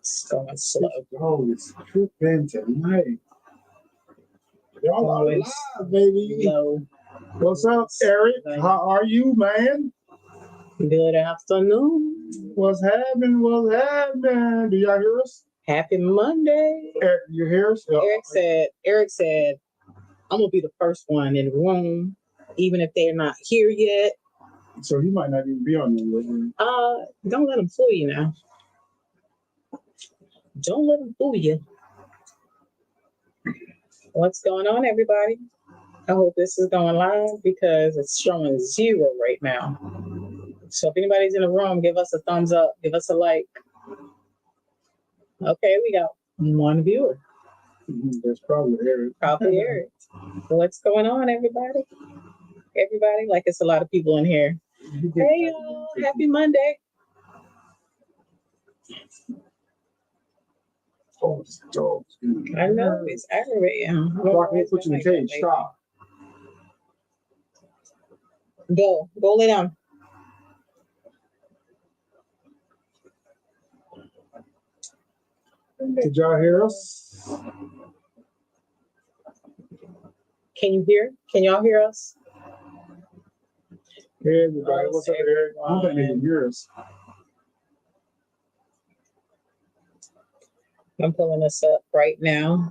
It's going slow. Oh, it's tripping tonight. Y'all are live, baby. Low. What's up, Eric? How are you, man? Good afternoon. What's happening? What's happening? Do y'all hear us? Happy Monday. Eric, you hear us? Eric said, I'm gonna be the first one in the room, even if they're not here yet. So he might not even be on the Don't let them fool you now. Don't let them fool you. What's going on, everybody? I hope this is going live because it's showing 0 right now. So if anybody's in the room, give us a thumbs up, give us a like. Okay, we got 1 viewer. That's probably Eric. Probably Eric. What's going on, everybody? Everybody, like it's a lot of people in here. Hey, y'all. Happy Monday. Oh, it's dope. I know, it's aggravating. Rock, put you in the cage. Stop. Go lay down. Did y'all hear us? Can you hear? Can y'all hear us? Hey, everybody. What's up, Eric? I don't think they can hear us. I'm pulling this up right now.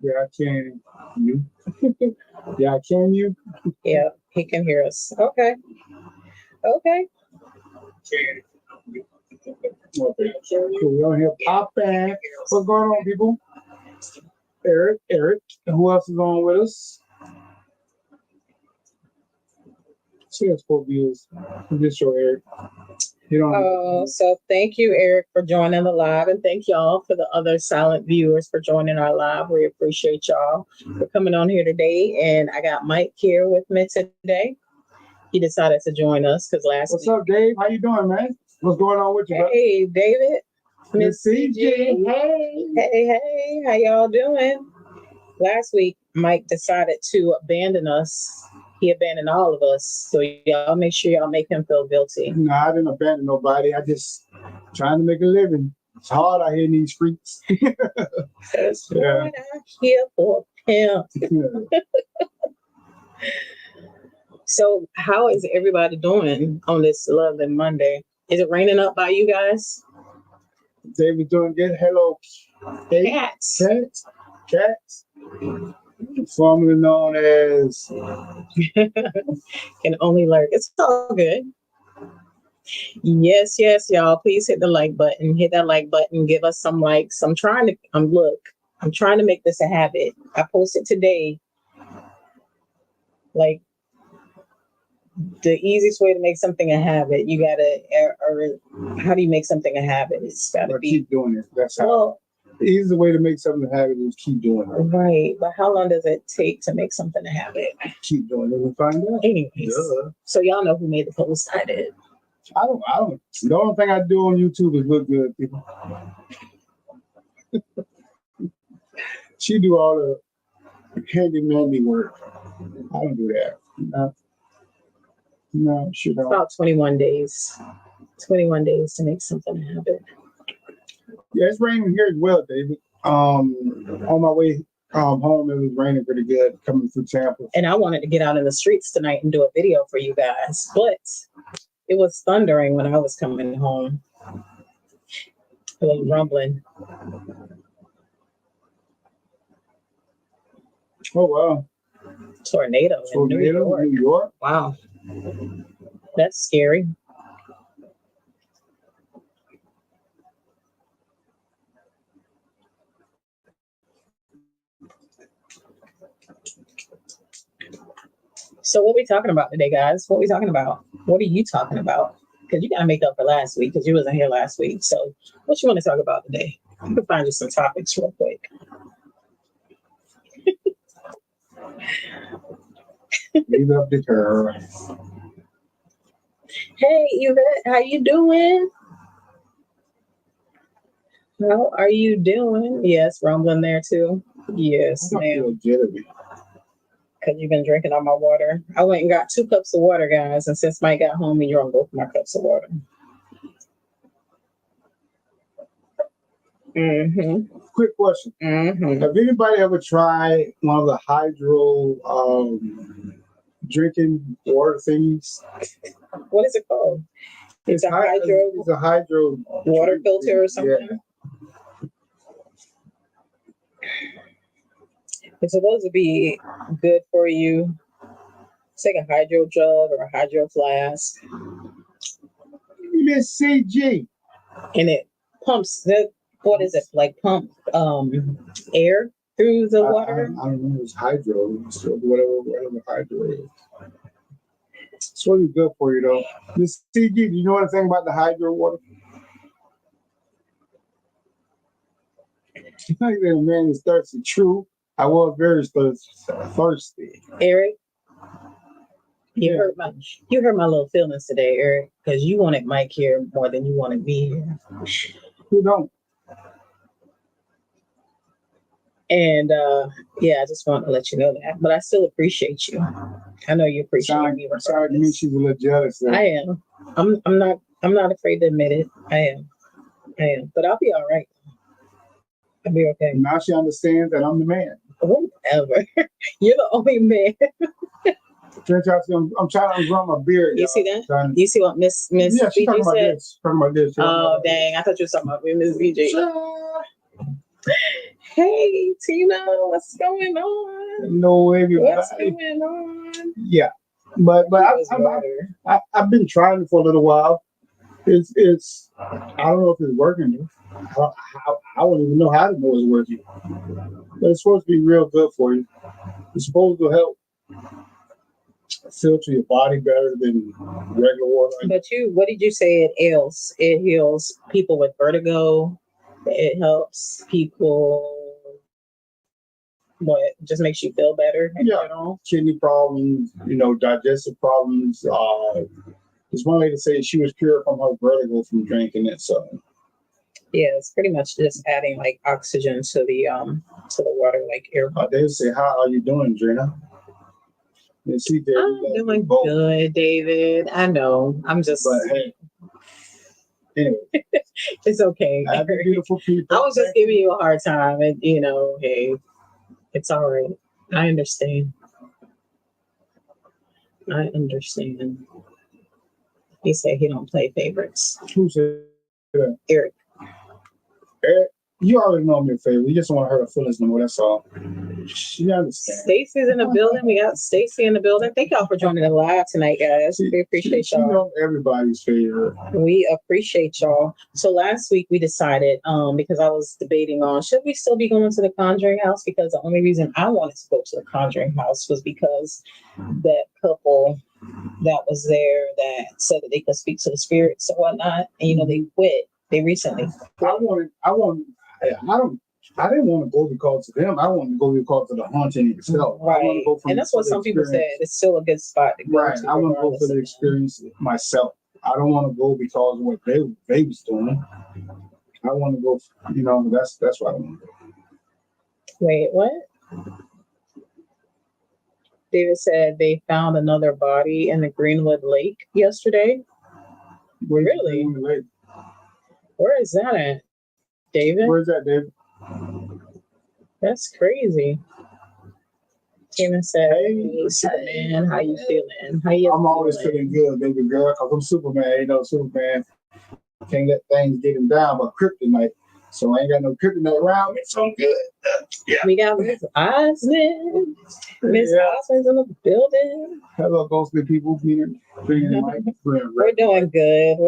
Yeah, I can. You? Yeah, can you? Yeah, he can hear us. Okay. Okay. Cool. We on here popping. What's going on, people? Eric. And who else is on with us? She has 4 views. Just show Eric. So thank you, Eric, for joining the live, and thank y'all for the other silent viewers for joining our live. We appreciate y'all for coming on here today. And I got Mike here with me today. He decided to join us because What's up, Dave? How you doing, man? What's going on with you, bro? Hey, David. Miss CJ. Hey. How y'all doing? Last week, Mike decided to abandon us. He abandoned all of us. So y'all make sure y'all make him feel guilty. No, I didn't abandon nobody. I just trying to make a living. It's hard out here in these streets. That's what I'm here for, pimp. So how is everybody doing on this lovely Monday? Is it raining up by you guys? David's doing good. Hello, Cats. Formerly known as can only lurk. It's all good. Yes, y'all. Please hit the like button. Hit that like button. Give us some likes. I'm trying to make this a habit. I posted today. Like the easiest way to make something a habit, you gotta. Or how do you make something a habit? It's gotta be keep doing it. That's how. The easiest way to make something a habit is keep doing it. Right, but how long does it take to make something a habit? Keep doing it and find out. Anyways, so y'all know who made the post. I did. I don't. The only thing I do on YouTube is look good, people. She do all the handy work. I don't do that. No, she don't. It's about 21 days. 21 days to make something a habit. Yeah, it's raining here as well, David. On my way home, it was raining pretty good coming through Tampa. And I wanted to get out in the streets tonight and do a video for you guys, but it was thundering when I was coming home. It was rumbling. Oh, wow. Tornado in New York. Wow. That's scary. So what are we talking about today, guys? What are we talking about? What are you talking about? Because you got to make up for last week because you wasn't here last week. So what you want to talk about today? You can find you some topics real quick. Leave up the girl. Hey, Yvette, how you doing? How are you doing? Yes, rumbling there too. Yes, I feel ma'am. jittery. Because you've been drinking all my water. I went and got 2 cups of water, guys. And since Mike got home, he drunk both my cups of water. Mm-hmm. Quick question. Mm-hmm. Have anybody ever tried one of the hydro drinking water things? What is it called? It's a hydro It's a hydro water filter or Yeah. something. It's supposed to be good for you. It's like a hydro jug or a hydro flask, Miss CG. and it pumps the what is it like pump air through the water. I don't know. It's hydro. So whatever hydro is. It's really good for you though. Miss CG, do you know anything about the hydro water? I think that a man is thirsty. True. I was very thirsty. Eric, Yeah. you hurt my little feelings today, Eric, because you wanted Mike here more than you wanted me here. Who don't? And yeah, I just want to let you know that. But I still appreciate you. I know you appreciate me. Sorry to me, she's a little jealous. I am. I'm not afraid to admit it. I am. But I'll be all right. I'll be okay. Now she understands that I'm the man. Whatever. You're the only man. I'm trying to ungrow my beard. You see that? You see what Miss Yeah, she's talking BG about said? this. Talking about this. Oh dang! I thought you were talking about Miss BG. Hey Tina, what's going on? No, everybody. What's going on? Yeah, but I've been trying it for a little while. It's I don't know if it's working. I don't even know how to know it's working. But it's supposed to be real good for you. It's supposed to help filter your body better than regular water. But what did you say it ails? It heals people with vertigo. It helps people. What just makes you feel better? Kidney problems, digestive problems. This one lady said she was cured from her vertigo from drinking it. So yeah, it's pretty much just adding like oxygen to the water, like air. They would say, "How are you doing, Drina?" And she did. I'm doing good, David. I know. I'm just. But hey, anyway, it's okay. Beautiful people. I was just giving you a hard time, and hey, it's all right. I understand. He said he don't play favorites. Who said that? Eric. Eric, you already know I'm your favorite. You just want to hurt her feelings no more. That's all. She understands. Stacy's in the building. We got Stacy in the building. Thank y'all for joining the live tonight, guys. We appreciate y'all. You know everybody's favorite. We appreciate y'all. So last week we decided, because I was debating on should we still be going to the Conjuring House, because the only reason I wanted to go to the Conjuring House was because that couple that was there that said that they could speak to the spirits and whatnot, and they quit. They recently. I didn't want to go because of them. I wanted to go because of the haunting itself. Right. And that's what some people said. It's still a good spot to go to. I want to go for the experience myself. I don't want to go because of what they was doing. I want to go, that's what I want to go. Wait, what? David said they found another body in the Greenwood Lake yesterday. Really? Lake? Where is that at, David? Where's that, David? That's crazy. Tina said, "Hey, Superman, how you feeling? I'm always feeling good, baby girl, because I'm Superman. Superman can't let things get him down but kryptonite. So I ain't got no kryptonite around me, so I'm good. Yeah. We got Miss Osmond. Miss Osmond's in the building. Hello, ghostly people. We're doing good.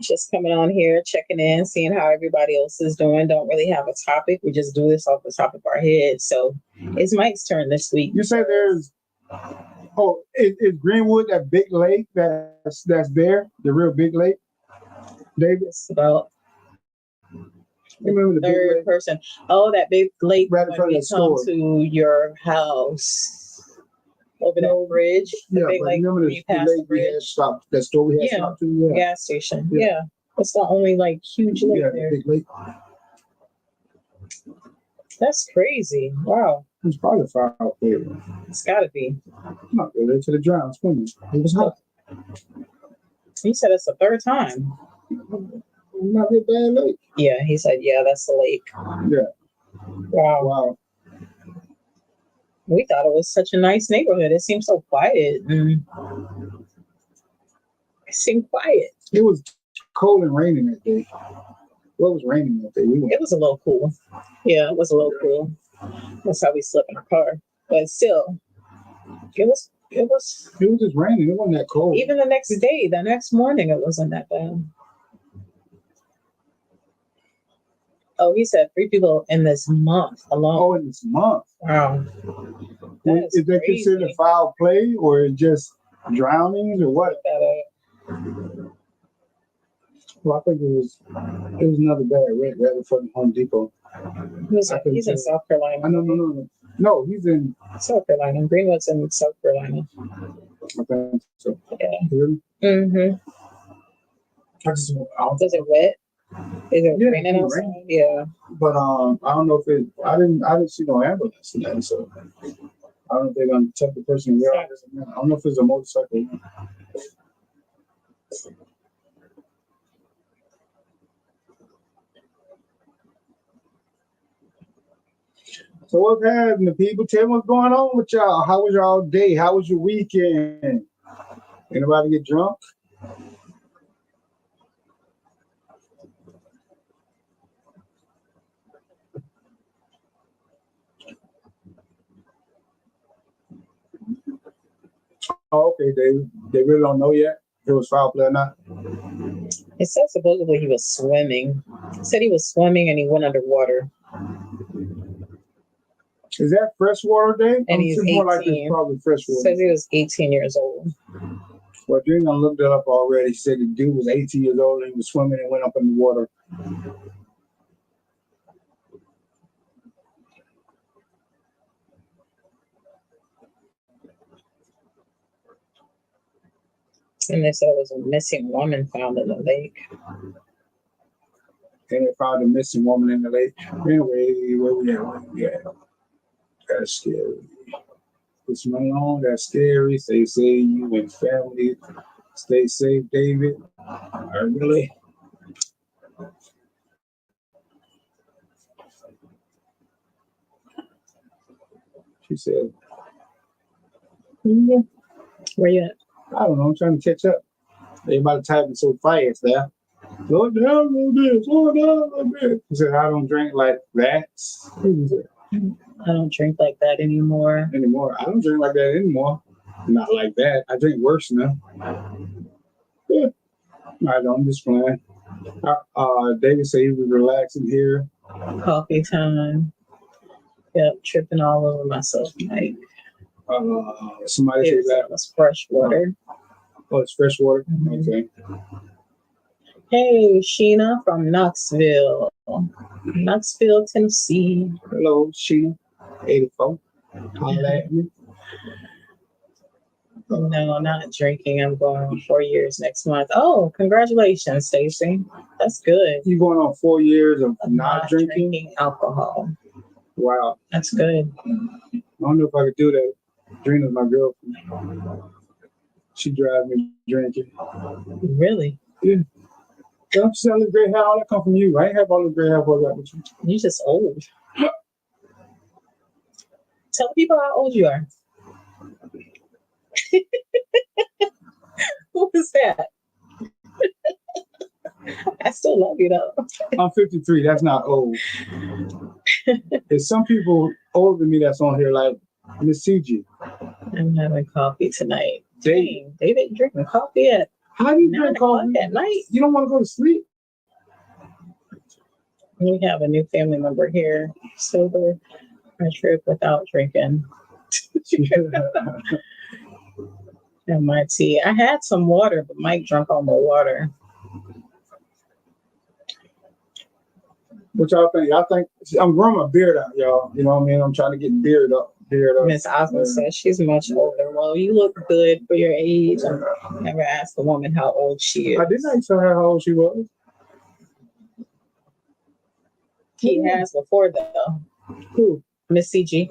Just coming on here, checking in, seeing how everybody else is doing. Don't really have a topic. We just do this off the top of our head. So it's Mike's turn this week. You say there's, is Greenwood that big lake that's there? The real big lake? David? It's about remember the third big lake? person. Oh, that big lake right in front of the come to your house. Over that bridge. Yeah, but remember the lake we had stopped, that store we had stopped to? Yeah. Gas station. Yeah. It's the only huge lake there. Big lake. That's crazy. Wow. It's probably foul play. It's gotta be. Not really to the drown swimming. It was hot. He said it's the third time. Not a bad lake. Yeah, he said, yeah, that's the lake. Yeah. Wow. Wow. We thought it was such a nice neighborhood. It seemed so quiet. It seemed quiet. It was cold and raining that day. Well, it was raining that day. It was a little cool. Yeah, it was a little cool. That's how we slept in our car. But still, it was just raining. It wasn't that cold. Even the next morning, it wasn't that bad. Oh, he said 3 people in this month alone. Oh, in this month. Wow. Is that considered foul play or just drownings or what? Well, I think it was another bad red rabbit from Home Depot. He's in South Carolina. No, he's in South Carolina. Greenwood's in South Carolina. I think so. Yeah. Really? Mm-hmm. Does it wet? Is it raining outside? Yeah. But I don't know if I didn't see no ambulance today, so I don't know if they're gonna check the person there. I don't know if it's a motorcycle. So what's happening, people? Tell me what's going on with y'all. How was y'all day? How was your weekend? Anybody get drunk? Oh, okay, they really don't know yet if it was foul play or not. It said supposedly he was swimming. It said he was swimming and he went underwater. Is that freshwater day? And he's 18. More like it's probably freshwater. Says he was 18 years old. Well, Dream looked it up already. He said the dude was 18 years old and he was swimming and went up in the water. And they said it was a missing woman found in the lake. And they found a missing woman in the lake. Anyway, where we at? That's scary. Put some money on. That's scary. Stay safe, you and family. Stay safe, David. Really? She said, Yeah. Where you at? I don't know. I'm trying to catch up. Everybody typing so fast there. Slow down a little bit. Slow down a little bit. He said, I don't drink like that. I don't drink like that anymore. I don't drink like that anymore. Not like that. I drink worse now. Yeah. I don't. I'm just playing. David said he was relaxing here. Coffee time. Yep, tripping all over myself, Mike. Somebody said that was fresh water. Oh, it's fresh water? Mm-hmm. Okay. Hey, Sheena from Knoxville, Tennessee. Hello, Sheena. 84. Holla at me. No, not drinking. I'm going on 4 years next month. Oh, congratulations, Stacy. That's good. You going on 4 years of not drinking alcohol. Wow. That's good. I don't know if I could do that. Drina's my girlfriend. She drives me drinking. Really? Yeah. I'm selling gray hair. All that come from you. I ain't have all the gray hair for that with you. You just old. Tell people how old you are. Who was that? I still love you though. I'm 53. That's not old. There's some people older than me that's on here, like Miss CG. I'm having coffee tonight. Dang, David drinking coffee at how do you drink coffee at night? You don't want to go to sleep. We have a new family member here, sober, a trip without drinking. And my tea. I had some water, but Mike drank all my water. What y'all think? Y'all think I'm growing my beard out, y'all? You know what I mean? I'm trying to get beard up. Miss Osmond says she's much older. Well, you look good for your age. I never asked a woman how old she is. I didn't ask her how old she was. He has before though. Who? Miss CG.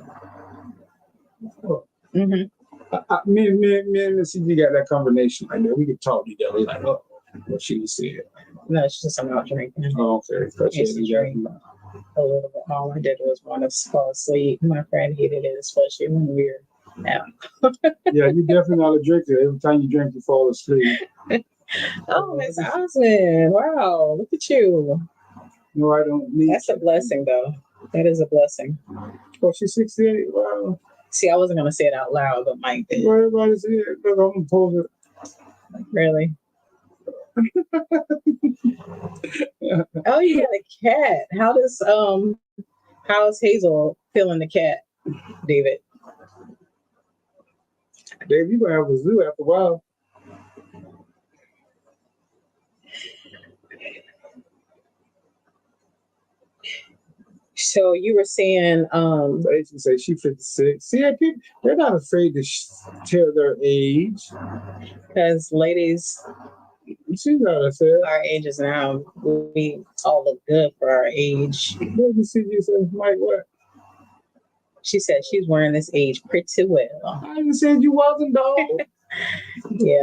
Oh. Mm-hmm. Me and Miss CG got that combination like that. We could talk to each other like, oh, what she said. No, it's just I'm not drinking. Oh, okay. It's a drink. A little bit. All I did was want to fall asleep. My friend hated it, especially when we were out. Yeah, you definitely not a drinker. Every time you drink, you fall asleep. Oh, Miss Osmond. Wow, look at you. No, I don't need. That's a blessing, though. That is a blessing. Oh, she's 68. Wow. See, I wasn't going to say it out loud, but Mike did. Well, everybody see it. Look, I'm going to pose it. Really? Oh, you got a cat. How's Hazel feeling the cat, David? Dave, you gonna have a zoo after a while. So you were saying, She say she 56. See, they're not afraid to tell their age. because ladies, She's not afraid. our ages now, we all look good for our age. What you see? You say, Mike, what? She said she's wearing this age pretty well. I even said you wasn't, dog. Yeah,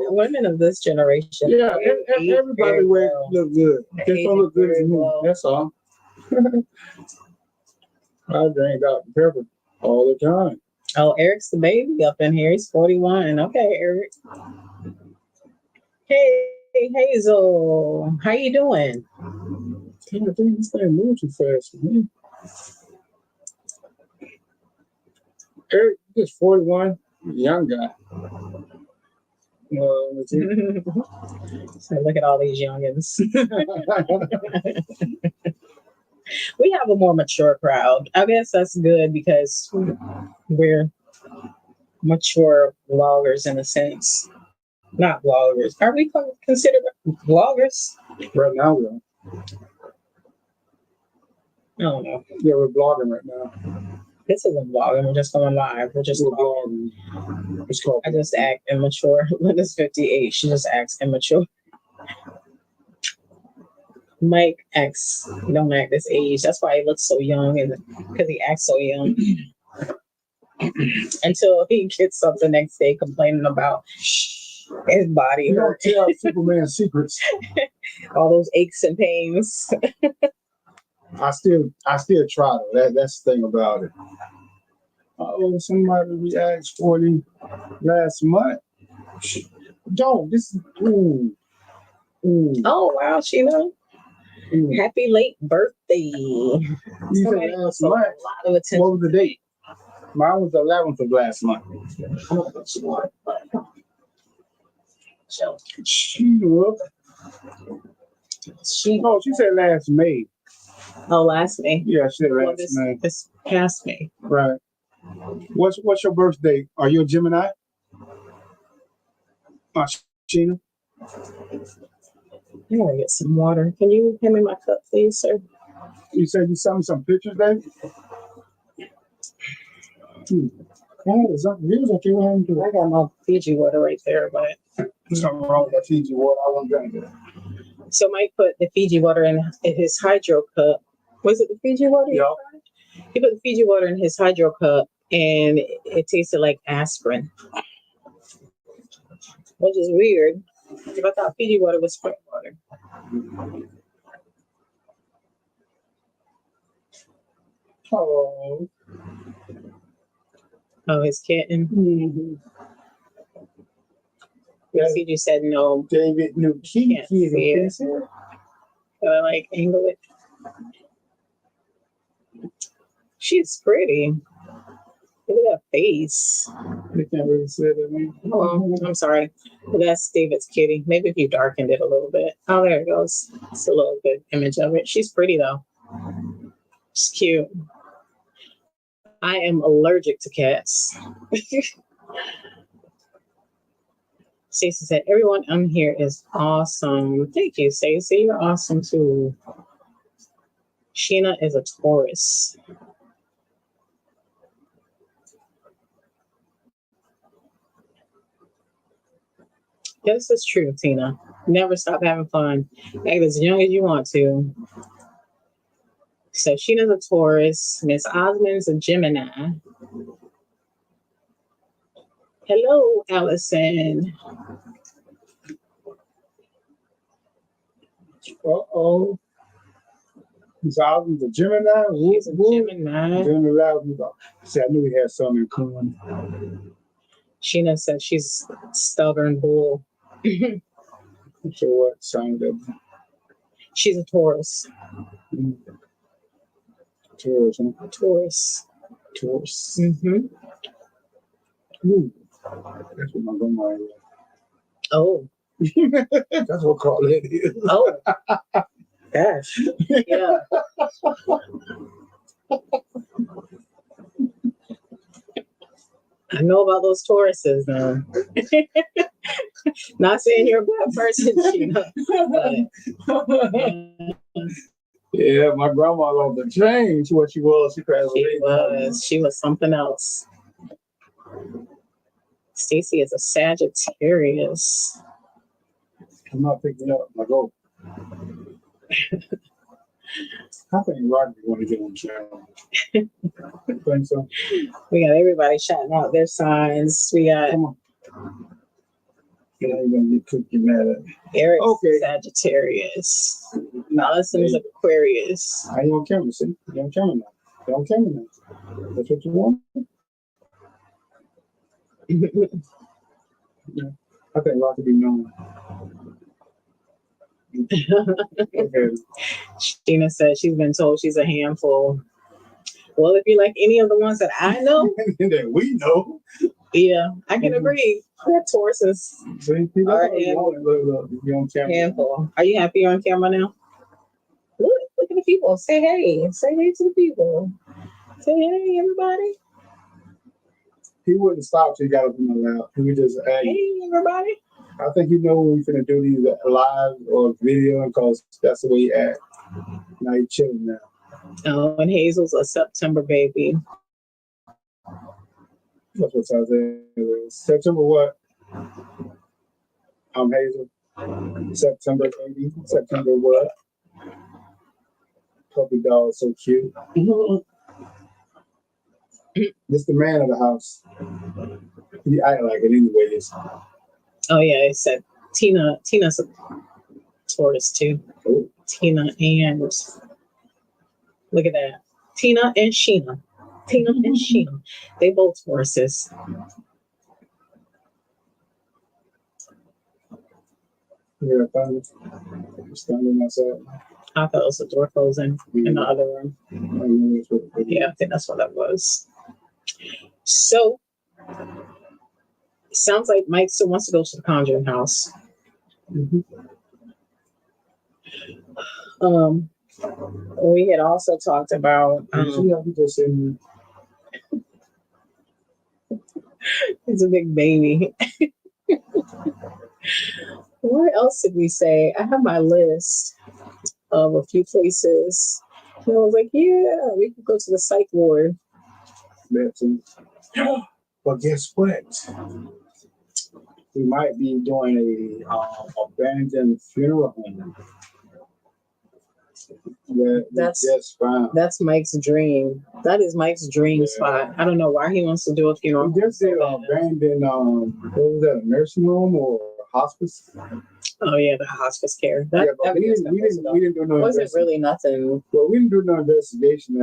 women of this generation. Yeah, everybody look good. Just don't look good as me. Well. That's all. I drink Dr. Pepper all the time. Oh, Eric's the baby up in here. He's 41. Okay, Eric. Hey, Hazel. How you doing? I think this thing moves too fast for me. Eric is 41, young guy. So look at all these youngins. We have a more mature crowd. I guess that's good because we're mature vloggers in a sense. Not vloggers. Are we considered vloggers? Right now, we are. I don't know. Yeah, we're blogging right now. This isn't vlogging. We're just going live. We're blogging. It's called. I just act immature. Linda's 58. She just acts immature. Mike don't act this age. That's why he looks so young, and because he acts so young. Until he gets up the next day complaining about his body. You don't tell Superman secrets. All those aches and pains. I still try though. That's the thing about it. Oh, somebody reacts 40 last month. Don't. This is ooh. Oh wow, Sheena. Happy late birthday. You said last month. A lot of attention. What was the date? Mine was the 11th of last month. She said last May. Oh, last May. Yeah, she said last May. This past May. Right. What's your birthday? Are you a Gemini? Sheena? I want to get some water. Can you hand me my cup, please, sir? You said you sent me some pictures, Dave? I got my Fiji water right there, but there's something wrong with that Fiji water. I won't drink it. So Mike put the Fiji water in his hydro cup. Was it the Fiji water? Yeah. He put the Fiji water in his hydro cup, and it tasted like aspirin, which is weird. I thought Fiji water was spring water. Oh, his kitten. Mm-hmm. Yeah. Fiji said no. David knew he can't see it. So I like angle it. She's pretty. Look at that face. You can't really say that, man. Oh, I'm sorry. That's David's kitty. Maybe if you darkened it a little bit. Oh, there it goes. It's a little good image of it. She's pretty though. She's cute. I am allergic to cats. Stacey said, everyone on here is awesome. Thank you, Stacey. You're awesome too. Sheena is a Taurus. This is true, Tina. Never stop having fun. Act as young as you want to. So Sheena's a Taurus. Miss Osmond's a Gemini. Hello, Allison. Uh-oh. He's out with the Gemini. She's a Gemini. See, I knew we had something in common. Sheena said she's stubborn bull. So what? Sign that. She's a Taurus. Taurus, huh? Taurus. Taurus. Mm-hmm. Ooh. That's what my grandma is. Oh. That's what call it is. Oh. Gosh. Yeah. I know about those Tauruses now. Not saying you're a bad person, Sheena. Yeah, my grandma on the change what she was. She was something else. Stacy is a Sagittarius. I'm not picking up. I'm like, oh. I think Rodney want to get on channel. Think so? We got everybody shouting out their signs. We got. Come on. Yeah, you're gonna get cookie mad at me. Eric's Sagittarius. Allison's Aquarius. I ain't on camera, see? You're on camera now. You're on camera now. That's what you want? Yeah. I think Rocky be known. Okay. Sheena said she's been told she's a handful. Well, if you like any of the ones that I know, that we know, yeah, I can agree. That Tauruses are a handful. Are you happy you're on camera now? Look at the people. Say hey. Say hey to the people. Say hey, everybody. He wouldn't stop till he got up in the lap. He would just, hey, everybody. I think you know when we're going to do these live or video because that's the way he act. Now he's chilling now. Oh, and Hazel's a September baby. That's what I said. September what? I'm Hazel. September baby. September what? Puppy dog, so cute. This the man of the house. He act like it anyways. Oh yeah, it said Tina's a Taurus too. Oh. Tina and look at that. Tina and Sheena. Tina and Sheena. They both Tauruses. Yeah, I found it. Standing outside. I thought it was the door closing in the other room. Yeah, I think that's what that was. So, sounds like Mike still wants to go to the Conjuring House. Mm-hmm. We had also talked about. He's a big baby. What else did we say? I have my list of a few places. And I was like, yeah, we could go to the psych ward. But guess what? We might be doing a abandoned funeral home. That's fine. That's Mike's dream. That is Mike's dream spot. I don't know why he wants to do a funeral. We just did abandoned, what was that, a nursing home or hospice? Oh yeah, the hospice care. We didn't do no. Wasn't really nothing. Well, we didn't do no investigation.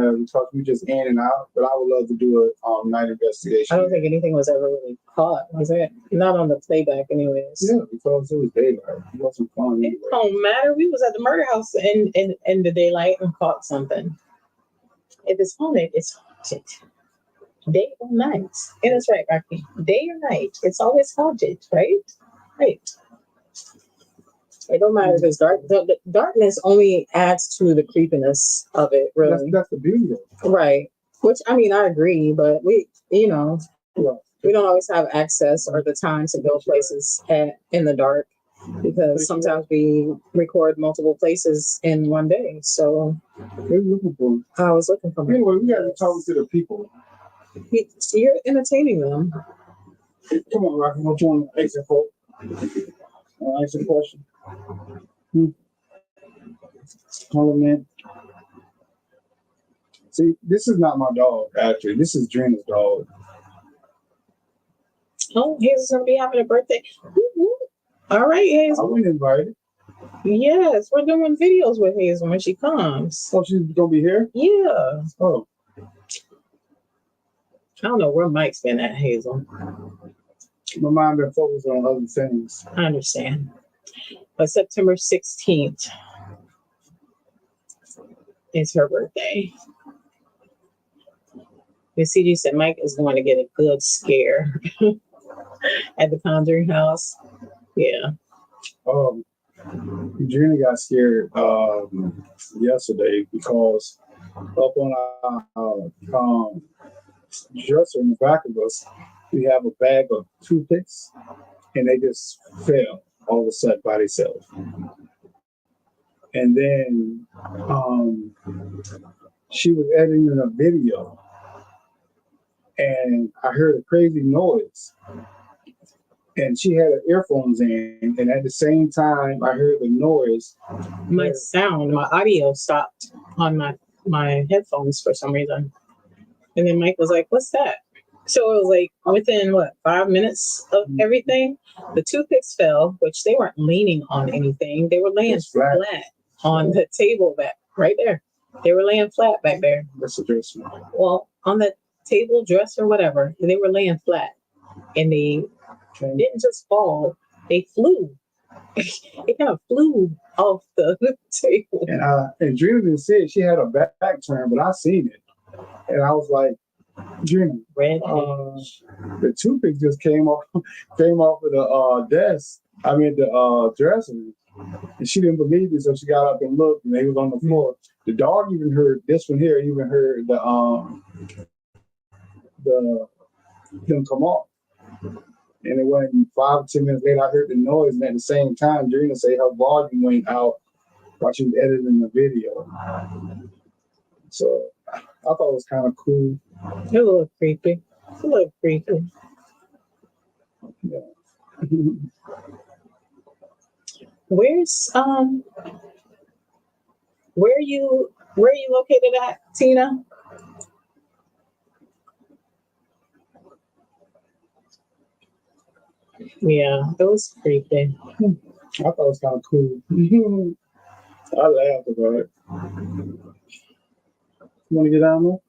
We just in and out. But I would love to do a night investigation. I don't think anything was ever really caught. Was it? Not on the playback, anyways. Yeah, because it was daylight. It wasn't fun. Anyway. It don't matter. We was at the murder house in the daylight and caught something. If it's haunted, it's haunted. Day or night. And that's right, Rocky. Day or night, it's always haunted, right? Right. It don't matter if it's dark. The darkness only adds to the creepiness of it, really. That's the beauty of it. Right. Which, I mean, I agree, but we don't always have access or the time to go places in the dark because sometimes we record multiple places in one day. So I was looking for them. Anyway, we got to talk to the people. You're entertaining them. Come on, Rocky. Don't you want to ask a question? Ask a question. Compliment. See, this is not my dog, actually. This is Drina's dog. Oh, Hazel's gonna be having a birthday. Woo-hoo. All right, I Hazel. wouldn't invite her. Yes, we're doing videos with Hazel when she comes. Oh, she's gonna be here? Yeah. Oh. I don't know where Mike's been at, Hazel. My mind been focused on other things. I understand. But September 16th is her birthday. The CG said Mike is going to get a good scare at the Conjuring house. Yeah. Drina got scared yesterday because up on our dresser in the back of us, we have a bag of toothpicks, and they just fell all of a sudden by themselves. And then she was editing a video, and I heard a crazy noise. And she had her earphones in, and at the same time, I heard the noise. My audio stopped on my headphones for some reason. And then Mike was like, "What's that?" So it was like within 5 minutes of everything, the toothpicks fell, which they weren't leaning on anything. They were laying flat on the table back right there. They were laying flat back there. That's a dresser. Well, on the table, dresser, whatever, they were laying flat. And they didn't just fall, they flew. It kind of flew off the table. And Drina didn't see it. She had a back turn, but I seen it. And I was like, Drina, the toothpick just came off of the desk. I mean the dresser. And she didn't believe it, so she got up and looked, and they was on the floor. The dog even heard this one here, even heard them come off. And it went 5 or 10 minutes later, I heard the noise, and at the same time, Drina said her volume went out while she was editing the video. So I thought it was kind of cool. It looked creepy. Yeah. Where's where are you located at, Tina? Yeah, it was creepy. I thought it was kind of cool. I laughed about it. You want to get down there?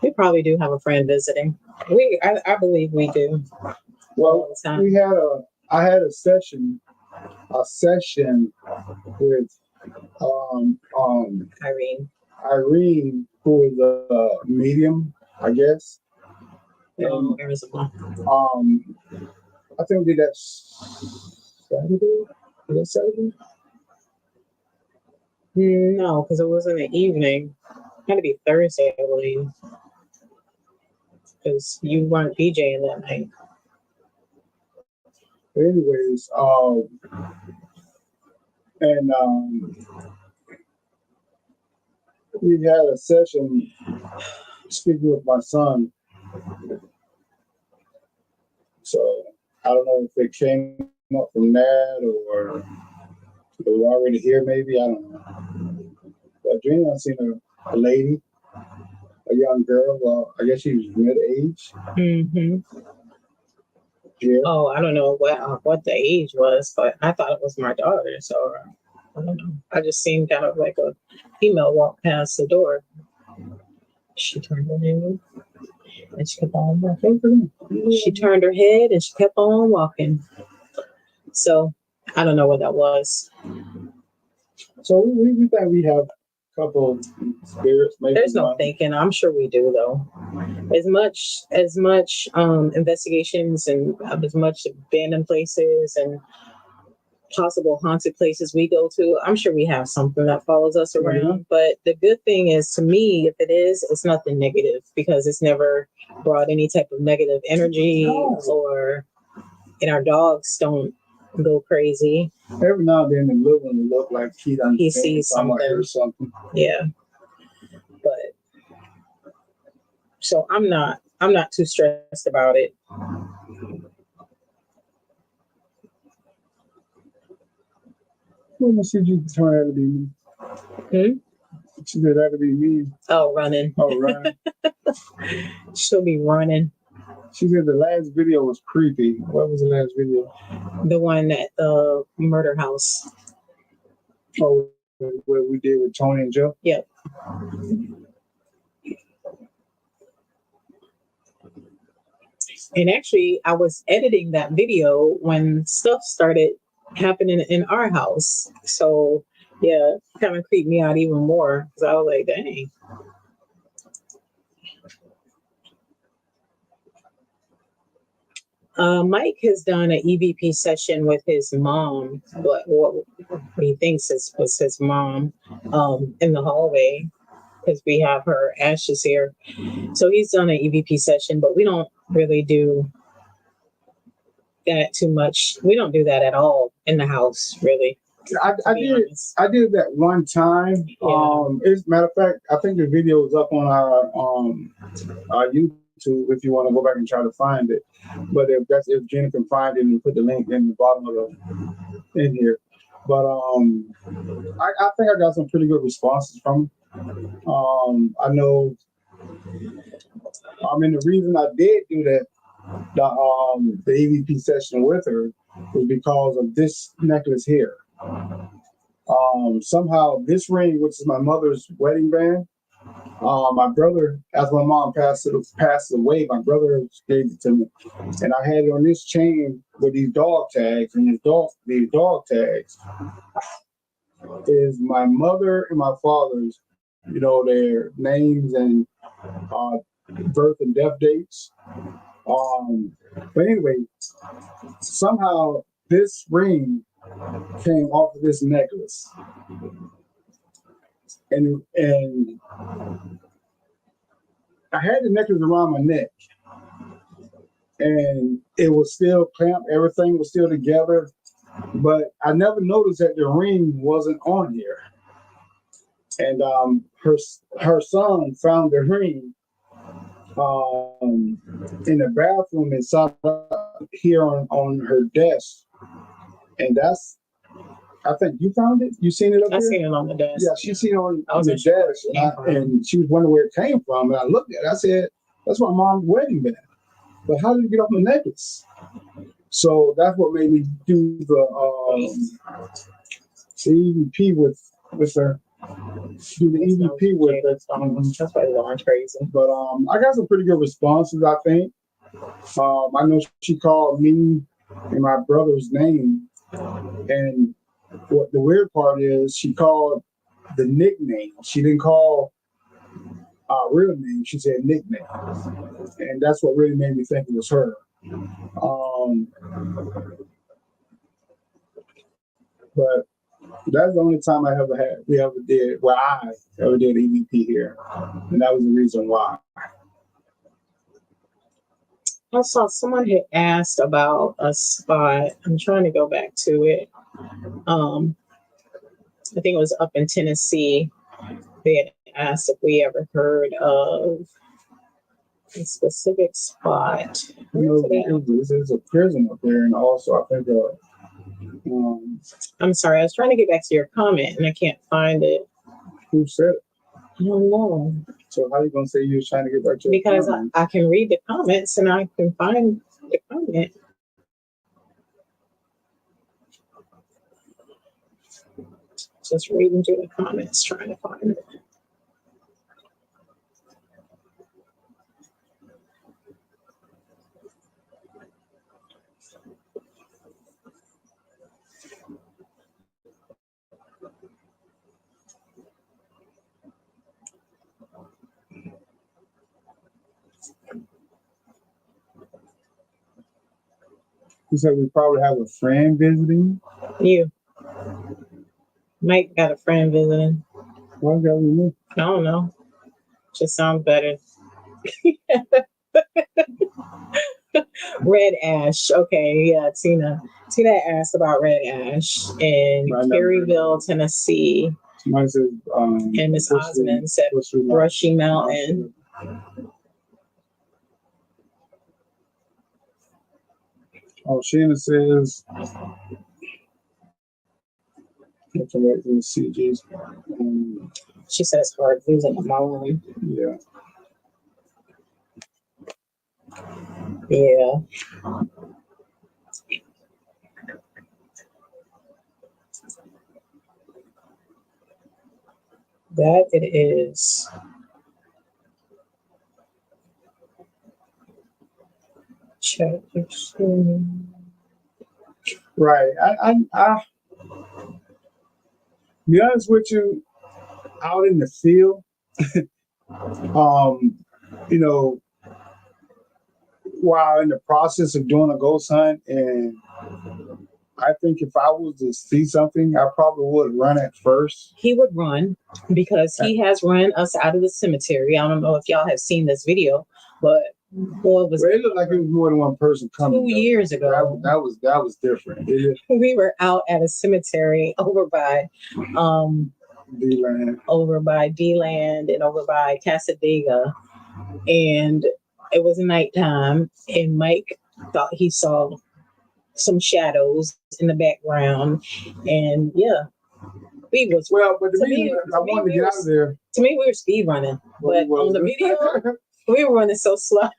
We probably do have a friend visiting. I believe we do. Well, I had a session with Irene, who is a medium, I guess. And, Arizona. I think we did that Saturday. Was that Saturday? No, because it was in the evening. It had to be Thursday, I believe. Because you weren't DJing that night. Anyways, we had a session speaking with my son. So I don't know if it came up from that or they were already here, maybe. I don't know. But Drina, I've seen a lady, a young girl. Well, I guess she was mid-age. Mm-hmm. Yeah. Oh, I don't know what the age was, but I thought it was my daughter. So I don't know. I just seen kind of like a female walk past the door. She turned her head and she kept on walking. She turned her head and she kept on walking. So I don't know what that was. So we think we have a couple spirits. Maybe there's no thinking. I'm sure we do though. As much investigations and as much abandoned places and possible haunted places we go to, I'm sure we have something that follows us around. Mm-hmm. But the good thing is, to me, if it is, it's nothing negative because it's never brought any type of negative energy and our dogs don't go crazy. Every now and then the little one will look like he sees something or something. Yeah. But so I'm not too stressed about it. When you see you turn out to be? She said that'd be me. Oh, running. Oh, running. She'll be running. She said the last video was creepy. What was the last video? The one at the murder house. Oh, what we did with Tony and Joe? Yep. And actually, I was editing that video when stuff started happening in our house. So, yeah, it kind of creeped me out even more because I was like, dang. Mike has done an EVP session with his mom, what he thinks was his mom, in the hallway because we have her ashes here. So he's done an EVP session, but we don't really do that too much. We don't do that at all in the house, really. I did that one time. Yeah. As a matter of fact, I think the video is up on our YouTube if you want to go back and try to find it. But if Jenny can find it and put the link in the bottom of in here. But I think I got some pretty good responses from it. I know. The reason I did do that, the EVP session with her, was because of this necklace here. Somehow this ring, which is my mother's wedding band, my brother, as my mom passed away, my brother gave it to me, and I had it on this chain with these dog tags, and these dog tags is my mother and my father's, their names and birth and death dates. But anyway, somehow this ring came off of this necklace. And I had the necklace around my neck, and it was still clamped. Everything was still together, but I never noticed that the ring wasn't on here. And her son found the ring in the bathroom inside here on her desk, and I think you found it. You seen it up I here? seen it on the desk. Yeah, she seen it on the desk, and she was wondering where it came from. And I looked at it. I said, "That's my mom's wedding band." But how did it get off the necklace? So that's what made me do the EVP with her. Do the EVP with her. That's why Lauren crazy. But I got some pretty good responses, I think. I know she called me and my brother's name, and what the weird part is, she called the nickname. She didn't call our real name. She said nickname, and that's what really made me think it was her. But that's the only time I ever did EVP here, and that was the reason why. I saw someone had asked about a spot. I'm trying to go back to it. I think it was up in Tennessee. They had asked if we ever heard of a specific spot. There's a prison up there, and also I think I'm sorry, I was trying to get back to your comment and I can't find it. Who said it? I don't know. So how are you gonna say you was trying to get back to your because comment? I can read the comments and I can find the comment. Just reading through the comments, trying to find it. You said we probably have a friend visiting. You. Mike got a friend visiting. Why got we me? I don't know. Just sounds better. Red Ash. Okay, yeah, Tina. Tina asked about Red Ash in Caryville, Tennessee. Somebody said, and Miss Osmond said Brushy Mountain. Oh, Shannon says, CG's. She said it's hard losing a mom. Yeah. Yeah. That it is. Check. Right. I be honest with you, out in the field, um, you know, while in the process of doing a ghost hunt, and I think if I was to see something, I probably would run at first. He would run because he has run us out of the cemetery. I don't know if y'all have seen this video, but boy, Well, it looked like it was more than one person coming. 2 years ago. That was different. We were out at a cemetery over by D-Land. over by D-Land and over by Casadega, and it was nighttime, and Mike thought he saw some shadows in the background, and yeah, we was but the reason I wanted to get out of there. To me, we were speed running, but on the video, we were running so slow.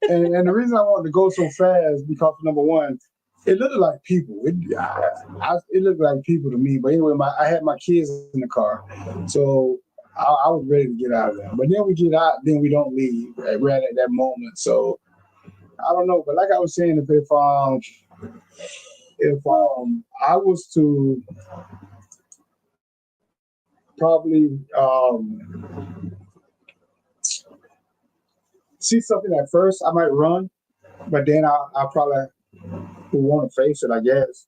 and the reason I wanted to go so fast because number one, it looked like people. It looked like people to me. But anyway, I had my kids in the car, so I was ready to get out of there. But then we get out, then we don't leave right at that moment. So I don't know. But like I was saying, if I was to probably see something at first, I might run, but then I probably would want to face it. I guess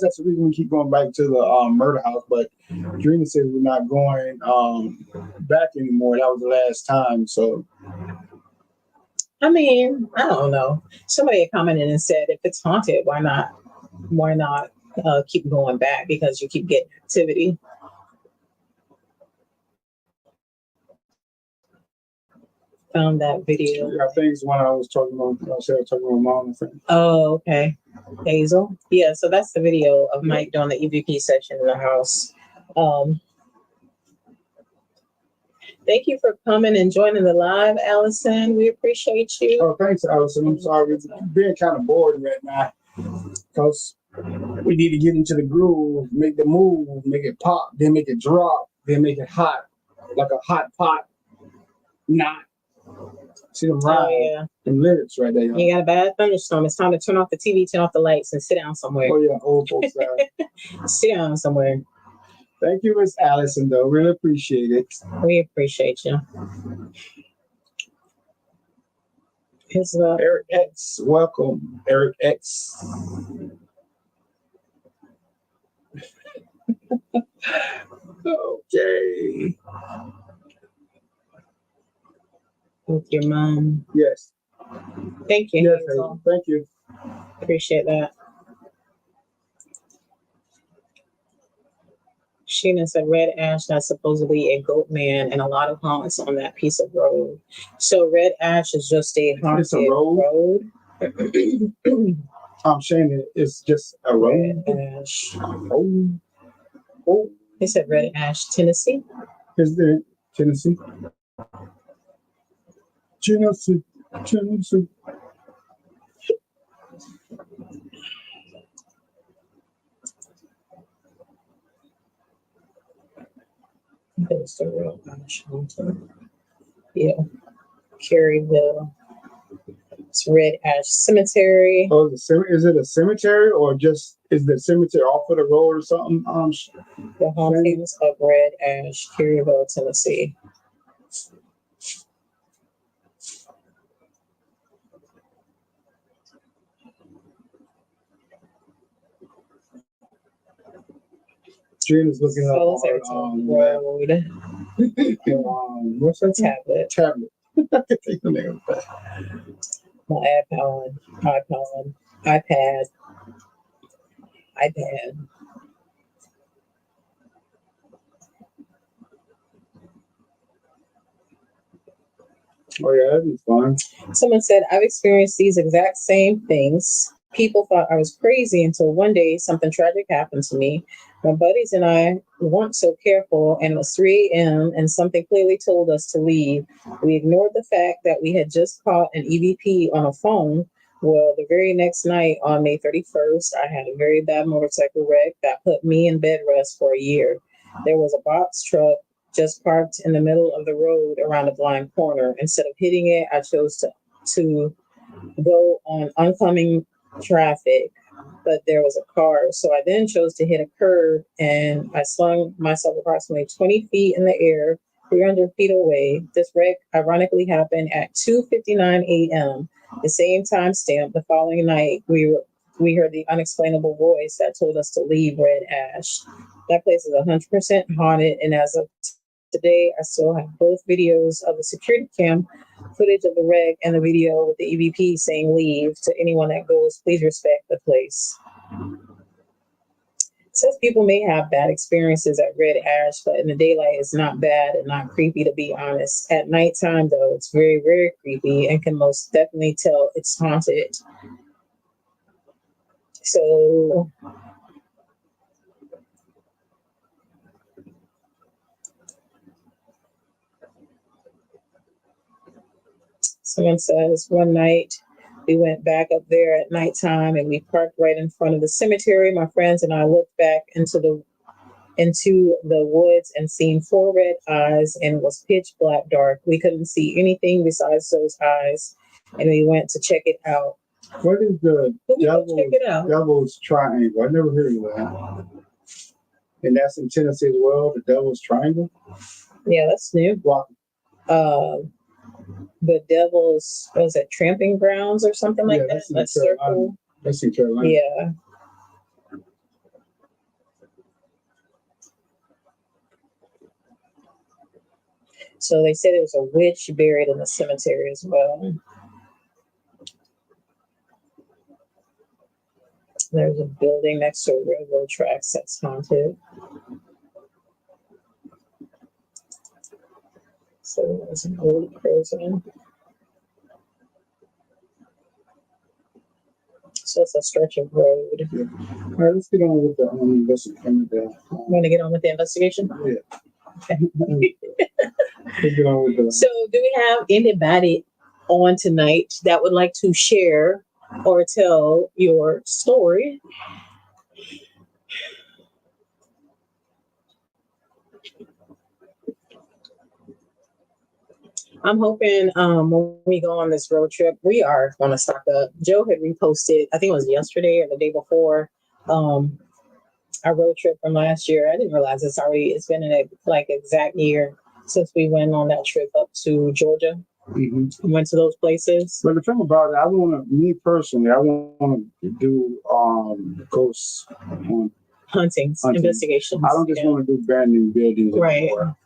that's the reason we keep going back to the murder house. But Drina says we're not going back anymore. That was the last time. So I mean, I don't know. Somebody commented and said, if it's haunted, why not? Why not keep going back? Because you keep getting activity. Found that video. Yeah, I think it's when I was talking about. I said I was talking about mom. I think. Oh, okay. Hazel. Yeah, so that's the video of Mike doing the EVP session in the house. Thank you for coming and joining the live, Allison. We appreciate you. Oh, thanks, Allison. I'm sorry. We're being kind of bored right now because we need to get into the groove, make the move, make it pop, then make it drop, then make it hot, like a hot pot. Not. See them ride, them lyrics right there. You got a bad thunderstorm. It's time to turn off the TV, turn off the lights, and sit down somewhere. Oh, yeah, old folks style. Sit down somewhere. Thank you, Miss Allison, though. Really appreciate it. We appreciate you. Eric X, welcome, Eric X. Okay. With your mom. Yes. Thank you. Yes, Hazel. Thank you. Appreciate that. Sheena said red ash, that's supposedly a goat man and a lot of haunts on that piece of road. So red ash is just a haunted it's a road. I'm saying it's just a road. Red ash. Oh. They said red ash, Tennessee. Is there Tennessee? Tennessee. That's the real ash. Yeah. Caryville. It's red ash cemetery. Oh, is it a cemetery or just is the cemetery off of the road or something? The hauntings of red ash, Caryville, Tennessee. Gina's looking up road. What's that? Tablet. I can take the name of that. My iPad. Oh yeah, that'd be fun. Someone said, I've experienced these exact same things. People thought I was crazy until one day something tragic happened to me. My buddies and I weren't so careful, and it was 3 a.m., and something clearly told us to leave. We ignored the fact that we had just caught an EVP on a phone. Well, the very next night, on May 31st, I had a very bad motorcycle wreck that put me in bed rest for a year. There was a box truck just parked in the middle of the road around a blind corner. Instead of hitting it, I chose to go on oncoming traffic, but there was a car. So I then chose to hit a curb, and I slung myself approximately 20 feet in the air, 300 feet away. This wreck ironically happened at 2:59 a.m., the same timestamp. The following night, we heard the unexplainable voice that told us to leave Red Ash. That place is 100% haunted, and as of today, I still have both videos of the security cam footage of the wreck and the video with the EVP saying leave. To anyone that goes, please respect the place. It says people may have bad experiences at Red Ash, but in the daylight, it's not bad and not creepy, to be honest. At nighttime, though, it's very, very creepy and can most definitely tell it's haunted. So someone says one night we went back up there at nighttime and we parked right in front of the cemetery. My friends and I looked back into the woods and seen 4 red eyes, and it was pitch black dark. We couldn't see anything besides those eyes, and we went to check it out. What is the devil's triangle? I never heard of that. And that's in Tennessee as well, the devil's triangle? Yeah, that's new. Wow. The devil's, was it Tramping Grounds or something like that? That's circle. That's in Carolina. Yeah. So they said there was a witch buried in the cemetery as well. There's a building next to railroad tracks that's haunted. So there's an old prison. So it's a stretch of road. Yeah. All right, let's get on with the investigation. Want to get on with the investigation? Yeah. Okay. Let's get on with the. So, do we have anybody on tonight that would like to share or tell your story? I'm hoping when we go on this road trip, we are going to stock up. Joe had reposted, I think it was yesterday or the day before, our road trip from last year. I didn't realize it's been in a like exact year since we went on that trip up to Georgia. Mm-hmm. Went to those places. But the thing about it, me personally, I want to do ghost huntings, investigations. I don't just want to do abandoned buildings right anymore.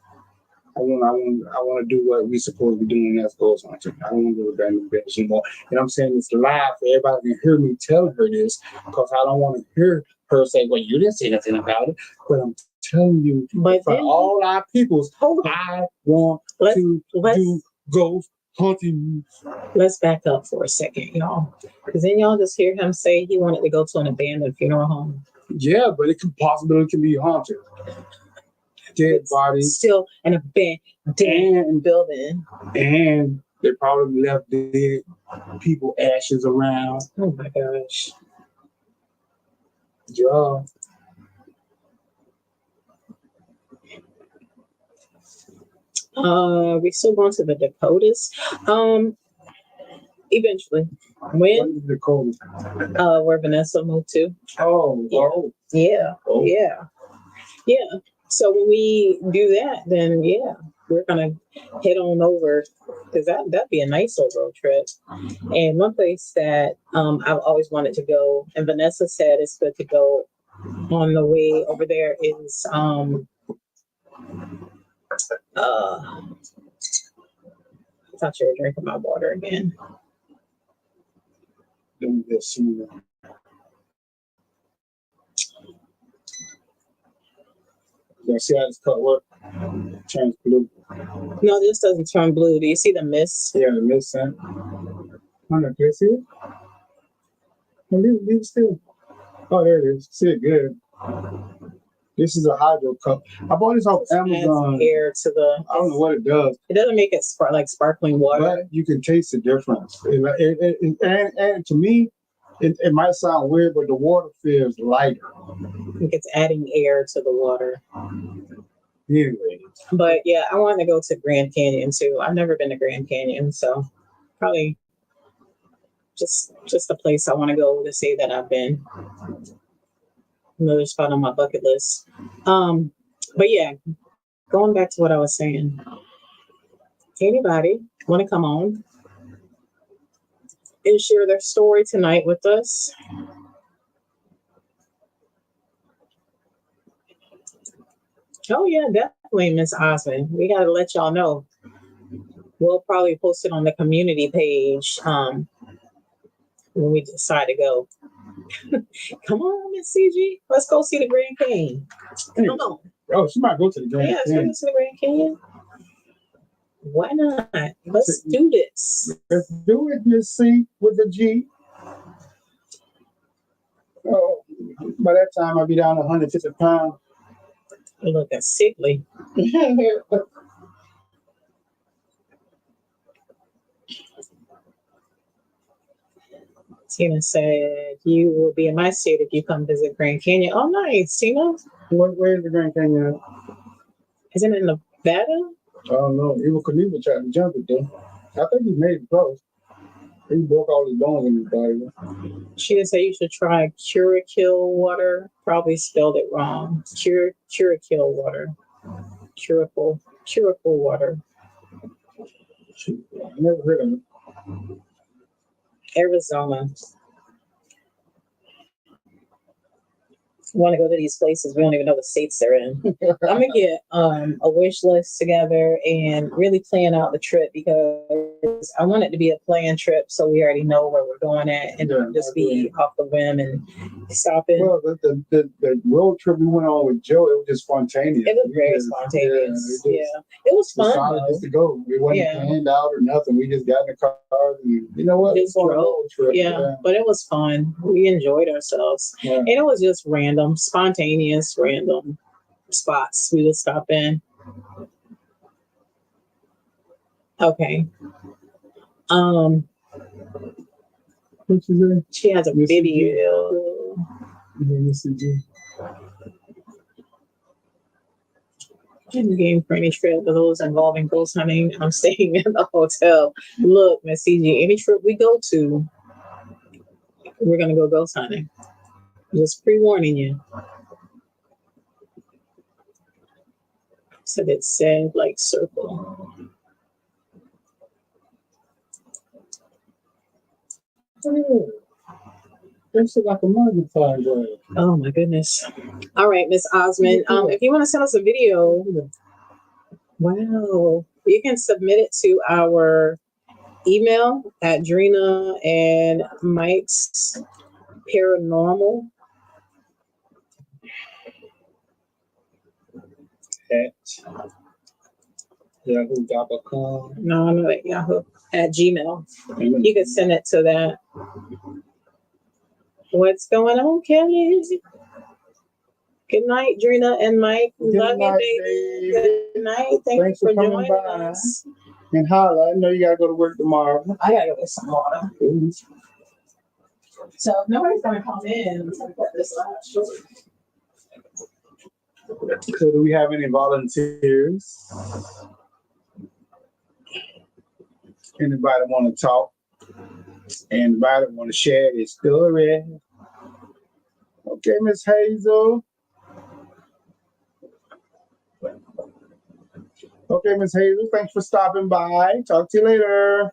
I want to do what we supposed to be doing, as ghost hunting. I don't want to do abandoned buildings anymore. And I'm saying this live so everybody can hear me telling her this, because I don't want to hear her say, well, you didn't say nothing about it. But I'm telling you, for all our peoples, I want to do ghost hunting. Let's back up for a second, y'all. Because then y'all just hear him say he wanted to go to an abandoned funeral home. Yeah, but it can be haunted. Dead bodies. Still an abandoned building. And they probably left dead people ashes around. Oh my gosh. Yeah. We still going to the Dakotas. Eventually. When? Dakota? Where Vanessa moved to. Oh, yeah. Oh. Yeah. Oh. Yeah. Yeah. So when we do that, then yeah, we're gonna head on over, because that'd be a nice little road trip. And one place that I've always wanted to go, and Vanessa said it's good to go on the way over there, is I thought you were drinking my water again. You see how this cut work? Turns blue. No, this doesn't turn blue. Do you see the mist? Yeah, the mist. I don't know. See it? Leave it still. Oh, there it is. See it good. This is a hydro cup. I bought this off Amazon. Adds air to the. I don't know what it does. It doesn't make it like sparkling water. But you can taste the difference. And to me, it might sound weird, but the water feels lighter. I think it's adding air to the water. Anyway. But yeah, I want to go to Grand Canyon too. I've never been to Grand Canyon, so probably just a place I want to go to say that I've been. Another spot on my bucket list. But yeah, going back to what I was saying. Anybody want to come on and share their story tonight with us? Oh yeah, definitely, Miss Osmond. We gotta let y'all know. We'll probably post it on the community page when we decide to go. Come on, Miss CG. Let's go see the Grand Canyon. Come on. Oh, she might go to the Grand Canyon. Canyon. Let's go to the Grand Canyon. Why not? Let's do this. Let's do it, Miss C with the G. Oh, by that time I'll be down to 150 pounds. You're looking sickly. Tina said, you will be in my state if you come visit Grand Canyon. Oh, nice, Tina. Where's the Grand Canyon? Isn't it in Nevada? I don't know. Evil Knievel tried to jump it, though. I think he made it close. He broke all his bones in his body. She did say you should try Curacao water. Probably spelled it wrong. Curacao water. Curacao water. I never heard of it. Arizona. Want to go to these places, we don't even know the states they're in. I'm gonna get a wish list together and really plan out the trip because I want it to be a planned trip so we already know where we're going at and just be off the whim and stopping. Well, the road trip we went on with Joe, it was just spontaneous. It was very spontaneous. Yeah, it was fun. Just to go. We wasn't planned out or nothing. We just got in the car and you know what? Just drove. Yeah, but it was fun. We enjoyed ourselves, and it was just random. Spontaneous, random spots we would stop in. Okay. What you say? She has a video. Game for any trip for those involving ghost hunting. I'm staying in the hotel. Look, Miss CG, any trip we go to, we're gonna go ghost hunting. Just pre-warning you. So it said like circle. This is like a magnifying glass. Oh my goodness. All right, Miss Osmond. If you want to send us a video, wow, you can submit it to our email at Drina and Mike's Paranormal at yahoo.com. No, I'm at Yahoo at Gmail. You can send it to that. What's going on, Kelly? Good night, Drina and Mike. We love you, baby. Good night. Thanks for joining us. And holla, I know you gotta go to work tomorrow. I gotta go get some water. So if nobody's gonna come in, I'm gonna put this last short. So do we have any volunteers? Anybody want to talk? Anybody want to share their story? Okay, Miss Hazel. Okay, Miss Hazel, thanks for stopping by. Talk to you later.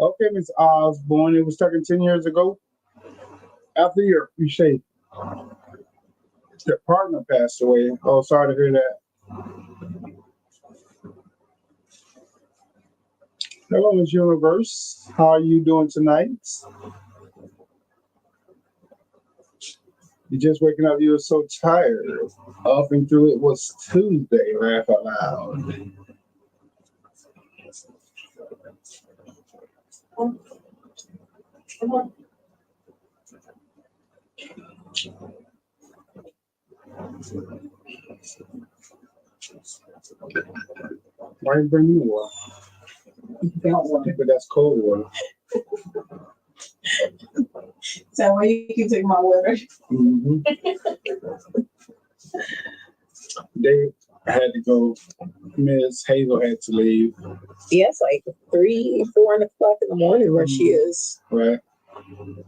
Okay, Miss Osborne, it was taken 10 years ago. After you say your partner passed away. Oh, sorry to hear that. Hello, Miss Universe. How are you doing tonight? You're just waking up. You were so tired. Up and through it was Tuesday. Laugh out loud. Come on. Why you bring me water? But that's cold water. So why you keep taking my water? Mm-hmm. They had to go. Miss Hazel had to leave. Yeah, it's like 3, 4 o'clock in the morning where she is. Right.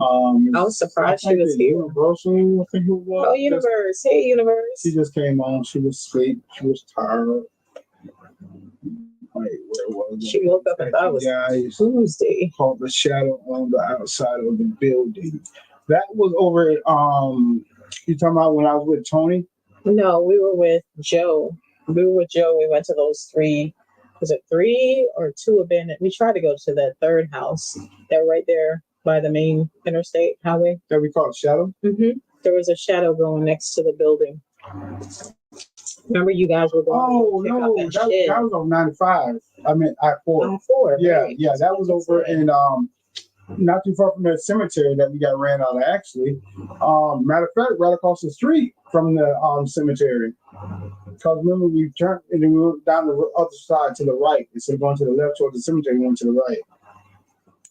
I was surprised she was here. Universal, I think it was. Oh, Universe. Hey, Universe. She just came on. She was asleep. She was tired. Wait, where was it? She woke up and thought it was Tuesday. Called The Shadow on the Outside of the Building. That was over at, you talking about when I was with Tony? No, we were with Joe. We went to those 3, was it 3 or 2 abandoned? We tried to go to that third house that right there by the main interstate highway. That we call it Shadow? Mm-hmm. There was a shadow going next to the building. Remember you guys were going that was on 95. I mean, I-4. I-4. Yeah, right. yeah, that was over in, not too far from the cemetery that we got ran out of, actually. Matter of fact, right across the street from the cemetery. Because remember, we turned and then we went down the other side to the right. Instead of going to the left towards the cemetery, we went to the right.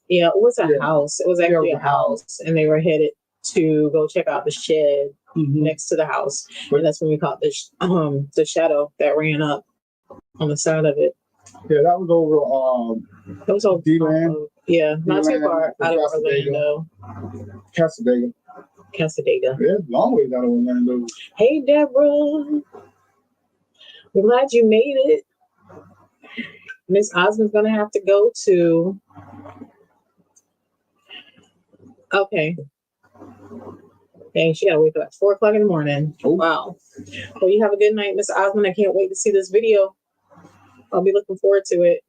Yeah, it was a house. It was actually a house. And they were headed to go check out the shed next to the house. And that's when we caught the shadow that ran up on the side of it. Yeah, that was over that was over D-Land. Yeah, not too far out of Orlando. Casadega. Yeah, long ways out of Orlando. Hey, Deborah. We're glad you made it. Miss Osmond's gonna have to go to. Okay. Dang, she gotta wake up at 4 o'clock in the morning. Oh. Wow. Well, you have a good night, Miss Osmond. I can't wait to see this video. I'll be looking forward to it.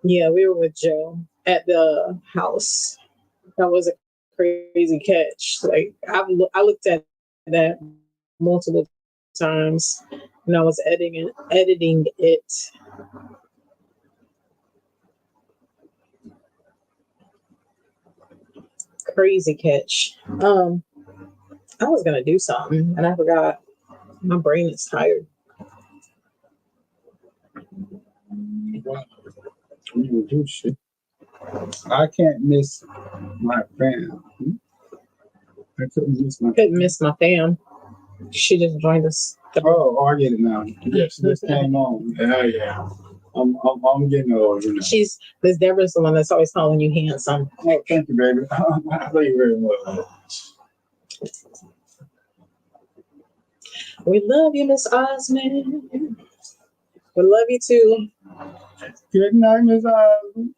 Yeah, we were with Joe at the house. That was a crazy catch. Like I looked at that multiple times when I was editing it. Crazy catch. I was gonna do something and I forgot. My brain is tired. Wow. You do shit. I can't miss my fam. I couldn't miss my fam. She just joined us. Oh, I get it now. Yeah, she just came on. Yeah. I'm getting old, you know. Miss Deborah's the one that's always calling you handsome. Oh, thank you, baby. I love you very much. We love you, Miss Osmond. We love you too. Good night, Miss Osmond.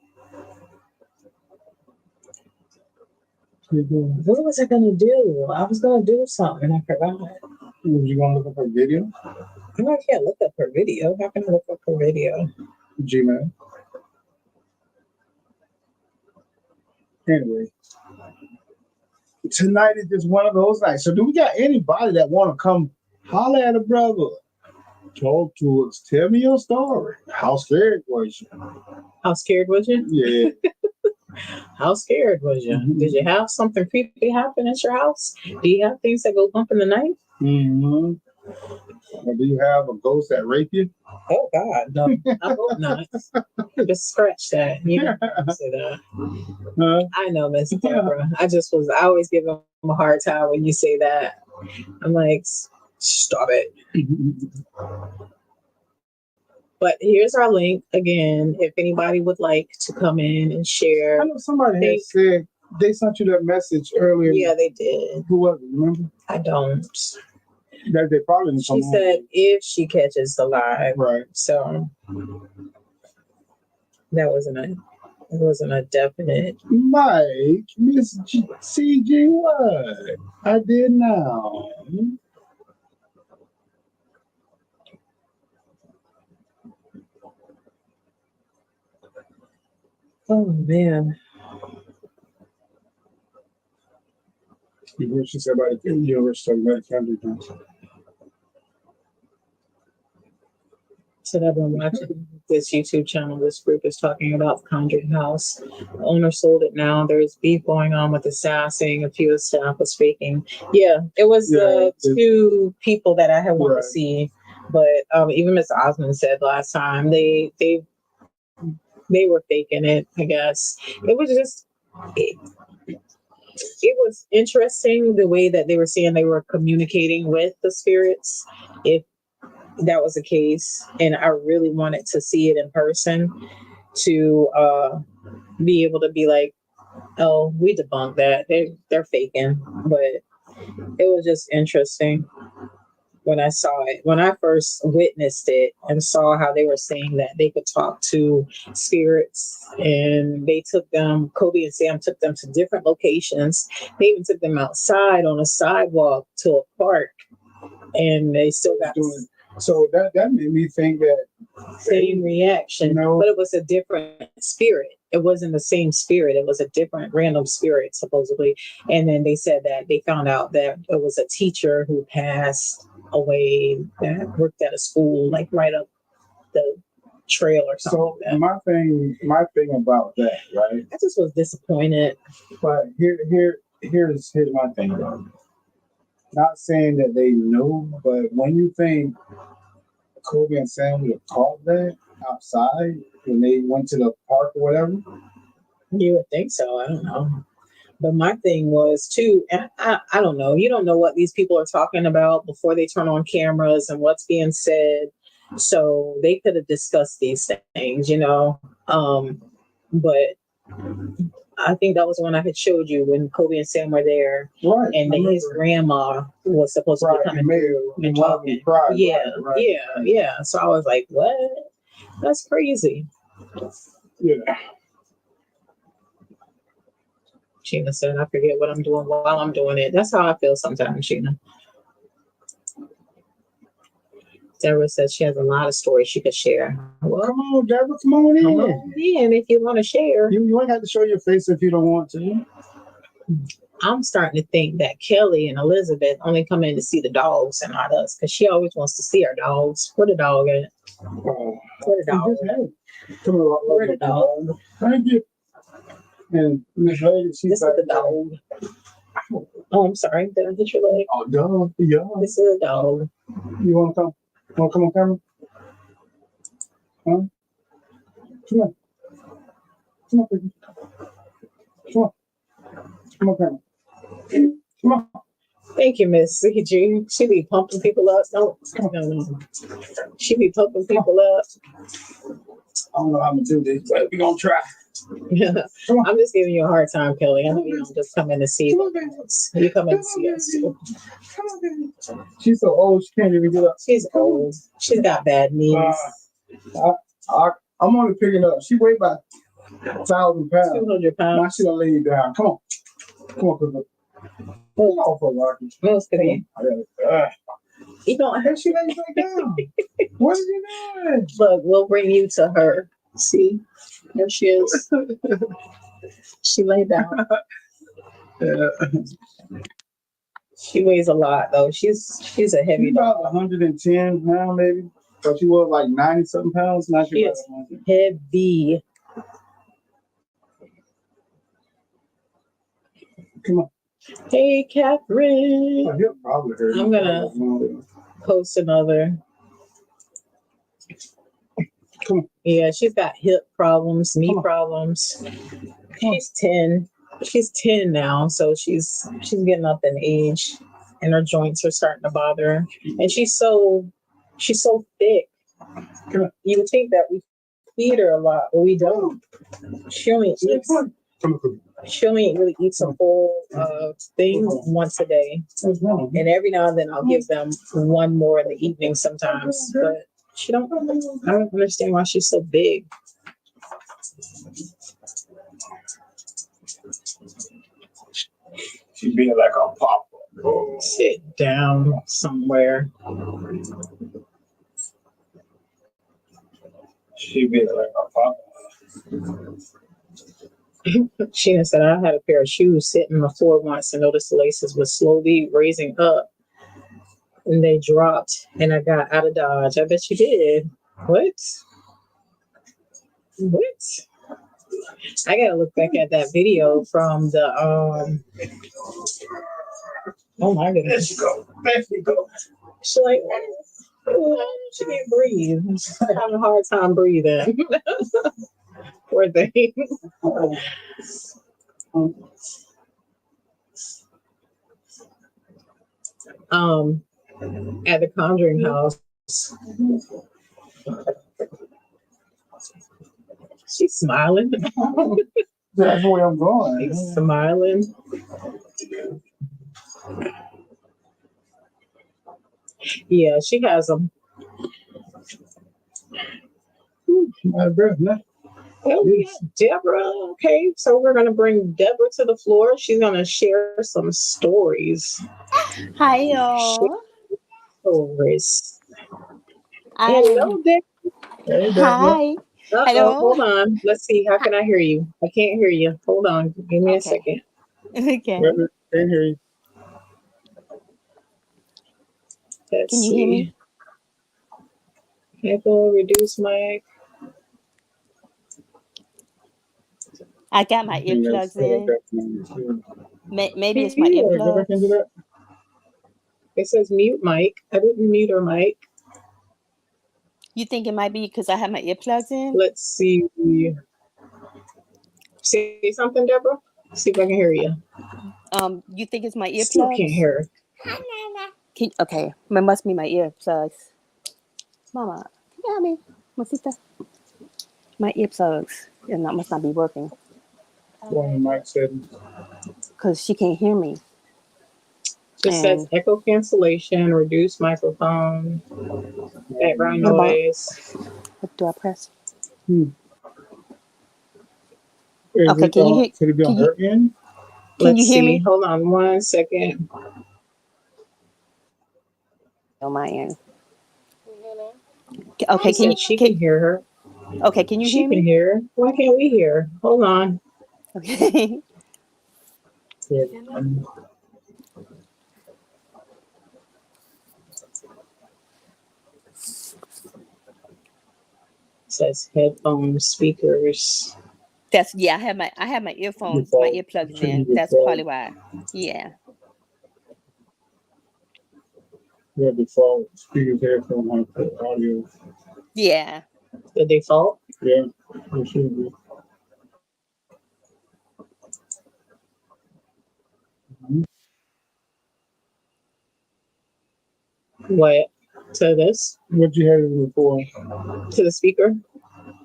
What was I gonna do? I was gonna do something and I forgot. Was you gonna look up her video? I can't look up her video. How can I look up her video? Gmail. Anyway, tonight is just one of those nights. So, do we got anybody that want to come holler at a brother? Talk to us. Tell me your story. How scared was you? How scared was you? Yeah. How scared was you? Mm-hmm. Did you have something creepy happen at your house? Do you have things that go bump in the night? Mm-hmm. Or do you have a ghost that raped you? Oh God, no! I hope not. Just scratch that. You don't say that. I know, Miss Deborah. I always give them a hard time when you say that. I'm like, stop it. But here's our link again. If anybody would like to come in and share. I know somebody had said they sent you that message earlier. Yeah, they did. Who was it? Remember? I don't. That they probably didn't. She said if she catches the live. Right. So that wasn't a definite. Mike, Miss CG, what? I did now. Oh man. She said about the universe talking about Kendrick Johnson. said I've been watching this YouTube channel. This group is talking about Conjuring House. The owner sold it now. There's beef going on with the staff, saying a few of the staff was faking. Yeah, it was the two people that I had wanted to see. But even Mr. Osmond said last time they were faking it, I guess. It was just it was interesting the way that they were saying they were communicating with the spirits. If that was the case, and I really wanted to see it in person to be able to be like, oh, we debunked that. They're faking. But it was just interesting when I saw it. When I first witnessed it and saw how they were saying that they could talk to spirits, and they took them, Kobe and Sam took them to different locations. They even took them outside on a sidewalk to a park, and they still got so that made me think that same reaction, but it was a different spirit. It wasn't the same spirit. It was a different random spirit, supposedly. And then they said that they found out that it was a teacher who passed away that worked at a school, like right up the trail or something. So like that. my thing about that, right? I just was disappointed. But here's my thing, though. Not saying that they know, but when you think Kobe and Sam would have caught that outside when they went to the park or whatever? You would think so. I don't know. But my thing was too, and I don't know. You don't know what these people are talking about before they turn on cameras and what's being said. So they could have discussed these things, But I think that was when I had showed you when Kobe and Sam were there, right? And then his grandma was supposed to be coming through and talking. Yeah. So I was like, "What? That's crazy." Yeah. Sheena said, "I forget what I'm doing while I'm doing it." That's how I feel sometimes, Sheena. Deborah says she has a lot of stories she could share. Well, come on, Deborah, come on in. Come on in if you want to share. You ain't have to show your face if you don't want to. I'm starting to think that Kelly and Elizabeth only come in to see the dogs and not us, because she always wants to see our dogs. Where the dog at? Where the dog at? Where the dog? Thank you. And Miss Lady, this is the dog. Oh, I'm sorry. Did I hit your leg? Oh, dog. Yeah. This is a dog. You want to come? Want to come on camera? Huh? Come on. Come on, baby. Come on. Come on, camera. Come on. Thank you, Miss CG. She be pumping people up. No. She be pumping people up. I don't know how I'm going to do this, but we're going to try. I'm just giving you a hard time, Kelly. I know you don't just come in to see us. You come in to see us too. She's so old, she can't even get up. She's old. She's got bad knees. I'm only picking up. She weighed about 1,000 pounds. 200 pounds. Now she done laid down. Come on. Come on, Cooker. Come on for a rocket. What's good? You don't have she laid back down. What are you doing? Look, we'll bring you to her. See? There she is. She laid down. She weighs a lot though. She's a heavy about 110 pounds maybe. But she was like 90 something pounds. Now she's heavy. Come on. Hey, Catherine. Oh, he'll probably hurt. I'm gonna post another. Come on. Yeah, she's got hip problems, knee problems. She's 10. She's 10 now, so she's getting up in age, and her joints are starting to bother her. And she's so thick. You would think that we feed her a lot, but we don't. She only really eats a full thing once a day, and every now and then I'll give them one more in the evening sometimes. But I don't understand why she's so big. She'd be like a pop. Sit down somewhere. She'd be like a pop. Sheena said, I had a pair of shoes sitting on the floor once and noticed the laces were slowly raising up and they dropped and I got out of Dodge. I bet you did. What? What? I gotta look back at that video from the oh my goodness. There you go. There you go. She's like, she can't breathe. She's having a hard time breathing. Poor thing. um at the Conjuring house. She's smiling. That's where I'm going. She's smiling. Yeah, she has them. Out of breath, no? Oh, yeah, Deborah. Okay, so we're gonna bring Deborah to the floor. She's gonna share some stories. Hi, y'all. Stories. I, Hello, Deborah. Hey, Deborah. hi. Hello. Hold on. Let's see. How can I hear you? I can't hear you. Hold on. Give me a second. Okay. Can't hear you. Let's Can you hear me? Echo, reduce mic. I got my earplugs in. Maybe it's my Go back into earplugs. that. It says mute mic. I didn't mute her mic. You think it might be because I have my earplugs in? Let's see. Say something, Deborah. See if I can hear you. You think it's my earplugs? Still can't hear her. Okay, it must be my earplugs. Mama, can you help me? Masita? My earplugs. And that must not be working. One of the mic settings. Because she can't hear me. Just says echo cancellation, reduce microphone, background noise. What do I press? Okay, can you hear? Could it be on her end? Can you hear me? Hold on 1 second. On my end. Okay, She can hear her. Okay, can you hear me? She can hear her. Why can't we hear her? Hold on. Okay. It says headphones, speakers. I have my earphones, my earplugs in. That's probably why. Yeah. Yeah, default speakers, headphone, audio. Yeah. The default? Yeah, it should be. What? To this? What you had it before? To the speaker?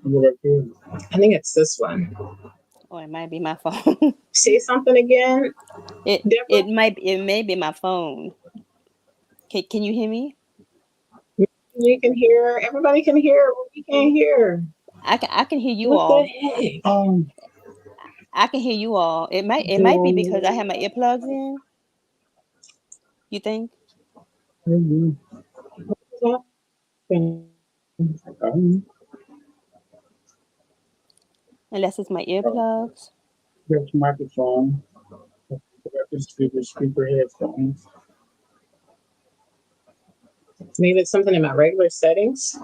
Go back to I think it's this one. Or it might be my phone. Say something again. It may be my phone. Can you hear me? You can hear. Everybody can hear. We can't hear. I can hear you what all. What the heck? I can hear you all. It might be because I have my earplugs in. You think? Unless it's my earplugs. That's microphone. Speaker headphones. Maybe it's something in my regular settings.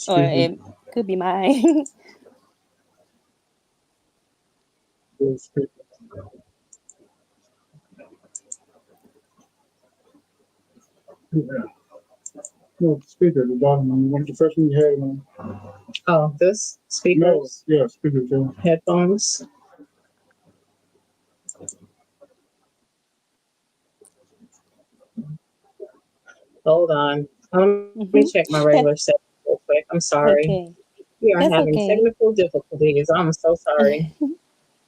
Or it could be mine. No, speaker, the bottom one. One of the first one you had one. Oh, this speakers? No, yeah, speakers, yeah. Headphones. Hold on. Let me check my regular settings real quick. I'm sorry. Okay. We are having technical difficulties. I'm so sorry.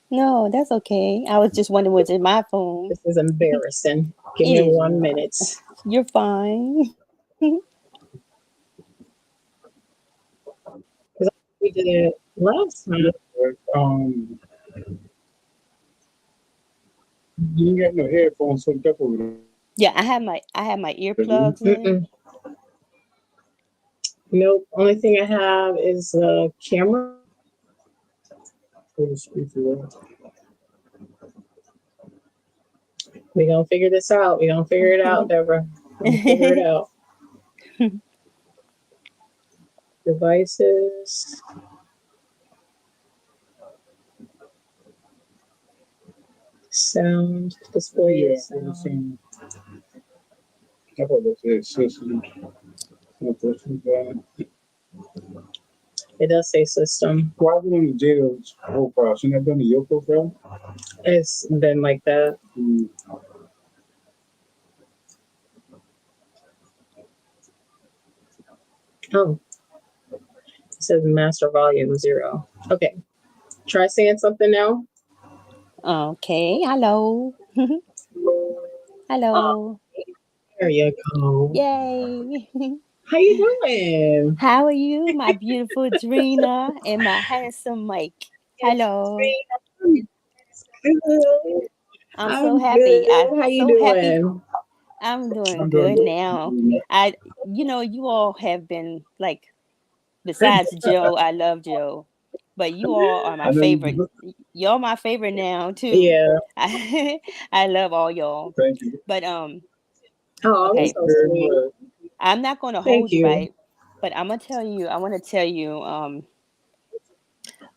No, that's okay. I was just wondering, was it my phone? This is embarrassing. Give me 1 minute. You're fine. We did it last time. You ain't got no headphones hooked up over there. Yeah, I have my earplugs in. Nope. Only thing I have is the camera. We're gonna figure this out. We're gonna figure it out, Deborah. We're gonna figure it out. Devices, sound, display, Yeah, sound. I thought that said systems. It does say system. Why is it on the Jada's profile? Shouldn't that be on your profile? It's been like that. Mm. Oh, it says master volume 0. Okay. Try saying something now. Okay. Hello. Oh, Hello. there you go. Yay. How you doing? How are you, my beautiful Drina and my handsome Mike? Hello. Good. I'm so I'm happy. good. I'm How you so happy. doing? I'm doing I'm doing good good. now. You all have been like, besides Joe, I love Joe, but you all are I my know favorite. you. Y'all my favorite now too. Yeah. I love all y'all. Thank you. But Oh, that's okay, so Very sweet. much. I'm not gonna Thank hold you, you. right? But I'm gonna tell you. I want to tell you.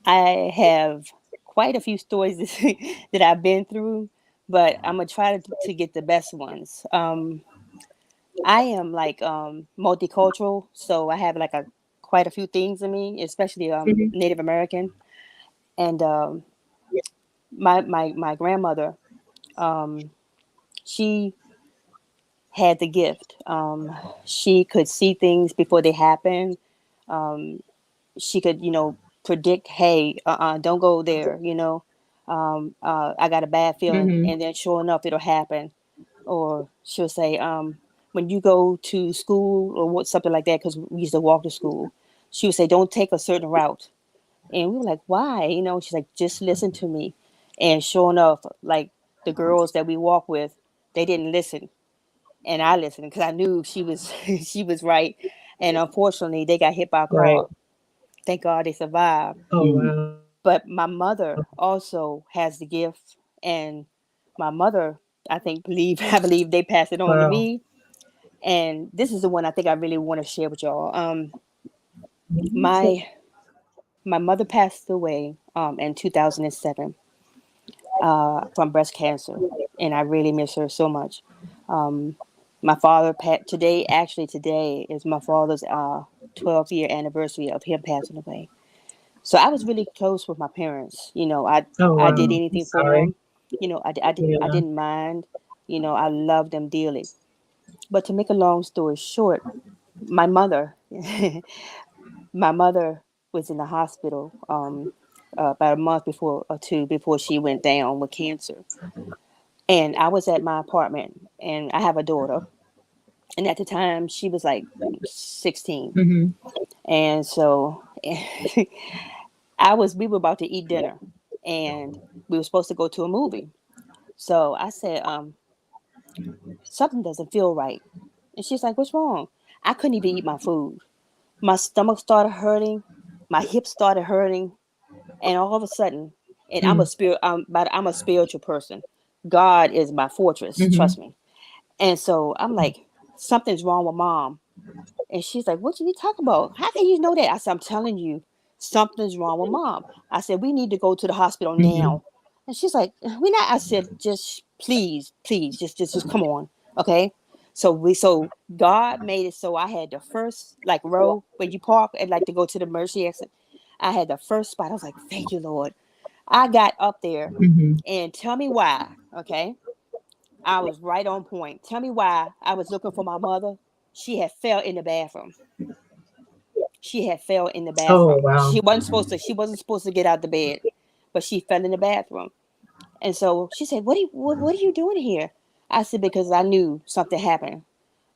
I have quite a few stories that I've been through, but I'm gonna try to get the best ones. I am like multicultural, so I have like a quite a few things in me, especially Mhm. Native American. And my grandmother, um, she had the gift. She could see things before they happen. Um, she could, predict, hey, don't go there. I got a bad feeling, Mhm. and then sure enough, it'll happen. Or she'll say, when you go to school or something like that, because we used to walk to school, she would say, don't take a certain route. And we were like, why? She's like, just listen to me. And sure enough, like the girls that we walk with, they didn't listen. And I listened because I knew she was she was right. And unfortunately, they got hit by a Right. car. Thank God they survived. Oh Mm. wow. But my mother also has the gift, and my mother, I think, I believe they passed it on to Wow. me. And this is the one I think I really want to share with y'all. My my mother passed away in 2007 from breast cancer, and I really miss her so much. Um, my father today is my father's 12th year anniversary of him passing away. So I was really close with my parents. Oh I wow. did I'm anything for sorry. them. I Yeah. didn't mind. I loved them dearly. But to make a long story short, my mother, my mother was in the hospital about a month before or two before she went down with cancer. And I was at my apartment, and I have a daughter. And at the time, she was like 16. Mhm. And so we were about to eat dinner, and we were supposed to go to a movie. So I said, something doesn't feel right. And she's like, what's wrong? I couldn't even eat my food. My stomach started hurting. My hips started hurting. And all of a sudden, and Mhm. I'm a spiritual person. God is my fortress. Mhm. Trust me. And so I'm like, something's wrong with mom. And she's like, what you talking about? How can you know that? I said, I'm telling you, something's wrong with mom. I said, we need to go to the hospital Mhm. now. And she's like, we not. I said, just please, please, just come on. Okay. So God made it so I had the first like row when you park and like to go to the emergency exit. I had the first spot. I was like, thank you, Lord. I got up there, Mhm. and tell me why. Okay. I was right on point. Tell me why I was looking for my mother. She had fell in the bathroom. She had fell in the Oh bathroom. wow. She wasn't supposed to get out the bed, but she fell in the bathroom. And so she said, what are you doing here? I said, because I knew something happened,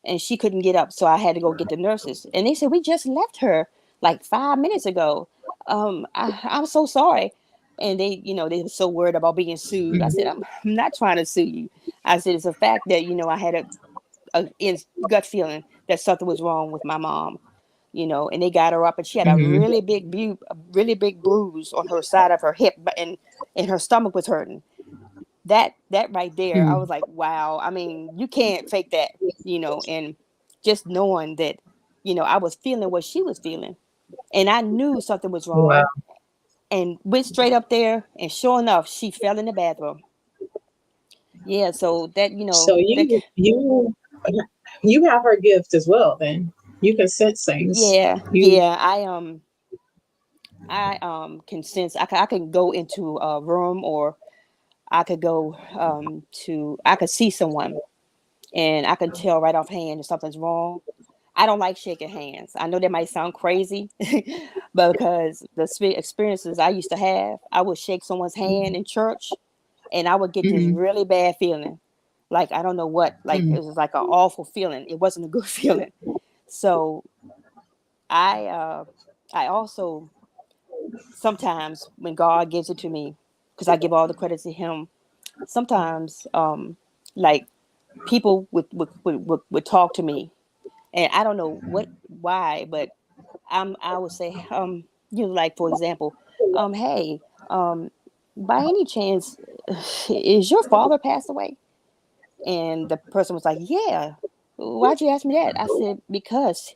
and she couldn't get up, so I had to go get the nurses. And they said, we just left her like 5 minutes ago. I'm so sorry. And they were so worried about being sued. I said, Mhm. I'm not trying to sue you. I said, it's a fact that I had a gut feeling that something was wrong with my mom. And they got her up, and she had a Mhm. really big bruise on her side of her hip, and her stomach was hurting. that right there, I was like, wow. I mean, you can't fake that, and just knowing that, I was feeling what she was feeling, and I knew something was Wow. wrong, and went straight up there, and sure enough, she fell in the bathroom. Yeah, so that, So that, you have her gift as well. Then you can sense things. yeah, You. yeah. I can sense. I can go into a room, or I could go I could see someone, and I can tell right offhand if something's wrong. I don't like shaking hands. I know that might sound crazy, but because the experiences I used to have, I would shake someone's hand in church, and I would get this Mm-hmm. really bad feeling. Like, I don't know what, like, it was like an awful feeling. It wasn't a good feeling. So I I also, sometimes when God gives it to me, because I give all the credit to Him, sometimes like, people would talk to me, and I don't know why, but I would say, like, for example, hey, um by any chance, is your father passed away? And the person was like, yeah. Why'd you ask me that? I said, because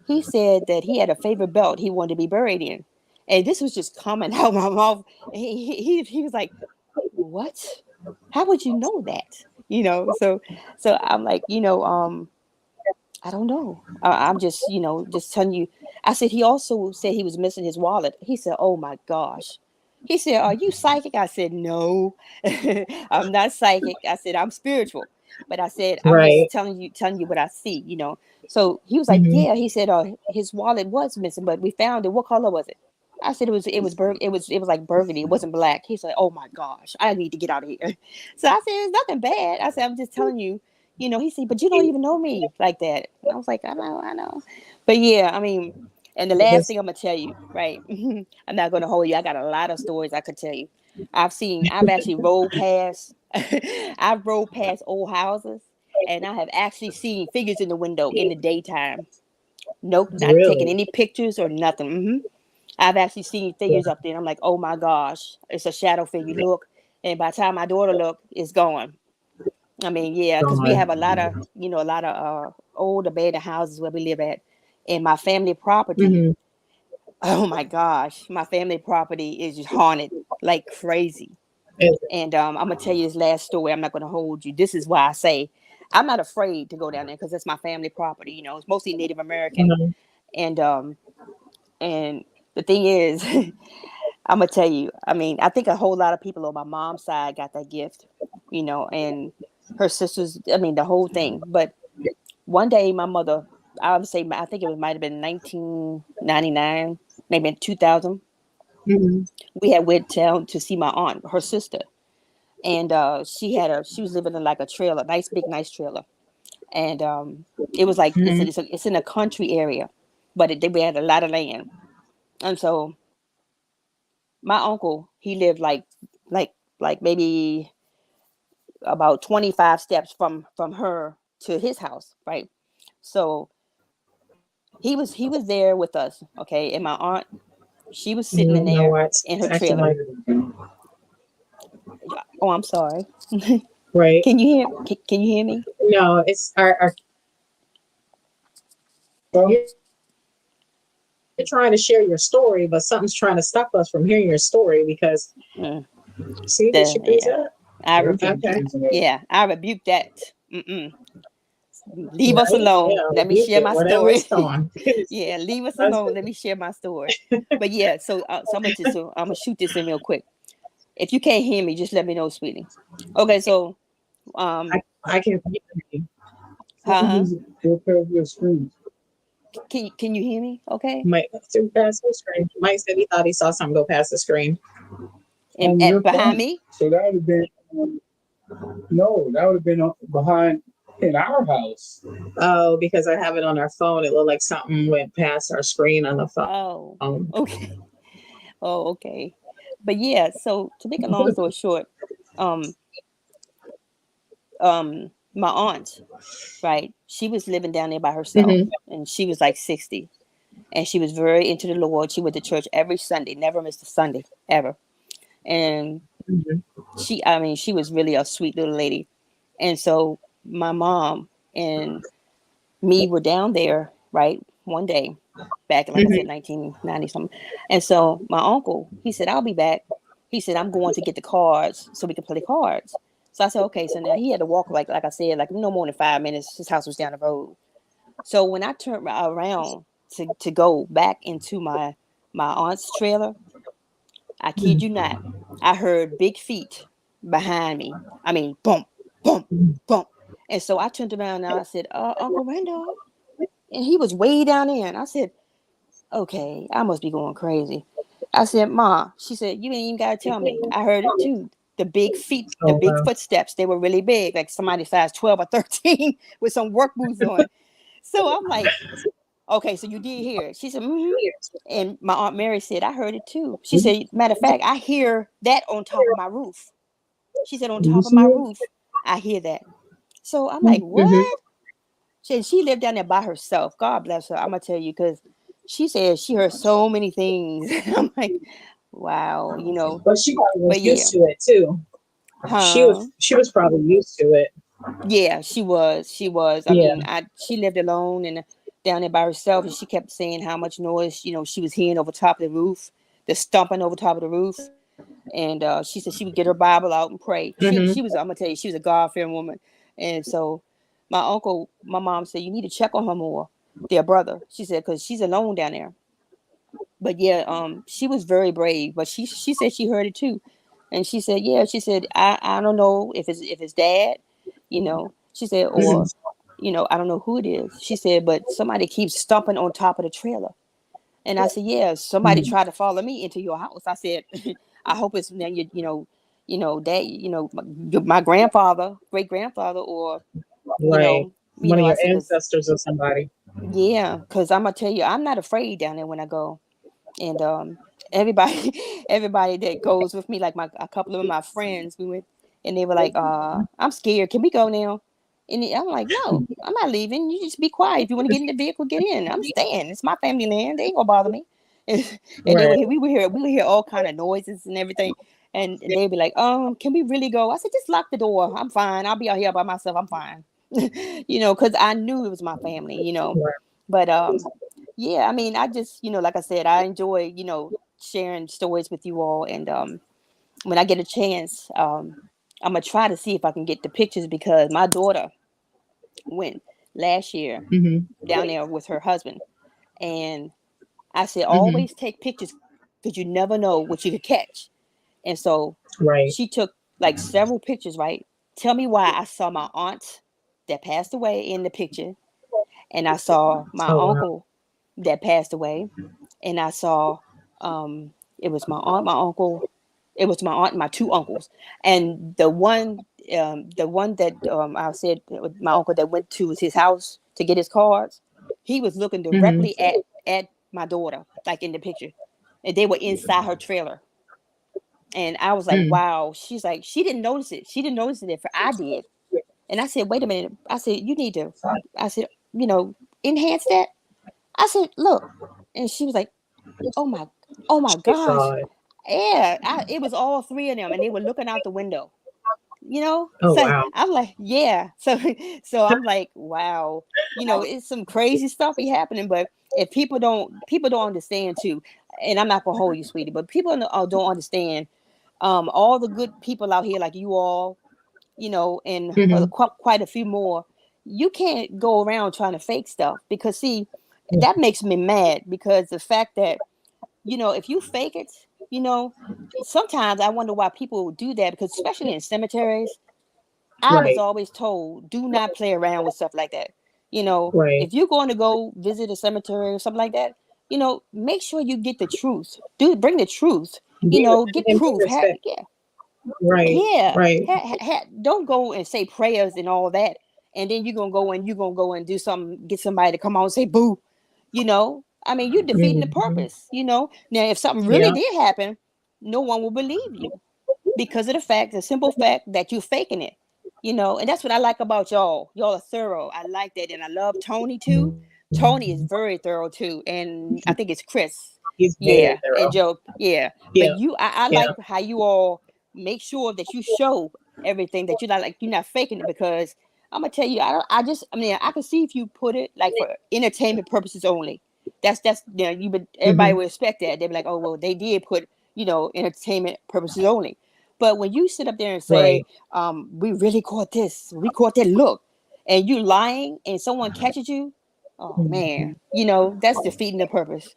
he said that he had a favorite belt he wanted to be buried in. And this was just coming out my mouth. He was like, what? How would you know that? So I'm like, I don't know. I'm just, just telling you. I said, he also said he was missing his wallet. He said, oh my gosh. He said, are you psychic? I said, no, I'm not psychic. I said, I'm spiritual. But I said, I'm Right. just telling you what I see. So he was like, Mm-hmm. yeah. He said, his wallet was missing, but we found it. What color was it? I said, it was like burgundy. It wasn't black. He said, oh my gosh, I need to get out of here. So I said, it's nothing bad. I said, I'm just telling you. He said, but you don't even know me like that. And I was like, I know. But yeah, I mean, and the last thing I'm gonna tell you, right? I'm not gonna hold you. I got a lot of stories I could tell you. I've actually rolled past, I've rolled past old houses, and I have actually seen figures in the window in the daytime. Nope, not taking Really. any pictures or nothing. I've actually seen figures up there, and I'm like, oh my gosh, it's a shadow figure. Look, and by the time my daughter look, it's gone. I mean, yeah, because we have God. a lot of old abandoned houses where we live at, and my family property. Mm-hmm. Oh my gosh, my family property is just haunted like crazy. And I'm gonna tell you this last story. I'm not gonna hold you. This is why I say I'm not afraid to go down there, because it's my family property. It's mostly Native American, Mm-hmm. and the thing is, I'm gonna tell you. I mean, I think a whole lot of people on my mom's side got that gift, and her sisters. I mean, the whole thing. But one day, my mother, I would say, I think it might have been 1999, maybe in 2000. Mm-hmm. We had went down to see my aunt, her sister, and she was living in like a trailer, nice trailer, and it was like Mm-hmm. it's in a country area, but we had a lot of land, and so my uncle, he lived like like maybe about 25 steps from her to his house, right? So he was there with us, okay, and my aunt, she was sitting in You know there what? in It's her acting trailer. like Oh, I'm sorry. right. Can you hear me? No, it's our you're trying to share your story, but something's trying to stop us from hearing your story because Mm, see, did she freeze yeah, up? I rebuke. Okay. Yeah, I rebuke that. Mm-mm. Leave us Right? alone. Yeah, Let me rebuke share it my whenever story. it's gone. Yeah, leave us That's alone. Let me share my story. But yeah, so I'm gonna shoot this in real quick. If you can't hear me, just let me know, sweetie. Okay, so I, um, I can hear you. huh? Go past your screen. Can you hear me? Okay, Mike through past the screen. Mike said he thought he saw something go past the screen. and On at your behind phone. me. So that would have been no, that would have been behind in our house. Oh, because I have it on our phone, it looked like something went past our screen on the Oh, phone. okay. Oh, okay. But yeah, so to make a long story short, um, my aunt, right? She was living down there by herself, Mm-hmm. and she was like 60, and she was very into the Lord. She went to church every Sunday, never missed a Sunday ever. And Mhm. She was really a sweet little lady. And so my mom and me were down there, right, one day back in, like I said, Mhm. 1990 something. And so my uncle, he said, I'll be back. He said, I'm going to get the cards so we can play cards. So I said, okay. So now he had to walk, like I said, like no more than 5 minutes. His house was down the road. So when I turned around to go back into my aunt's trailer, I kid you not, I heard big feet behind me. I mean, bump, bump, bump. And so I turned around and I said, Uncle Randolph. And he was way down there. And I said, okay, I must be going crazy. I said, Ma, she said, you ain't even got to tell me. I heard it too. The big feet, the Oh big wow. footsteps, they were really big, like somebody size 12 or 13 with some work boots on. So I'm like, okay, so you did hear it. She said, mm-hmm. And my Aunt Mary said, I heard it too. She said, matter of fact, I hear that on top of my roof. She said, on You top of see my it? roof, I hear that. So I'm like, Mhm. what? She lived down there by herself. God bless her. I'm gonna tell you, because she said she heard so many things. I'm like, wow, But she probably but was yeah. used to it too. She Huh? was she was probably used to it. Yeah, she was. She was. I Yeah. mean, she lived alone and down there by herself, and she kept saying how much noise, she was hearing over top of the roof, the stomping over top of the roof. And she said she would get her Bible out and pray. She Mhm. was. I'm gonna tell you, she was a God fearing woman. And so, my mom said, you need to check on her more, their brother. She said, because she's alone down there. But yeah, she was very brave. But she said she heard it too, and she said, yeah, she said, I don't know if it's dad, She said, Mhm. or I don't know who it is. She said, but somebody keeps stomping on top of the trailer. And I said, yeah, somebody Mhm. tried to follow me into your house. I said, I hope it's now that my grandfather, great grandfather, or Right. One of I your said, because ancestors or somebody. yeah, because I'm gonna tell you, I'm not afraid down there when I go. And everybody everybody that goes with me, like a couple of my friends, we went, and they were like, I'm scared, can we go now? And I'm like, no, I'm not leaving. You just be quiet. If you want to get in the vehicle, get in. I'm staying. It's my family land. They ain't gonna bother me. And they were Right. here. We would hear all kind of noises and everything. And they'd be like, can we really go? I said, just lock the door. I'm fine. I'll be out here by myself. I'm fine. Because I knew it was my family. Right. But yeah, I mean, I just, like I said, I enjoy, sharing stories with you all. And when I get a chance, I'm gonna try to see if I can get the pictures, because my daughter went last year Mhm. down there with her husband, and I said, Mhm. always take pictures because you never know what you could catch. And so Right. she took like several pictures, right? Tell me why I saw my aunt that passed away in the picture, and I saw my Oh wow. uncle that passed away, and I saw it was my aunt, my uncle, it was my aunt and my two uncles, and the one that I said my uncle that went to his house to get his cards, he was looking Mhm. directly at my daughter, like in the picture, and they were inside her trailer. And I was like, Mm. wow. She's like, she didn't notice it. She didn't notice it if I did. And I said, wait a minute. I said, you need to. I said, enhance that. I said, look. And she was like, oh my, oh my She gosh. saw it. Yeah, it was all three of them, and they were looking out the window. Oh So wow. I'm like, yeah. So I'm like, wow. It's some crazy stuff be happening, but if people don't understand too, and I'm not gonna hold you, sweetie, but people don't understand. All the good people out here, like you all, and Mhm. quite a few more. You can't go around trying to fake stuff, because see, that makes me mad, because the fact that if you fake it, you know, sometimes I wonder why people do that, because especially in cemeteries, I was Right. always told, do not play around with stuff like that. Right. If you're going to go visit a cemetery or something like that, make sure you get the truth. Bring the truth. Get And be proof. respectful. Yeah, Right. yeah. Right. Don't go and say prayers and all that, and then you're gonna go and do something, get somebody to come on and say boo. I mean, you're defeating the Mhm. purpose. Now if something really Yeah. did happen, no one will believe you, because of the simple fact that you're faking it. And that's what I like about y'all. Y'all are thorough. I like that, and I love Tony too. Tony is very thorough too, and I think it's Chris. He's very Yeah, and thorough. Joe. Yeah, Yeah. but I Yeah. like how you all make sure that you show everything, that you're not faking it, because I'm gonna tell you, I mean, I can see if you put it like for entertainment purposes only. That's everybody Mhm. would expect that. They'd be like, oh well, they did put entertainment purposes only. But when you sit up there and say, Right. we really caught this, we caught that look, and you lying, and someone catches you, oh man, that's defeating the purpose.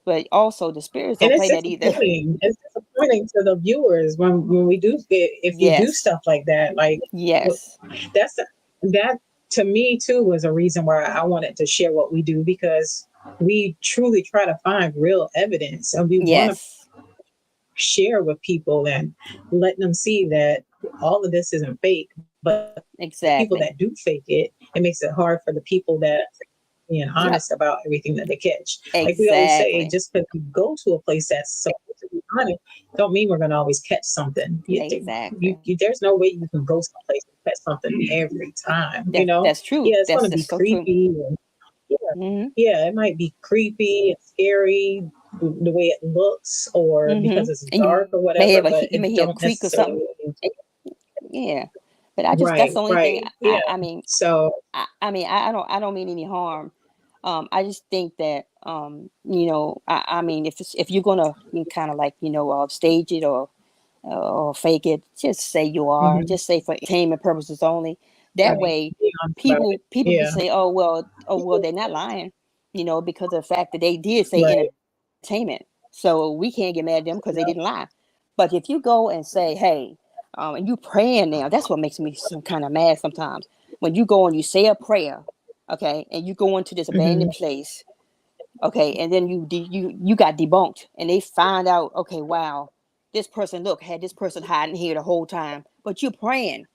But also the spirits And don't it's play that either. disappointing. It's disappointing to the viewers when we do get, if you do Yes, stuff like that. Like yes, that's that to me too was a reason why I wanted to share what we do, because we truly try to find real evidence, and we want to yes, share with people and let them see that all of this isn't fake. But the people that do exactly. fake it makes it hard for the people that being honest Yep, about everything that they catch. Like we always say, exactly, just because we go to a place that's supposed to be honest, don't mean we're going to always catch something. exactly. There's no way you can go someplace and catch something every time. That's true. Yeah, it's going to be That's so true. creepy. And yeah, Mm-hmm. yeah, it might be creepy and scary the way it looks, or Mm-hmm. because it's And dark or whatever, but you may it hear a don't creak or necessarily something. mean. Yeah, but that's Right, the only thing. right, yeah. I mean, So, I don't mean any harm. I just think that I mean, if you're gonna kind of like stage it or fake it, just say you are. mhm, Just say for entertainment purposes only. That right, way, be honest about it. people can Yeah, say, oh well, they're not lying, because of the fact that they did say right, entertainment. So we can't get mad at them because they yeah, didn't lie. But if you go and say, hey, and you praying now, that's what makes me some kind of mad sometimes. When you go and you say a prayer, okay, and you go into this abandoned mhm, place, okay, and then you got debunked, and they find out, okay, wow, this person had this person hiding here the whole time, but you right,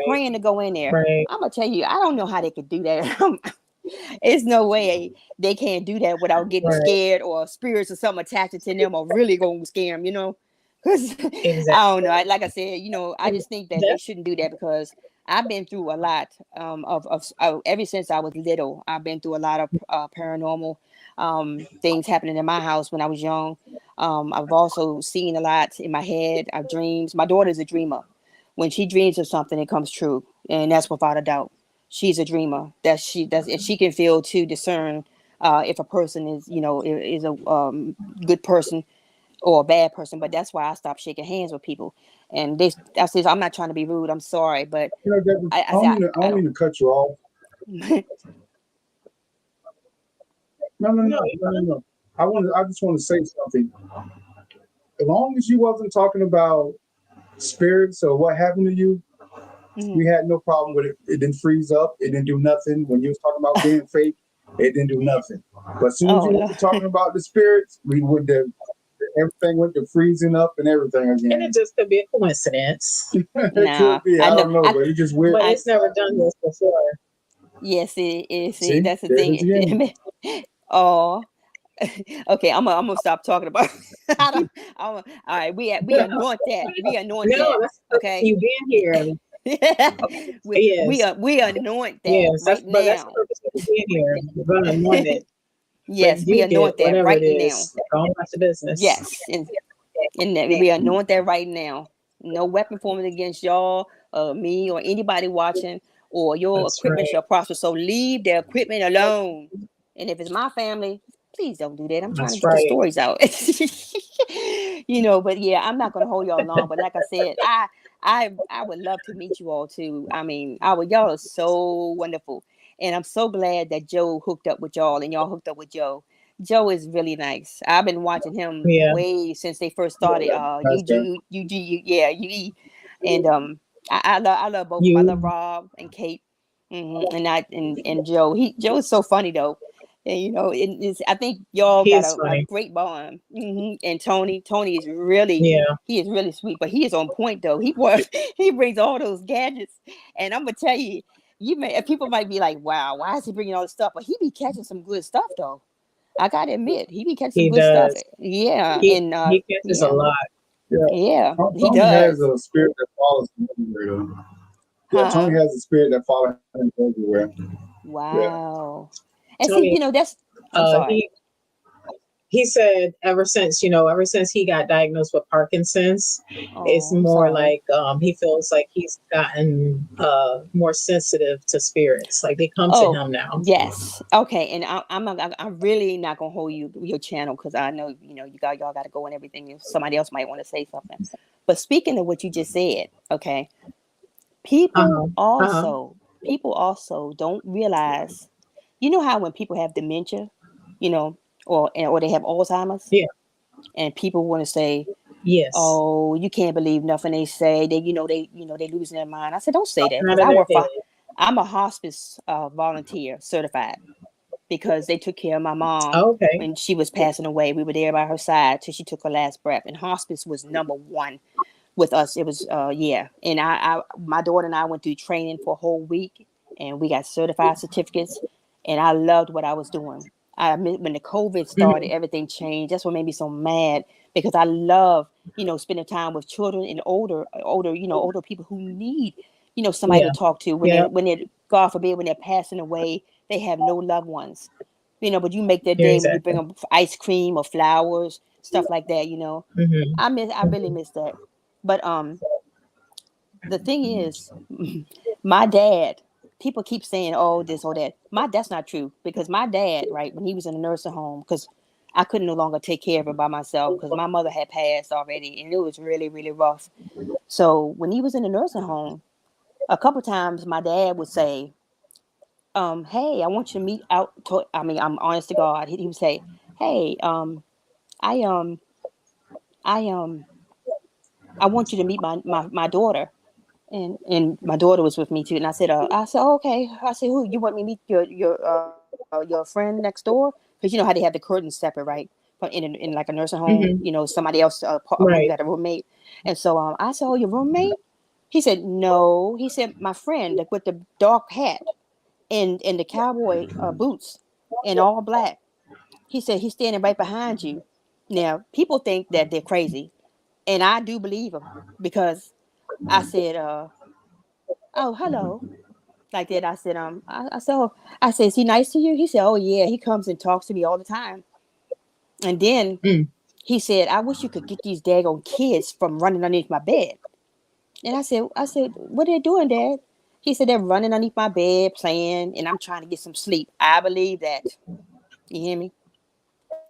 praying to go in there. right, I'm gonna tell you, I don't know how they could do that. It's no way they can't do that without getting right, scared, or spirits or something attaching to them are really going to scare them, Because I don't know. exactly. Like I said, I And just think that they that's shouldn't do that, because I've been through a lot ever since I was little. I've been through a lot of paranormal things happening in my house when I was young. I've also seen a lot in my head, dreams. My daughter's a dreamer. When she dreams of something, it comes true, and that's without a doubt. She's a dreamer. And she can feel to discern if a person is a good person or a bad person. But that's why I stopped shaking hands with people. And I says, I'm not trying to be rude. I'm sorry, but Deborah, I said I I don't don't. mean to cut you off. No, no, no, no, no, no, no. I just want to say something. As long as you wasn't talking about spirits or what happened to you, we Mhm. had no problem with it. It didn't freeze up. It didn't do nothing. When you was talking about being fake, it didn't do nothing. But as soon as Oh you no. were talking about the spirits, we would the everything went to freezing up and everything and it again. just could be a coincidence, It Nah, could be. I I know. don't know, but it's just weird. but I it's never done this before. Yes, it is. See, See, that's the there it is again. thing. Oh, okay. I'm gonna stop talking about. I don't. All right. We anoint that. We anoint No, that. that's the purpose of Okay. you being here. We Yes, we anoint that yes, right that's the now. purpose of you being here. We're gonna anoint it. Let Yes, we you get anoint that whatever it right now. is. Go on about the business. Yes, and that we anoint that right now. No weapon formed against y'all, me, or anybody watching, or your That's equipment right. shall prosper. So leave the equipment alone. And if it's my family, please don't do that. I'm trying to That's get the right. stories out. But yeah, I'm not gonna hold y'all long. But like I said, I would love to meet you all too. I mean, y'all are so wonderful. And I'm so glad that Joe hooked up with y'all and y'all hooked up with Joe. Joe is really nice. I've been watching him Yeah, way since they first started. That's good. Yeah, UE, and I love both of them. I love you. Rob and Kate, and Joe. Joe is so funny though, and I think y'all He got is a funny. great bond. And Tony is really, Yeah, he is really sweet, but he is on point though. He brings all those gadgets, and I'm gonna tell you. People might be like, "Wow, why is he bringing all this stuff?" But he be catching some good stuff though. I gotta admit, he be catching some he good stuff. does. Yeah, He and he catches a yeah, lot. Yeah, yeah, he Tony has does. a spirit that follows him everywhere. Though. Yeah, Tony Huh? has a spirit that follows him everywhere. Yeah. Wow. And see, Tony, that's. I'm sorry. he he said ever since he got diagnosed with Parkinson's, it's Oh, I'm more sorry. like he feels like he's gotten more sensitive to spirits. Like they come to Oh, him now. yes. Okay. And I'm really not gonna hold your channel because I know y'all got to go and everything. If somebody else might want to say something, but speaking of what you just said, okay, people Uh-huh. Uh-huh. also people also don't realize. You know how when people have dementia, you know, or they have Alzheimer's, Yeah. and people want to say, Yes. "Oh, you can't believe nothing they say." They losing their mind. I said, "Don't say that," because Out of their head. I'm a hospice volunteer certified because they took care of my mom Okay. when she was passing away. We were there by her side till she took her last breath, and hospice was number one with us. It was yeah, and my daughter and I went through training for a whole week, and we got certified certificates, and I loved what I was doing. When the COVID started, Hmm. everything changed. That's what made me so mad because I love spending time with children and older people who need somebody to Yeah. talk to Yeah. when they're God forbid when they're passing away, they have no loved ones. But you make their Yeah. day when you bring Exactly. them ice cream or flowers, stuff like that. Hmm. I really miss that. But the thing is, my dad, people keep saying, oh, this or that. That's not true because my dad, right, when he was in a nursing home, because I couldn't no longer take care of him by myself because my mother had passed already and it was really, really rough. So when he was in a nursing home, a couple times my dad would say, hey, I want you to meet out. I mean, I'm honest to God. He would say, hey, I I I want you to meet my daughter. And my daughter was with me too. And I said, oh, okay. I said, who you want me to meet your friend next door? Because you know how they have the curtains separate, right? But in like a nursing home, Hmm. somebody else a room Right. got a roommate. And so I said, oh, your roommate? He said, no. He said, my friend with the dark hat and the cowboy boots and all black. He said he's standing right behind you. Now people think that they're crazy, and I do believe them because I said, oh, hello. Like that. I said, I said, is he nice to you? He said, oh yeah, he comes and talks to me all the time. And then Mm. he said, I wish you could get these daggone kids from running underneath my bed. And I said, what are they doing, Dad? He said, they're running underneath my bed, playing, and I'm trying to get some sleep. I believe that. You hear me?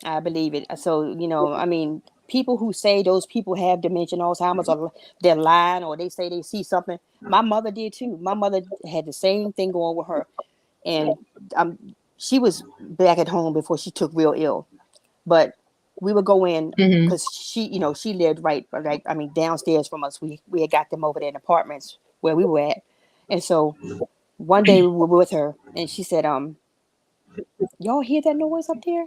I believe it. So, I mean, people who say those people have dementia, Alzheimer's, or they're lying, or they say they see something. My mother did too. My mother had the same thing going with her, and she was back at home before she took real ill. But we would go in Hmm. because she lived right. I mean, downstairs from us. We had got them over there in apartments where we were at, and so one day we were with her, and she said, y'all hear that noise up there?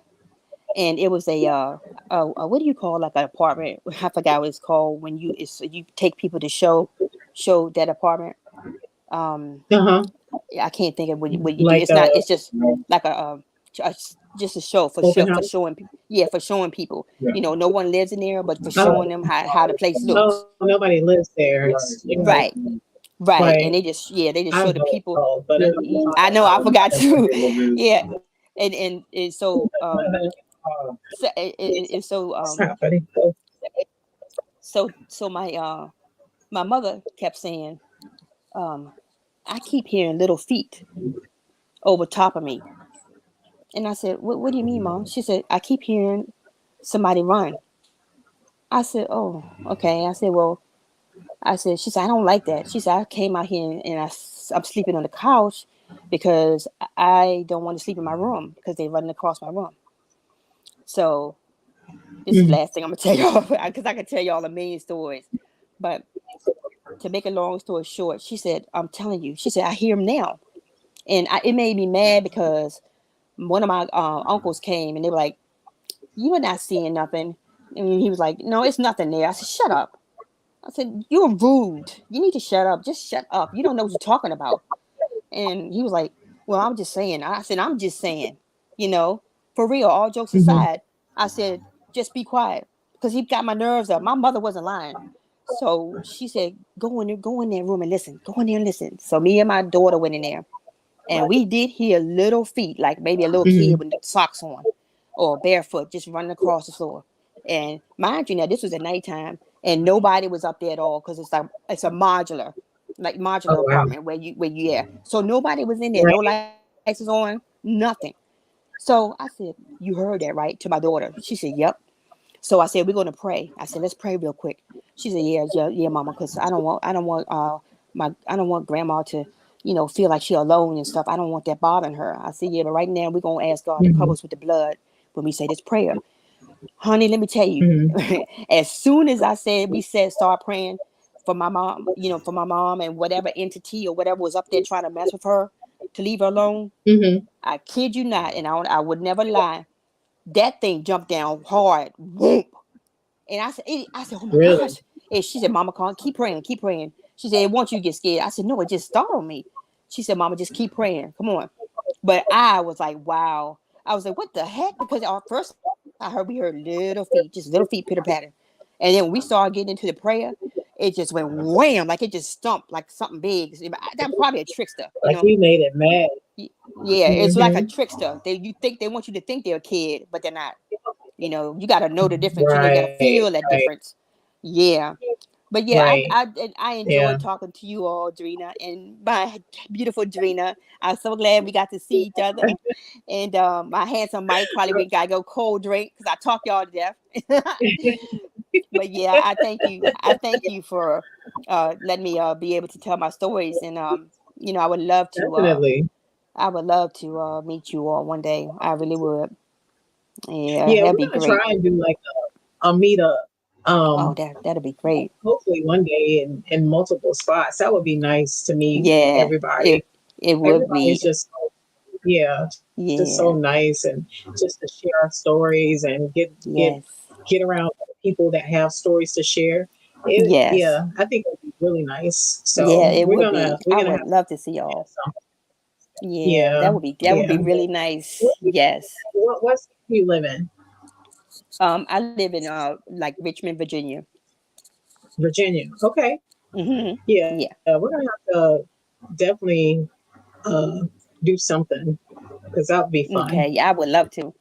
And it was what do you call like an apartment? I forgot what it's called when you take people to show that apartment. Um, Uh-huh. I can't think of what you do. Like It's not. It's just like a just a show open for house. showing. Yeah, for showing people. No one lives in there, but for Oh, showing them how the place oh, looks. nobody lives there. It's Right, right. And right. they just I show don't the know what it's people. called, but I know I forgot to. Yeah, and so so stop, buddy. Go. so my mother kept saying, um, I keep hearing little feet over top of me. And I said, what do you mean, Mom? She said, I keep hearing somebody run. I said, oh, okay. I said, well, she said, I don't like that. She said, I came out here and I'm sleeping on the couch because I don't want to sleep in my room because they're running across my room. So this is the Mm. last thing I'm going to tell y'all because I can tell y'all a million stories. But to make a long story short, she said, I'm telling you, she said, I hear him now. And it made me mad because one of my uncles came and they were like, you are not seeing nothing. And he was like, no, it's nothing there. I said, shut up. I said, you're rude. You need to shut up. Just shut up. You don't know what you're talking about. And he was like, well, I'm just saying. I said, I'm just saying, for real, all jokes Mm-hmm. aside, I said, just be quiet because he got my nerves up. My mother wasn't lying. So she said, go in that room and listen. Go in there and listen. So me and my daughter went in there and we did hear little feet, like maybe a little Mm-hmm. kid with socks on or barefoot, just running across the floor. And mind you, now this was at nighttime, and nobody was up there at all because it's a modular, like Oh, modular wow. apartment where you yeah. So nobody was in there, no Right. lights was on, nothing. So I said, "You heard that, right?" To my daughter. She said, "Yep." So I said, "We're going to pray." I said, "Let's pray real quick." She said, "Yeah, yeah, yeah, Mama, because I don't want Grandma to, feel like she alone and stuff. I don't want that bothering her." I said, "Yeah, but right now we're gonna ask God to cover Mm-hmm. us with the blood when we say this prayer." Honey, let me tell you, Mm-hmm. as soon as we said start praying for my mom, for my mom and whatever entity or whatever was up there trying to mess with her to leave her alone. Mm-hmm. I kid you not, and I would never lie. That thing jumped down hard, whoop. And I said, "Oh my Really? gosh!" And she said, "Mama, come, keep praying, keep praying." She said, "It wants you to get scared." I said, "No, it just startled me." She said, "Mama, just keep praying. Come on." But I was like, "Wow!" I was like, "What the heck?" Because at first we heard little feet, just little feet pitter patter, and then when we started getting into the prayer, it just went wham, like it just stumped like something big. That probably a trickster, Like you made it mad. Yeah, it's like a Mm-hmm. trickster. They want you to think they're a kid, but they're not. You got to know the difference. You got to Right. feel that Right. difference. Yeah. But yeah, Right. I Yeah. enjoyed talking to you all, Drina, and my beautiful Drina. I'm so glad we got to see each other. And my handsome Mike probably we gotta go cold drink because I talk y'all to death. But yeah, I thank you. I thank you for letting me be able to tell my stories. And Definitely. I would love to meet you all one day. I really would. Yeah, Yeah, that'd we're be gonna try great. and do like a meetup. Oh, Um, that'd be great. hopefully one day in multiple spots. That would be nice to meet Yeah, everybody. it would Everybody's be. just yeah, just so Yeah. nice and just to share our stories and Yes. get around people that have stories to share. Yes. Yeah, I think it would be really nice. Yeah, So it would be. we're I gonna would have love to see yeah, y'all. some, Yeah, yeah, that would be yeah. really What, nice. Yes. what city do you live in? I live in like Richmond, Virginia. Virginia. Okay. Hmm. Yeah, Yeah. we're gonna have to definitely uh, do something because that would be fun. Okay. I would love to.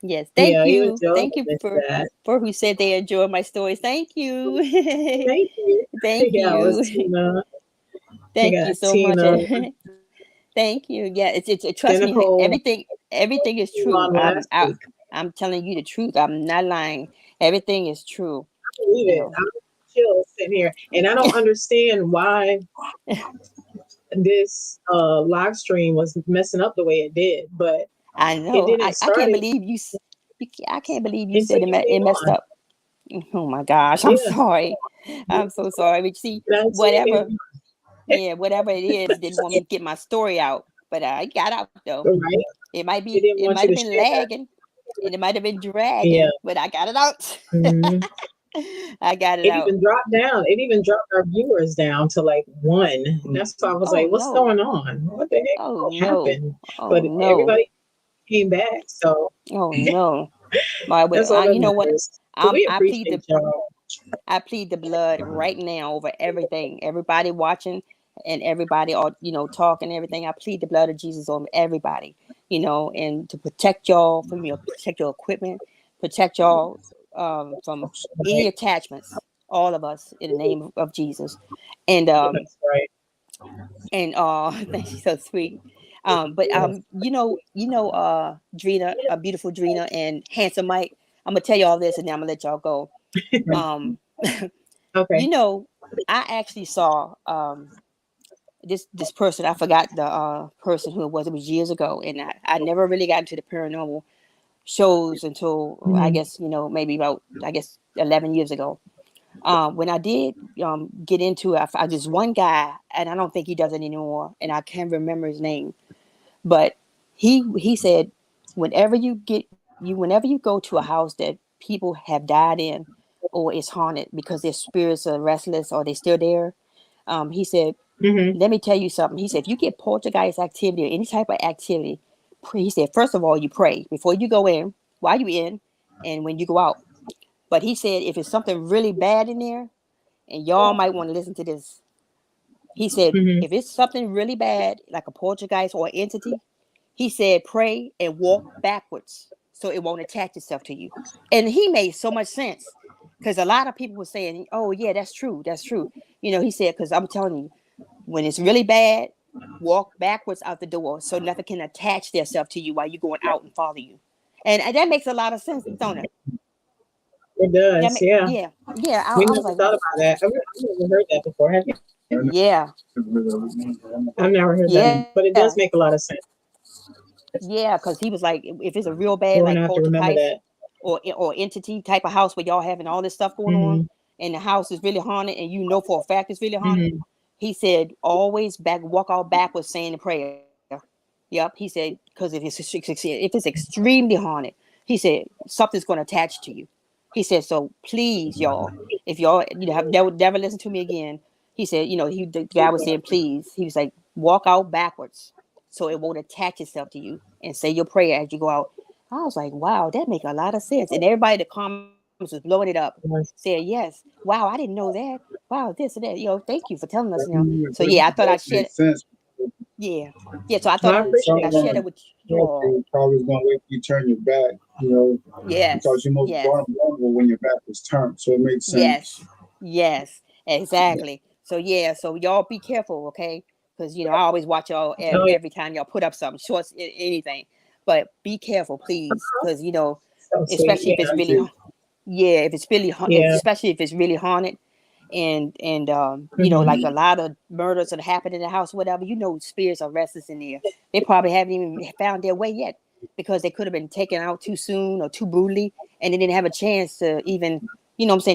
Yes. Yeah, Thank you you. enjoy Thank you that. for who said they enjoy my stories. Thank you. Thank you. Thank Yeah, it was you. Tina. We Thank you got so much. Tina, Thank you. Yeah, trust me, Nicole everything is true. on last week. I'm telling you the truth. I'm not lying. Everything is true. I believe You it. know. I'm chill sitting here, and I don't understand why this live stream was messing up the way it did, but I it know. didn't I can't start it believe I can't believe you until said you came it messed on. up. Oh my gosh, I'm Yeah, sorry. I'm so sorry. But see, that's whatever, it. yeah, whatever it is, it didn't want me to get my story out. But I got out though. Right? It didn't It want might you have to been share that. lagging and it might have been Yeah. dragging, but I got it out. Mhm. I got it It out. even dropped down. It even dropped our viewers down to like one. And that's why I was Oh like, "What's no. going on? What the Oh heck no. happened?" Oh But no. everybody came back, so Oh no. that's all that You know what? matters. So we I plead appreciate y'all. the blood right now over everything. Everybody watching and everybody all talking everything. I plead the blood of Jesus on everybody, and to protect y'all from protect your equipment, protect y'all from any Right. attachments. All of us in the name of Jesus, and That's right. thank you, so sweet. But Yes. Drina, beautiful Drina, and handsome Mike. I'm gonna tell you all this, and then I'm gonna let y'all go. Um, Okay. you know, I actually saw this person. I forgot the person who it was. It was years ago, and I never really got into the paranormal shows until I Mhm. guess maybe about 11 years ago. When I did get into it, I just one guy, and I don't think he does it anymore, and I can't remember his name, but he said whenever you go to a house that people have died in or it's haunted because their spirits are restless or they're still there, he said, Mhm. let me tell you something. He said, if you get poltergeist activity or any type of activity, he said, first of all, you pray before you go in, while you in, and when you go out. But he said, if it's something really bad in there, and y'all might want to listen to this. He said, Mhm. if it's something really bad, like a poltergeist or entity, he said, pray and walk backwards. so it won't attach itself to you. And he made so much sense because a lot of people were saying, "Oh yeah, that's true, that's true." He said, "Because I'm telling you, when it's really bad, walk backwards out the door so nothing can attach themselves to you while you're going out and follow you." And that makes a lot of sense, don't it? It does, yeah. Yeah, yeah. We I was never like, thought about that. I've never heard that before. Have you? yeah, I've never heard that, yeah, but it does make a lot of sense. yeah. Because he was like, if it's a real bad We're like gonna have to remember poltergeist that. or entity type of house where y'all having all this stuff going on, Hmm. and the house is really haunted, and for a fact it's really haunted. Hmm. He said, always walk out backwards saying the prayer. Yep. He said, because if it's extremely haunted, he said something's going to attach to you. He said, so please, y'all, if y'all have never listen to me again. He said, the guy was saying, please. He was like, walk out backwards so it won't attach itself to you, and say your prayer as you go out. I was like, wow, that makes a lot of sense. And everybody in the comments was blowing it up, saying, yes, wow, I didn't know that. Wow, this and that. Thank you for telling us. So yeah, I thought I'd share. Makes sense. Yeah, yeah. So I No, thought I I'd appreciate share that. that with you all. Probably going to wait till you turn your back, because Yes, you're most yes, vulnerable when your back is turned. So it makes sense. yes, yes. Exactly. So yeah, so y'all be careful, okay? Because I always watch y'all Oh, yeah. every time y'all put up something, shorts, anything. But be careful, please, because So sweet. especially if it's Yeah. really, yeah, if it's really, Yeah. especially if it's really haunted, and like Hmm. a lot of murders that happen in the house, whatever. Spirits are restless in there. They probably haven't even found their way yet because they could have been taken out too soon or too brutally, and they didn't have a chance to even,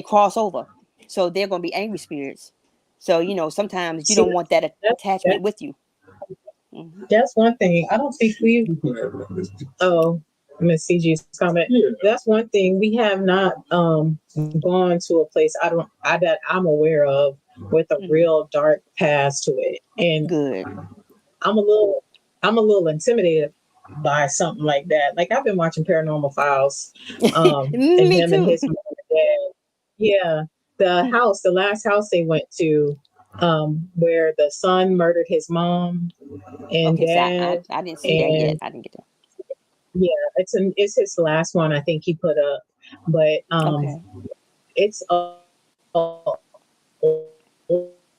cross over. So they're going to be angry spirits. So sometimes you See, don't want that that, attachment that with you. Hmm. that's one thing. I don't think we. Oh, Miss CG's comment. Yeah. That's one thing we have not gone to a place that I'm aware of with a Hmm. real dark past to it, and Good. I'm a little I'm a little intimidated by something like that. Like I've been watching Paranormal Files, and Me him and too. his mom and dad. Yeah, the last house they went to, where the son murdered his mom and Okay, so dad, I didn't see that yet. and I didn't get that. yeah, it's his last one I think he put up, but Okay. it's a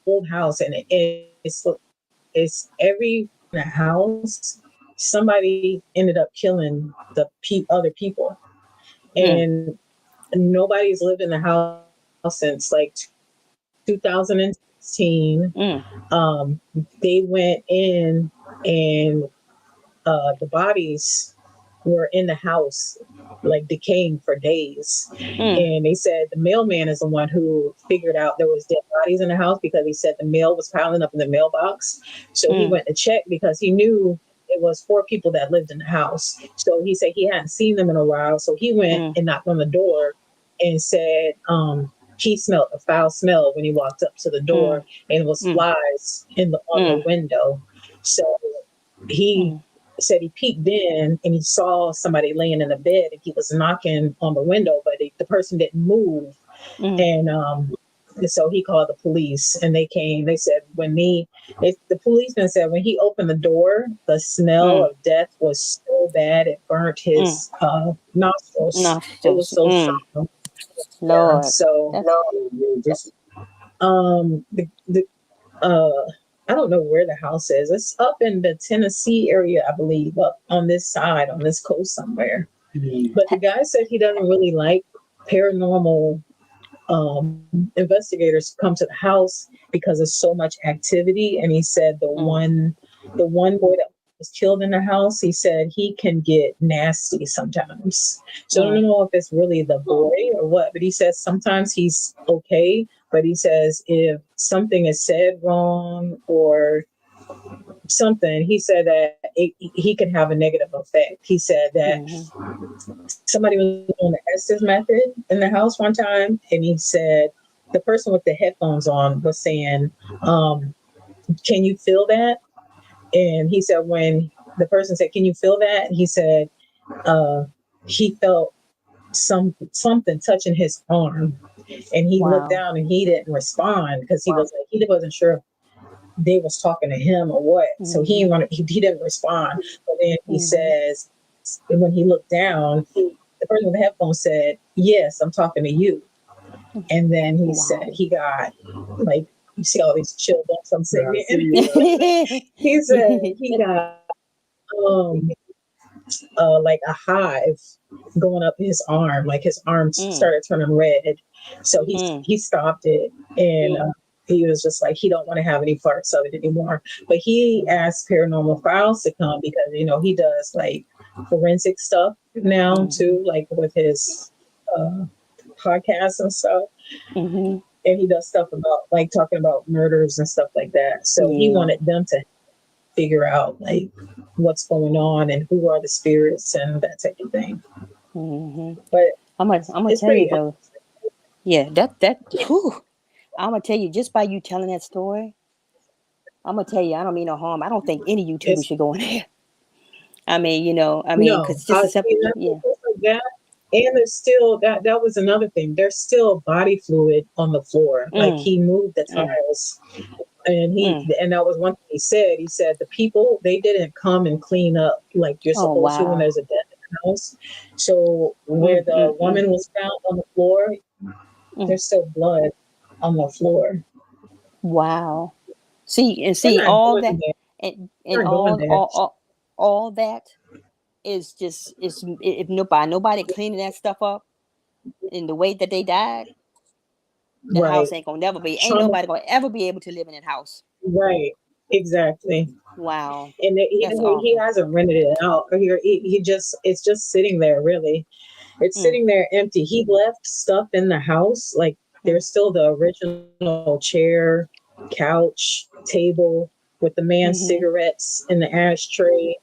old house and it's every house somebody ended up killing the other people, Mm, and nobody's lived in the house since like 2016. mm, They went in and the bodies were in the house like decaying for days, mm, and they said the mailman is the one who figured out there was dead bodies in the house because he said the mail was piling up in the mailbox, so he mm, went to check because he knew it was 4 people that lived in the house. So he said he hadn't seen them in a while, so he went mm, and knocked on the door and said he smelled a foul smell when he walked up to the door, mm, and it was mm, flies on the mm, window. So he mm, said he peeked in and he saw somebody laying in the bed and he was knocking on the window, but the person didn't move. mm, And so he called the police and they came. They said the policeman said when he opened the door, the smell mm, of death was so bad it burnt mm. his nostrils. It was Nostrils. so strong. Yeah. Lord. So That's Just the I don't know where the house is. It's up in the Tennessee area, I believe, up on this side, on this coast somewhere. But the guy said he doesn't really like paranormal investigators come to the house because there's so much activity. And he said mm, the one boy that was killed in the house, he said he can get nasty sometimes. So I don't mm, know if it's really the boy or what, but he says sometimes he's okay. But he says if something is said wrong or something, he said that he can have a negative effect. He said that mm, somebody was doing the Estes method in the house one time, and he said the person with the headphones on was saying, "Can you feel that?" And he said when the person said, "Can you feel that?" He said uh, he felt something touching his arm, and he looked wow. down and he didn't respond because he wasn't sure if they was talking to him or what. So Mm-hmm, he didn't respond. But then he mm-hmm, says when he looked down, the person with the headphones said, "Yes, I'm talking to you." And then he said Wow. he got like, you see all these chill bumps I'm sitting Yeah, I in. see. He said he got um like a hive going up his arm, like his arm Mm, started turning red. So mm, he stopped it, and he was just like he don't want to have any parts of it anymore. But he asked Paranormal Files to come because he does like forensic stuff now mm, too, like with his uh, podcasts and stuff. mm-hmm. And he does stuff about like talking about murders and stuff like that. So he Yeah. wanted them to figure out like what's going on and who are the spirits and that type of thing. Mm-hmm. But I'm gonna it's tell you pretty though. Yeah, that whew, I'm gonna tell you just by you telling that story. I'm gonna tell you, I don't mean no harm. I don't think any YouTuber it's should go in there. I mean, no, because just a simple, see that yeah. stuff like that. And there's still that was another thing. There's still body fluid on the floor. Like Mm, he moved the mm, tiles, and mm. that was one thing he said. He said the people, they didn't come and clean up like you're Oh supposed to when wow. there's a death in the house. So where Mm, mm, the mm, woman was found on the floor, mm. there's still blood on the floor. Wow. See and We're see not all doing that, that. and We're not doing that. all that is just is if nobody cleaning that stuff up in the way that they died, the Right. house ain't gonna never be. Ain't Trauma. nobody gonna ever be able to live in that house. Right. Exactly. Wow. And That's he awful. hasn't rented it out. He just it's just sitting there. Really, it's Mm, sitting there empty. He left stuff in the house. Like mm, there's still the original chair, couch, table with the man's mm-hmm, cigarettes in the ashtray.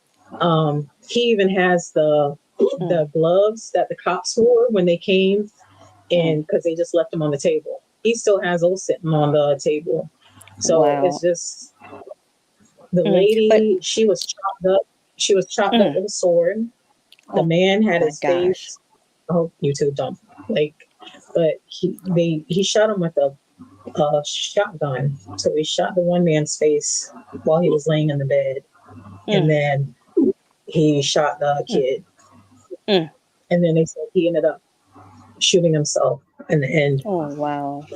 He even has mm, the gloves that the cops wore when they came, mm. and because they just left them on the table. He still has those sitting on the table. So it's Wow. just the But lady, she was chopped up. She was chopped up mm, with a sword. The oh man had my his gosh. face. I hope you two don't like, but he shot him with a shotgun. So he shot the one man's face while he was laying in the bed, and Mm, then he shot the mm, kid. mm. And then they said he ended up shooting himself in the end. Oh wow.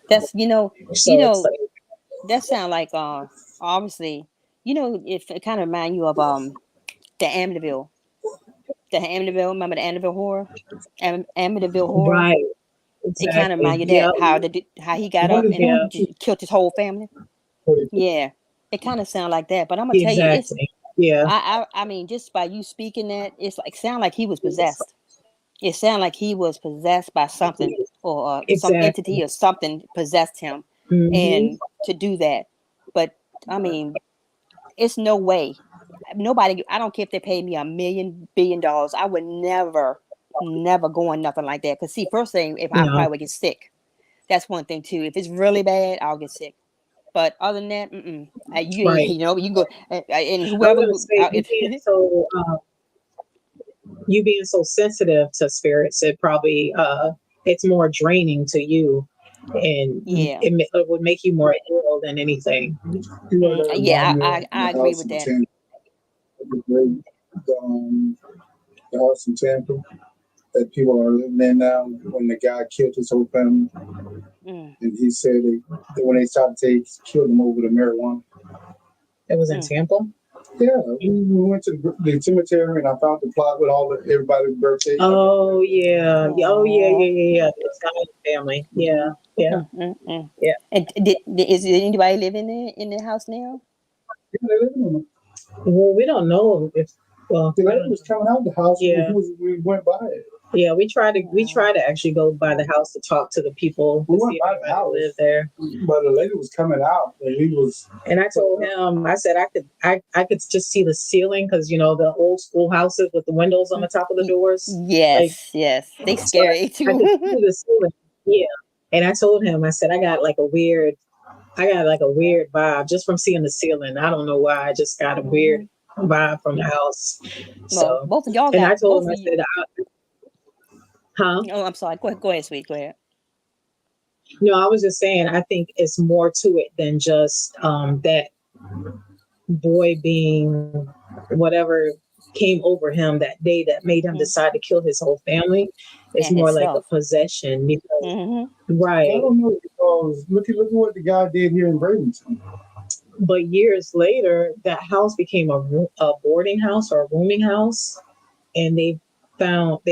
That's you So it's know like, that sound like obviously if it kind of remind you of the Amityville remember the Amityville horror, Amityville horror. right, It kind of exactly. remind you Yeah, that how he got What up is and yeah, that? killed his whole family. Yeah, it kind of sound like that. But I'm gonna tell you, exactly. Yeah, I mean, just by you speaking that, it's like sound like he was possessed. It sounded like he was possessed by something, or some exactly. entity or something possessed him, Hmm. and to do that. But I mean, it's no way. Nobody. I don't care if they paid me $1 million, $1 billion. I would never go on nothing like that. Cause see, first thing, if I No, probably would get sick. That's one thing too. If it's really bad, I'll get sick. But other than that, you ain't. right. You go and I was whoever. gonna say If, you being so sensitive to spirits, it probably it's more draining to you, and yeah, it would make you more ill than anything. You know, that remind yeah, me of I the agree house with in that. Tampa. The great, the house in Tampa that people are living in now. When the guy killed his whole family, Mm, and he said when they started to take, killed him over the marijuana. It was in mm, Tampa. Yeah, we went to the cemetery and I found the plot with all everybody's birthday. Oh yeah, oh yeah, aw. yeah, yeah, yeah. The Italian family. Yeah, yeah, Mm. yeah. And is anybody living in the house now? Yeah, they living in it. Well, we don't know if. Well, The I lady don't was know. coming out the house. Yeah, We went by it. yeah. We Wow. try to actually go by the house to talk to the people We to see went if by the anybody house, live there. but the lady was coming out, and he was. And I told him, I said I could just see the ceiling because the old school houses with the windows on the top of the Y- doors. Like yes, they so scary I could too. see the ceiling. Yeah. And I told him, I said I got like a weird vibe just from seeing the ceiling. I don't know why. I just got a weird Hmm. vibe from the house. Well, So both of y'all and I got told both him, of I you. said, huh? Oh, I'm sorry. Go ahead, sweet. Go ahead. No, I was just saying I think it's more to it than just that boy being whatever came over him that day that made him decide to kill his whole family. It's And more like a himself. possession, because, Mm-hmm. I right. don't know, because look at what the guy did here in Bradenton. But years later, that house became a boarding house or a rooming house, and they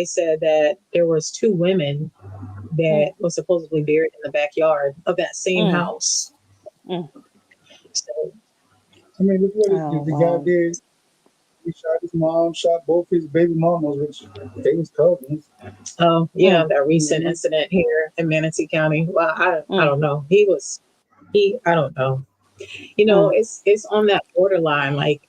said that there was two women that Mm, were supposedly buried in the backyard of that same mm, house. mm. So, I mean, look what Oh the guy wow. did. He shot his mom, shot both his baby mamas, which they was cousins. yeah, Mm, that recent Mhm. incident here in Manatee County. Well, I mm, don't know. I don't know. mm, It's on that borderline. Like,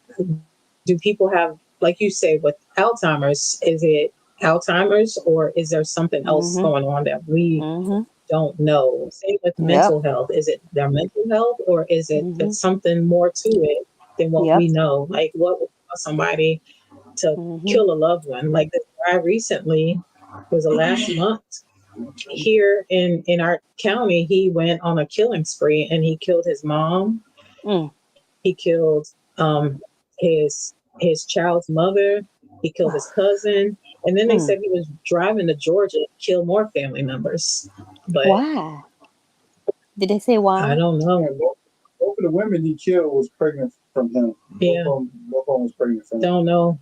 do people have, like you say, with Alzheimer's? Is it Alzheimer's, or is there something else mm-hmm. going on that we Mm-hmm. don't know? Same with Yep. mental health. Is it their mental health, or is it Mm-hmm. there's something more to it than what Yep. we know? Like, what would cause somebody to Mm-hmm. kill a loved one? Like, this guy recently, was the last month here in our county, he went on a killing spree and he killed his mom. Mm. He killed his child's mother. He killed his cousin, and then they Mm. said he was driving to Georgia to kill more family members. But Why? Did they say I why? don't know. And both of the women he killed was pregnant from him. Yeah, Both of them was pregnant from him. don't know.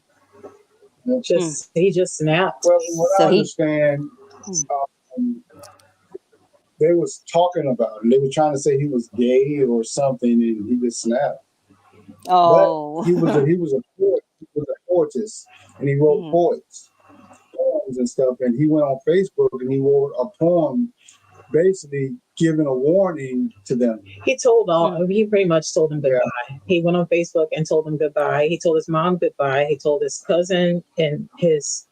Yeah. Mm. Just he just snapped. Well, from what So I he. understand, Mm. um, they was talking about him. They were trying to say he was gay or something, and he just snapped. But Oh. he was a poet. He was a poetess, and he wrote Mm. poems and stuff. And he went on Facebook and he wrote a poem, basically giving a warning to them. Mm. He pretty much told them Yeah. goodbye. He went on Facebook and told them goodbye. He told his mom goodbye. He told his cousin and his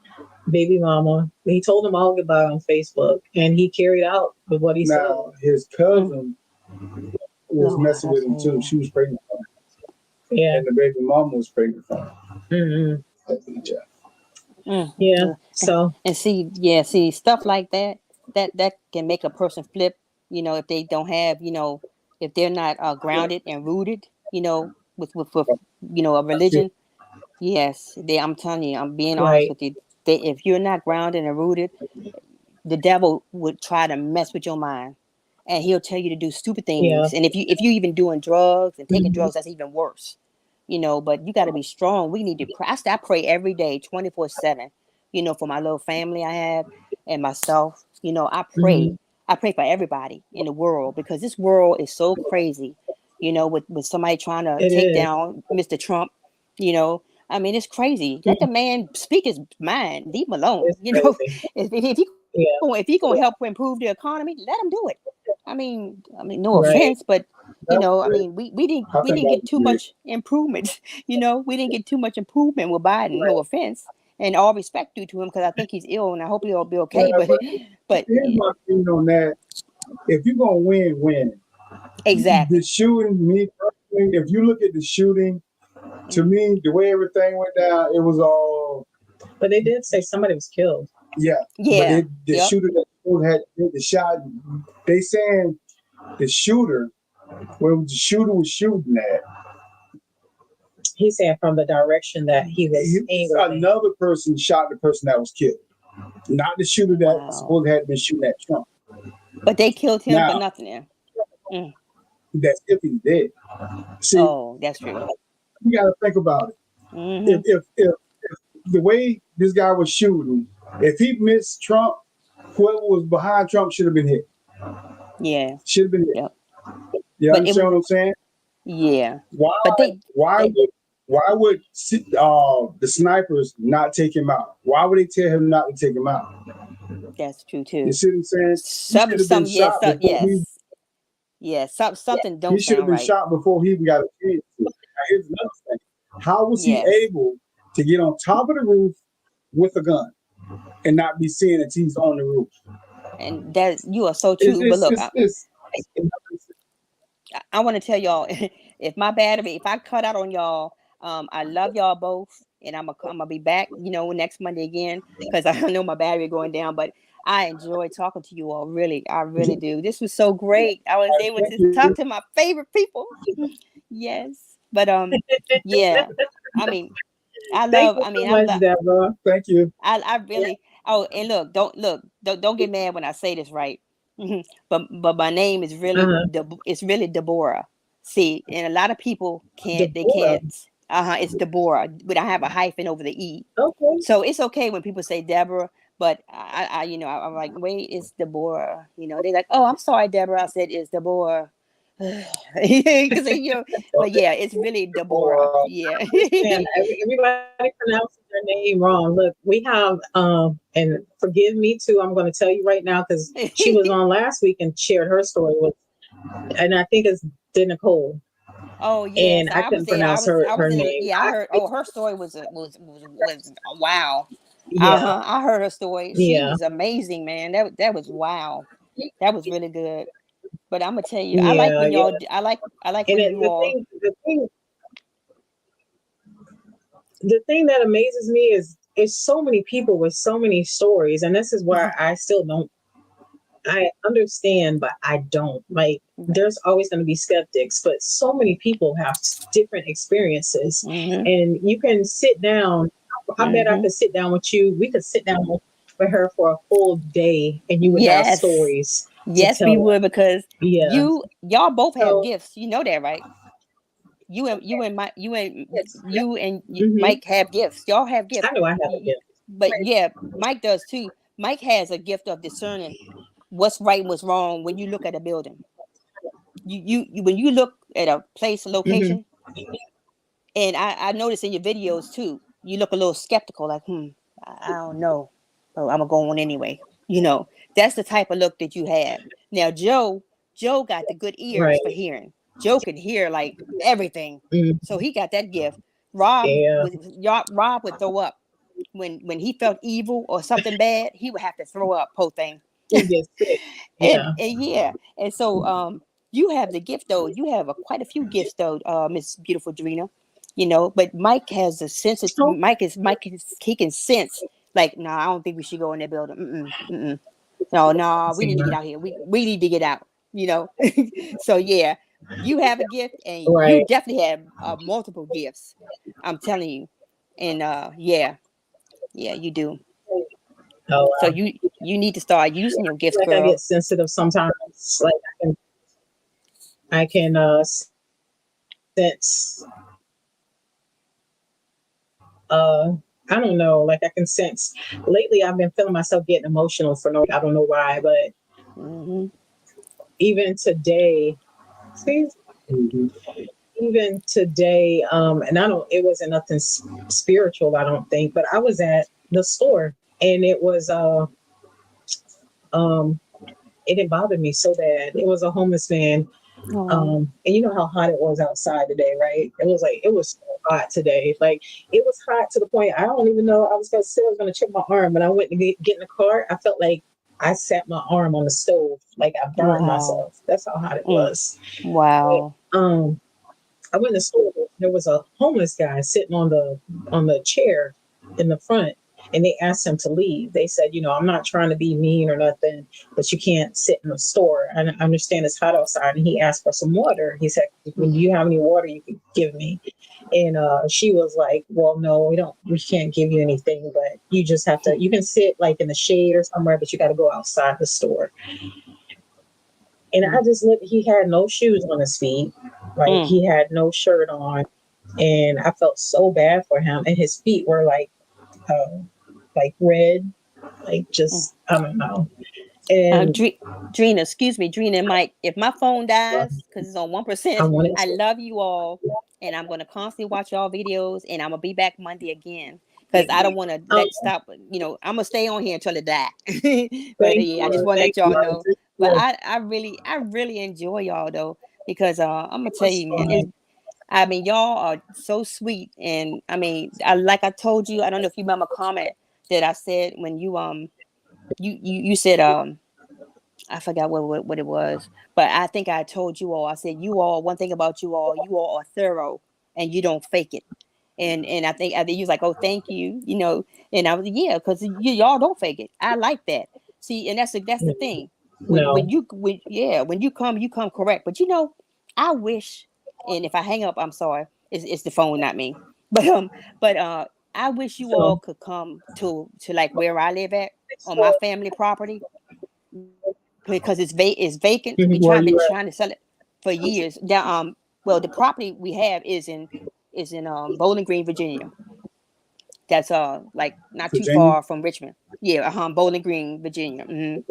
baby mama. He told them all goodbye on Facebook, and he carried out with what he said. Now his Mm. cousin was Lord, messing I with him too. say. She was pregnant from him, Yeah. and the baby mama was pregnant from him. Mm-hmm. Yeah. Mm. Yeah. Uh, So, and see, yeah, see stuff like that. That can make a person flip. If they don't have, if they're not grounded and rooted, with a That's it. religion. Yes, I'm telling you, I'm being honest right. with you. If you're not grounded and rooted, the devil would try to mess with your mind, and he'll tell you to do stupid Yeah. things. And if you even doing drugs and taking Mhm. drugs, that's even worse. But you got to be strong. We need to pray. I pray every day, 24/7. For my little family I have and myself. I pray. Mm-hmm. I pray for everybody in the world, because this world is so crazy. With somebody trying to It take is. down Mr. Trump. You know, I mean, it's crazy. Let the Mhm. man speak his mind. Leave him alone. It's crazy. Yeah. If he gonna help improve the economy, let him do it. No Right. offense, but That was great. I we think didn't that get was too great. much improvement. We didn't get too much improvement with Biden. No offense, and all respect due to him, because I think he's ill, and I hope he'll be Yeah, okay. But but here's my opinion on that. If you're gonna win, win. The exactly. shooting, me personally, if you look at the shooting, to Mm. me, the way everything went down, it was all But they did say somebody was killed. yeah. But Yeah. the Yep. shooter that had did the shot, they saying the shooter, where the shooter was shooting at, He's saying from the direction that he was aiming. another person shot the person that was killed, not the shooter that Wow. supposedly had been shooting at Trump. But they killed him for Now, nothing. There. Mm. that's if he's dead. See, Oh, that's true. you got to think about it. Mm-hmm. If the way this guy was shooting, if he missed Trump, whoever was behind Trump should have been hit. Yeah. Should have been hit. Yep. You But it understand was what I'm saying? yeah. Why? But Why they would? Why would the snipers not take him out? Why would they tell him not to take him out? that's true You too. see what I'm saying? He should have been Some yes, shot before he. yes. Something He don't should have sound been right. shot before he even got a chance. Now, here's another thing. How was he Yes. able to get on top of the roof with a gun and not be seen until he's on the roof? And that you are so It's true. But it's look, it's, it's, I want to tell y'all, if my battery, if I cut out on y'all, I love y'all both, and I'm gonna be back, next Monday again, because I know my battery going down. But I enjoy talking to you all. Really, I really do. This was so great. I was able thank to talk you. to my favorite people. Yes, but yeah, I mean, Thank you I so mean, much, Deborah. Thank you. I really. Oh, and don't get mad when I say this right. But my name is really Uh-huh. it's really Deborah. See, and a lot of people Deborah. can't. It's Deborah, but I have a hyphen over the e. Okay. So it's okay when people say Deborah, but I'm like, wait, it's Deborah. They're like, oh, I'm sorry, Deborah. I said it's Deborah. Because but yeah, it's really Deborah. Deborah. Yeah. Understand. Everybody pronounces their name wrong. Look, we have and forgive me too. I'm going to tell you right now because she was on last week and shared her story with, and I think it's Nicole, Oh and yes, I I was couldn't there. pronounce her I was her in the name. yeah. I heard. Oh, her story was wow. Yeah, I heard her story. She yeah, was amazing, man. That was wow. That was really good. But I'm gonna tell you, I like yeah, when yeah. y'all. I like And when you all. the thing that amazes me is so many people with so many stories, and this is why I still don't. I understand, but I don't like. There's always going to be skeptics, but so many people have different experiences, Mm-hmm. and you can sit down. I bet I Mm-hmm. could sit down with you. We could sit down with her for a full day, and you would have Yes, stories to yes, we tell would us. because Yeah. y'all both have So, gifts. You know that, right? You and hmm, Mike have gifts. Y'all have I gifts. know I have a gift. But yeah, Mike does too. Mike has a gift of discerning what's right and what's wrong when you look at a building. When you look at a place, a Hmm. location, and I notice in your videos too, you look a little skeptical, like, I don't know, but I'm gonna go on anyway. That's the type of look that you have. Now, Joe got the good ears Right. for hearing. Joe can hear like everything, Mm, so he got that gift. Rob yeah. Rob would throw up when he felt evil or something bad. He would have to throw up, whole thing. He gets sick. Yeah. And yeah, and so you have the gift though. You have quite a few gifts though, Miss Beautiful Drina. But Mike has a sense of Oh, he can sense like, no, I don't think we should go in that building. Mm-mm. No, we need to get out here. We need to get out. You know, so yeah, you have a gift, and you right. definitely have multiple gifts. I'm telling you, and yeah, you do. Oh, So wow. you need to start using your gifts, Like I get girl. sensitive sometimes. Like I can sense uh I don't know, like I can sense lately I've been feeling myself getting emotional for no I don't know why, but Hmm. even today, see, Mhm. even today, and I don't it wasn't nothing spiritual, I don't think, but I was at the store and um it didn't bother me so bad. It was a homeless man. Oh, And you know how hot it was outside today, right? It was so hot today. Like it was hot to the point I don't even know. I was gonna say I was gonna check my arm, but I went to get in the car. I felt like I sat my arm on the stove, like I burned wow. myself. That's how hot it Mm, was. wow. But, I went to the store. There was a homeless guy sitting on the chair in the front, and they asked him to leave. They said, I'm not trying to be mean or nothing, but you can't sit in the store. I understand it's hot outside. And he asked for some water. He said, "When do you have any water you can give me?" And she was like, "Well, no, we can't give you anything, but you just have to. You can sit like in the shade or somewhere, but you got to go outside the store." And I just looked, he had no shoes on his feet. Like Mm, he had no shirt on. And I felt so bad for him. And his feet were like red, like mm. just, I don't know. And Drina, excuse me, Drina and Mike. If my phone uh, dies because it's on I 1%, wanted I to, love you all, and I'm gonna constantly watch y'all videos, and I'm gonna be back Monday again because I don't want to um, let stop. I'm gonna stay on here until it die. But thank yeah, I just you. want to Thank let y'all know. But you. I really enjoy y'all though because I'm gonna It tell was you, man. fun. I mean, y'all are so sweet, and I mean, like I told you, I don't know if you remember a comment that I said when you said I forgot what it was, but I think I told you all. I said you all. One thing about you all are thorough, and you don't fake it. And I think you was like, oh, thank you, And I was yeah, because y'all don't fake it. I like that. See, and that's the thing. No, When you come correct. But I wish, and if I hang up, I'm sorry. It's the phone, not me. But but I wish you So all could come to like where I live at on my family property because it's vacant. We Where been you trying to sell it for years. Now, well, the property we have is in Bowling Green, Virginia. That's like not at? too Virginia? far from Richmond. Yeah, Bowling Green, Virginia. Okay.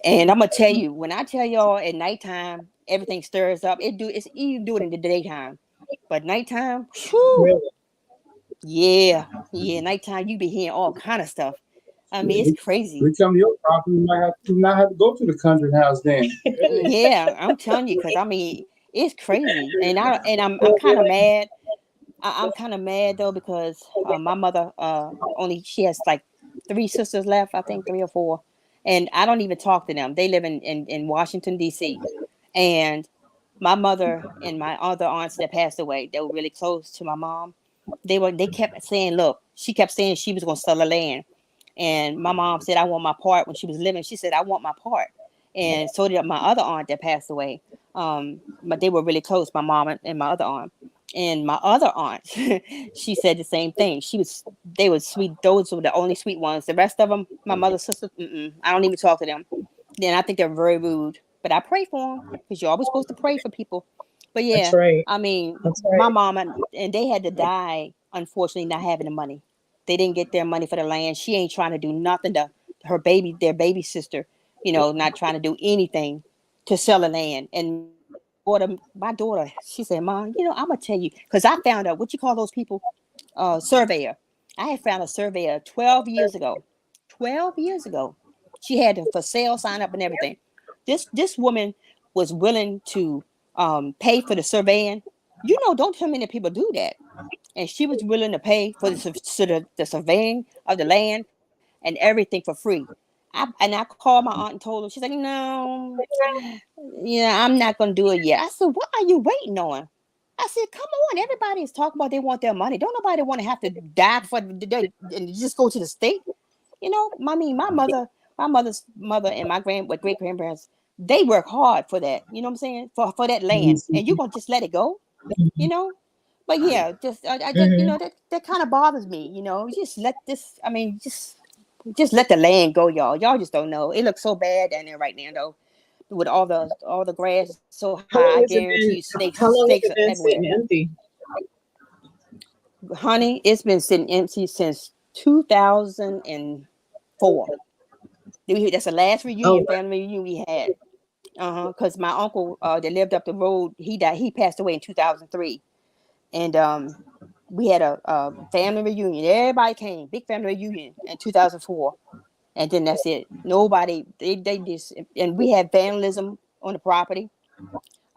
And I'm gonna tell you, when I tell y'all at nighttime, everything stirs up. It's even do it in the daytime, but nighttime, whew, really, yeah, nighttime you be hearing all kind of stuff. I Yeah, mean, it's crazy. we come to your property, you might have to go to the country house then. Yeah, I'm telling you, because I mean, it's crazy, and I'm well, kind of mad. I'm kind of mad though because my mother only she has like three sisters left, I think three or four, and I don't even talk to them. They live in Washington D.C. and my mother and my other aunts that passed away, they were really close to my mom. They kept saying, look, she kept saying she was gonna sell the land. And my mom said, I want my part when she was living. She said, I want my part. And so did my other aunt that passed away. But they were really close, my mom and my other aunt. And my other aunt, she said the same thing. They were sweet. Those were the only sweet ones. The rest of them, my mother's sisters, I don't even talk to them. Then I think they're very rude. But I pray for them because you're always supposed to pray for people. But that's yeah, right. I mean, That's my right. mom and they had to die, unfortunately, not having the money. They didn't get their money for the land. She ain't trying to do nothing to their baby sister, not trying to do anything to sell the land. And my daughter, she said, Mom, I'm gonna tell you, because I found out what you call those people, surveyor. I had found a surveyor 12 years ago. 12 years ago. She had a for sale sign up and everything. This woman was willing to pay for the surveying. Don't tell me that people do that. And she was willing to pay for the surveying of the land and everything for free. I called my aunt and told her. She's like, no, yeah, I'm not gonna do it yet. I said, what are you waiting on? I said, come on, everybody's talking about they want their money. Don't nobody want to have to die for and just go to the state. I mean, my mother's mother and my great grandparents, they work hard for that. You know what I'm saying? For that land, and you gonna just let it go? You know? But yeah, just I just Mm-hmm. that kind of bothers me. Just let this. I mean, just let the land go, y'all. Y'all just don't know. It looks so bad down there right now, though, with all the grass so high. How I long has it guarantee you, been? snakes How long has snakes it are been everywhere. sitting empty? Honey, it's been sitting empty since 2004. That's the last Oh, family reunion we had. Because my uncle that lived up the road, he died. He passed away in 2003, and we had a family reunion. Everybody came, big family reunion in 2004, and then that's it. Nobody they just and we had vandalism on the property.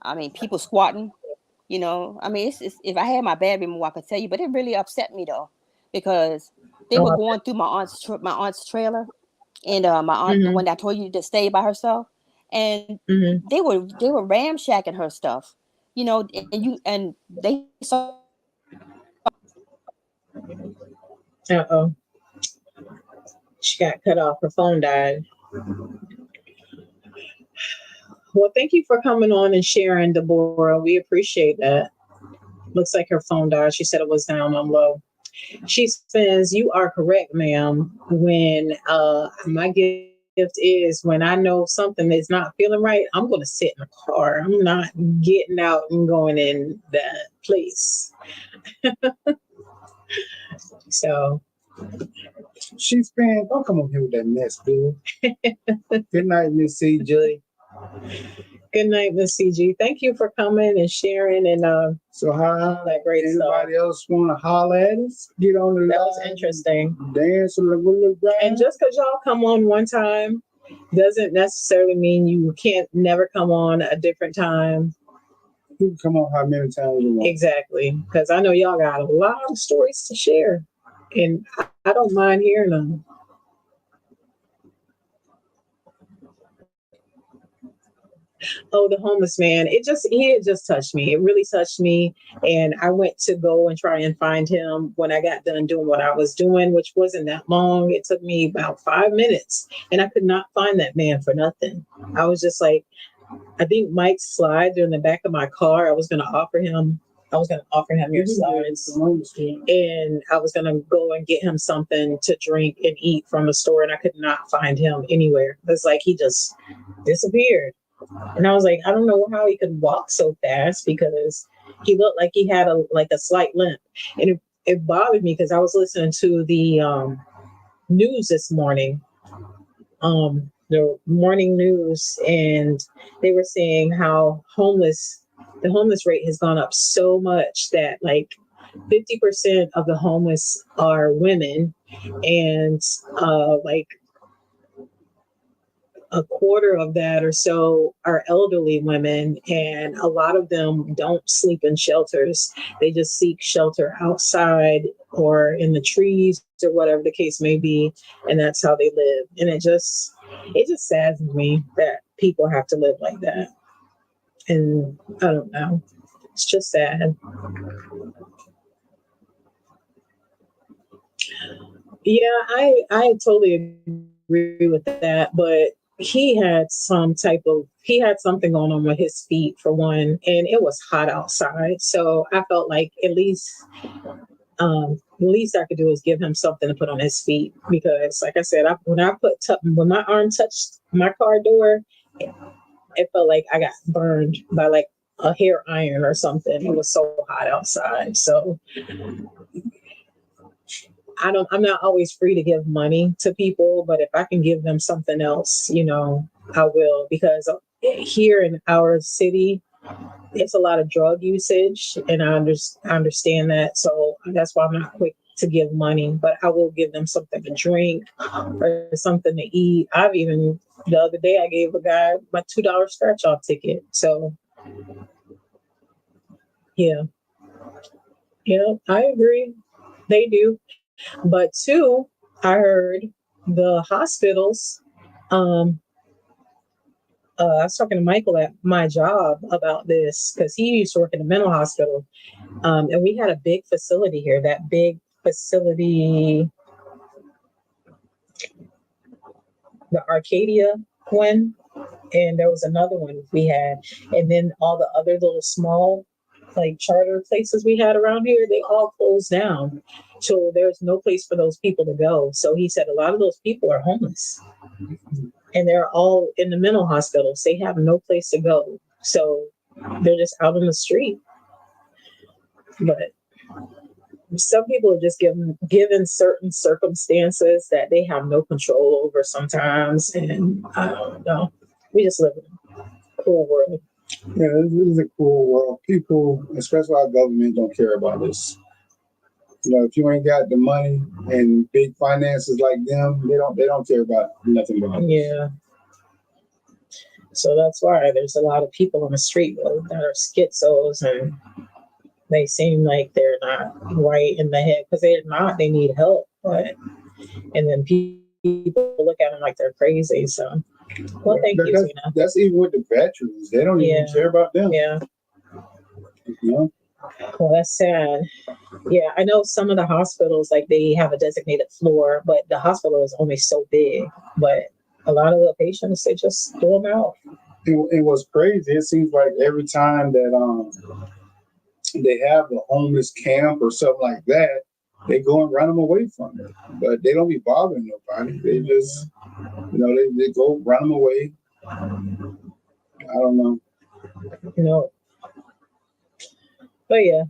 I mean, people squatting. I mean, it's if I had my bedroom, I could tell you, but it really upset me though, because they were oh, going through my aunt's trailer, and my aunt, the mm-hmm, one that I told you to stay by herself, and mm-hmm. they were ramshacking her stuff, and they saw. Uh-oh. She got cut off. Her phone died. Well, thank you for coming on and sharing, Deborah. We appreciate that. Looks like her phone died. She said it was down on low. She says, you are correct, ma'am. When my gift is when I know something is not feeling right, I'm going to sit in the car. I'm not getting out and going in that place. So, She's been, don't come up here with that mess, dude. Good night, Miss CJ. good night, Miss CG. Thank you for coming and sharing and So how all that great stuff. anybody else want to holler at us? Get on the That line. was interesting. Dance a little bit. And just because y'all come on one time doesn't necessarily mean you can't never come on a different time. You can come on how many times you want. Exactly. Because I know y'all got a lot of stories to share. And I don't mind hearing them. Oh, the homeless man. He had just touched me. It really touched me. And I went to go and try and find him when I got done doing what I was doing, which wasn't that long. It took me about 5 minutes. And I could not find that man for nothing. I was just like, I think Mike's slides are in the back of my car. I was going to offer him I was going to offer him your slides, and I was going to go and get him something to drink and eat from the store, and I could not find him anywhere. It's like he just disappeared. And I was like, I don't know how he could walk so fast, because he looked like he had a slight limp. And it bothered me because I was listening to the news this morning, the morning news, and they were saying how the homeless rate has gone up so much that like 50% of the homeless are women, and like a quarter of that or so are elderly women, and a lot of them don't sleep in shelters. They just seek shelter outside or in the trees or whatever the case may be, and that's how they live. And it just saddens me that people have to live like that. And I don't know. It's just sad. Yeah, I totally agree with that, but he had something going on with his feet for one, and it was hot outside. So I felt like the least I could do is give him something to put on his feet, because like I said, when my arm touched my car door, it felt like I got burned by like a hair iron or something. It was so hot outside. So I'm not always free to give money to people, but if I can give them something else, I will, because here in our city, it's a lot of drug usage, and I understand that. So that's why I'm not quick to give money, but I will give them something to drink or something to eat. The other day I gave a guy my $2 scratch off ticket. So yeah, I agree. They do. But two, I heard the hospitals, um, I was talking to Michael at my job about this, because he used to work in a mental hospital. And we had a big facility here, that big facility, the Arcadia one. And there was another one we had. And then all the other little small, like charter places we had around here, they all closed down. So there's no place for those people to go. So he said a lot of those people are homeless, and they're all in the mental hospitals. They have no place to go. So they're just out on the street. But some people are just given certain circumstances that they have no control over sometimes. And I don't know. We just live in a cool world. Yeah, this is a cool world. People, especially our government, don't care about this. If you ain't got the money and big finances like them, they don't care about nothing about this. Yeah. So that's why there's a lot of people on the street that are schizos, and they seem like they're not right in the head, because they're not. They need help, and then people look at them like they're crazy. So, well, thank you, Tina. That's even with the veterans. They don't even care about them. Yeah. Well, that's sad. Yeah, I know some of the hospitals, like, they have a designated floor, but the hospital is only so big. But a lot of the patients, they just throw them out. And what's crazy, it seems like every time that they have a homeless camp or something like that, they go and run them away from it. But they don't be bothering nobody. They just, they go run them away. I don't know. No. But yeah.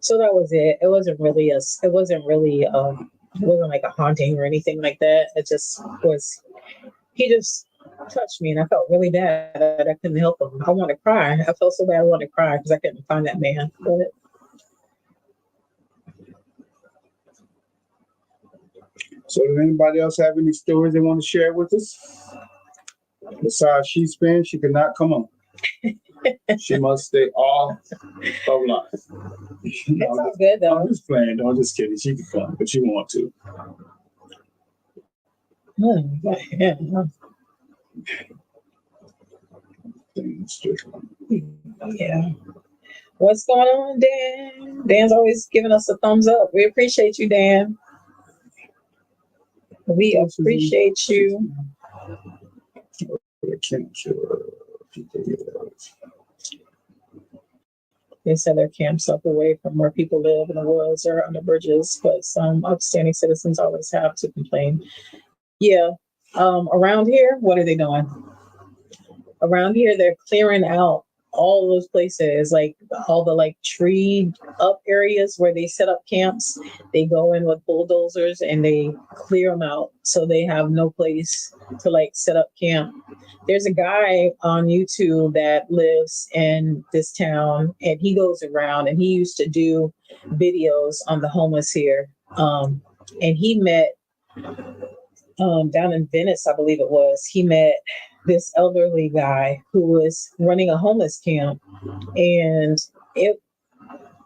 So that was it. It wasn't like a haunting or anything like that. It just was, he just touched me, and I felt really bad that I couldn't help him. I want to cry. I felt so bad I wanted to cry because I couldn't find that man. But so does anybody else have any stories they want to share with us? Besides she spins, she could not come on. She must stay off of life. That sounds good, though. I'm just playing. No, I'm just kidding. She can come, but she want to. Yeah. What's going on, Dan? Dan's always giving us a thumbs up. We appreciate you, Dan. We appreciate you. I can't sure. They set their camps up away from where people live in the woods or under bridges, but some upstanding citizens always have to complain. Yeah. Around here, what are they doing? Around here, they're clearing out all those places, like all the like tree up areas where they set up camps. They go in with bulldozers and they clear them out so they have no place to like set up camp. There's a guy on YouTube that lives in this town and he goes around and he used to do videos on the homeless here. And he met down in Venice, I believe it was, he met this elderly guy who was running a homeless camp. And it,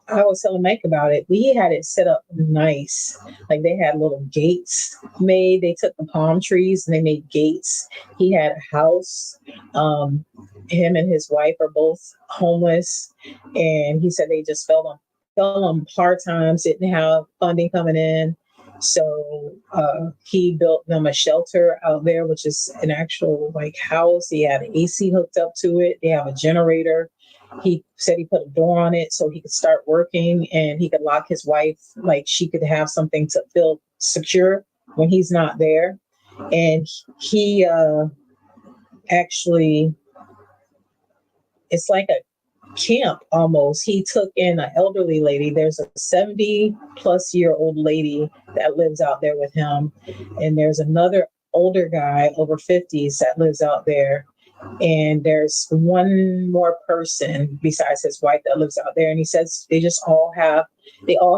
I was telling Mike about it. We had it set up nice. Like they had little gates made. They took the palm trees and they made gates. He had a house. Him and his wife are both homeless. And he said they just fell on hard times, didn't have funding coming in. So he built them a shelter out there, which is an actual like house. He had an AC hooked up to it. They have a generator. He said he put a door on it so he could start working and he could lock his wife, like she could have something to feel secure when he's not there. And he actually, it's like a camp almost. He took in an elderly lady. There's a 70-plus-year-old lady that lives out there with him. And there's another older guy over 50s that lives out there. And there's one more person besides his wife that lives out there. And he says they all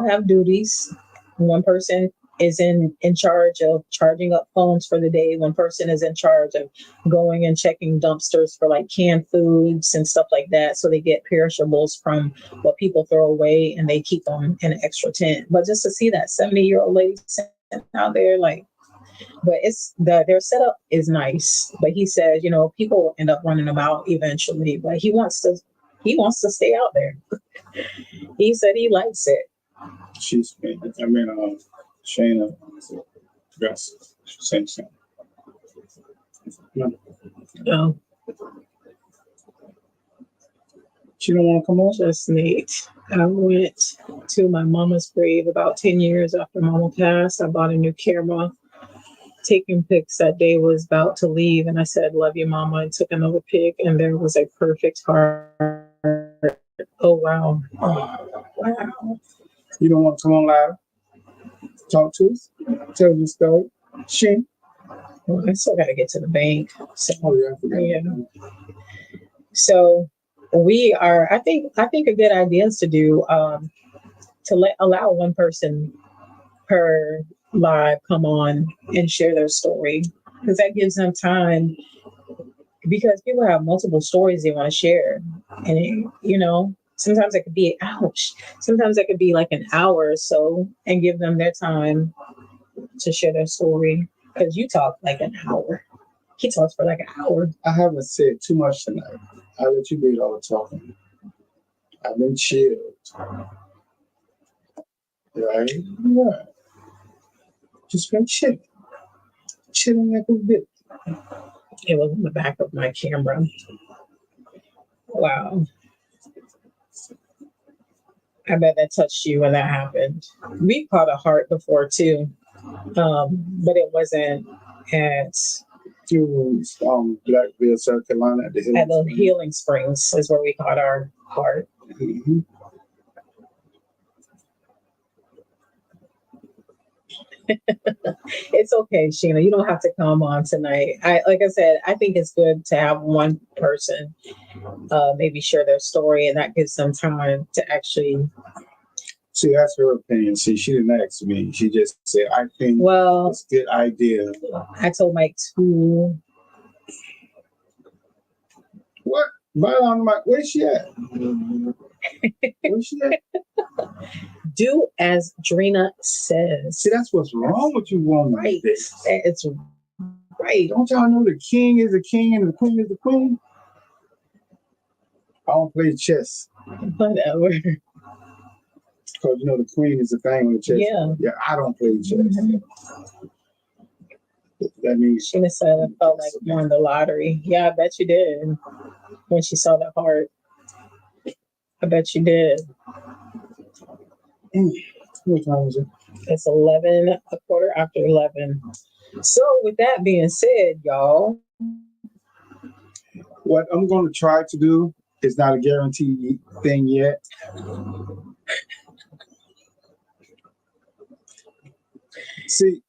have duties. One person is in charge of charging up phones for the day. One person is in charge of going and checking dumpsters for like canned foods and stuff like that. So they get perishables from what people throw away and they keep them in an extra tent. But just to see that 70-year-old lady sitting out there, like, but their setup is nice. But he says, people will end up running them out eventually. But he wants to stay out there. He said he likes it. Shayna, yes, same. Oh, She don't want to come on? just neat. I went to my mama's grave about 10 years after mama passed. I bought a new camera. Taking pics that day was about to leave, and I said, "Love you, mama," and took another pic, and there was a perfect heart. Oh, wow. Oh, wow. You don't want to come on live? Talk to us? Tell your story? Well, I still got to get to the bank. So, I forgot. yeah. So we are, I think a good idea is to do, to allow one person per live come on and share their story, because that gives them time, because people have multiple stories they want to share. And, sometimes it could be, sometimes it could be like an hour or so, and give them their time to share their story. Because you talk like an hour. He talks for like an hour. I haven't said too much tonight. I'll let you do all the talking. I've been chilled. Right? Yeah. Just been chilling. Chilling like a bit. It was in the back of my camera. Wow. I bet that touched you when that happened. We caught a heart before too, but it wasn't at Through Blackville, South Carolina at the Healing Springs is where we caught our heart. Mm-hmm. It's okay, Sheena. You don't have to come on tonight. Like I said, I think it's good to have one person maybe share their story, and that gives them time to actually. See, that's her opinion. See, she didn't ask me. She just said, "I think it's a good idea." I told Mike to. What? Where's she at? Where's she at? Do as Drina says. See, that's what's wrong with you, woman. Right. It's right. Don't y'all know the king is the king and the queen is the queen? I don't play chess. Whatever. Because the queen is the thing with chess. Yeah, I don't play chess. Mm-hmm. That means Sheena said I felt like won the lottery. Yeah, I bet you did when she saw that heart. I bet you did. What time is it? It's 11, a quarter after 11. So with that being said, y'all, What I'm going to try to do is not a guaranteed thing yet. See,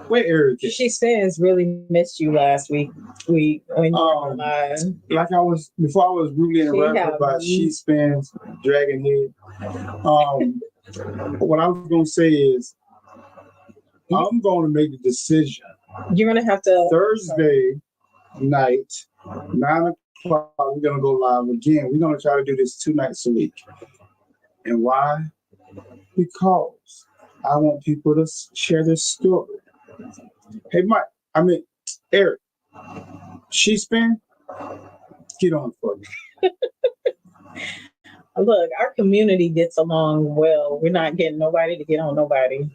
where Eric is. she says really missed you last week when you were live. Like I was before, I was rudely interrupted by She Spins Dragon Head. What I was going to say is, I'm going to make a decision. You're gonna have to Thursday night, 9 o'clock. We're gonna go live again. We're gonna try to do this 2 nights a week. And why? Because I want people to share their story. Hey, Eric, She Spin, get on for me. look. Our community gets along well. We're not getting nobody to get on nobody.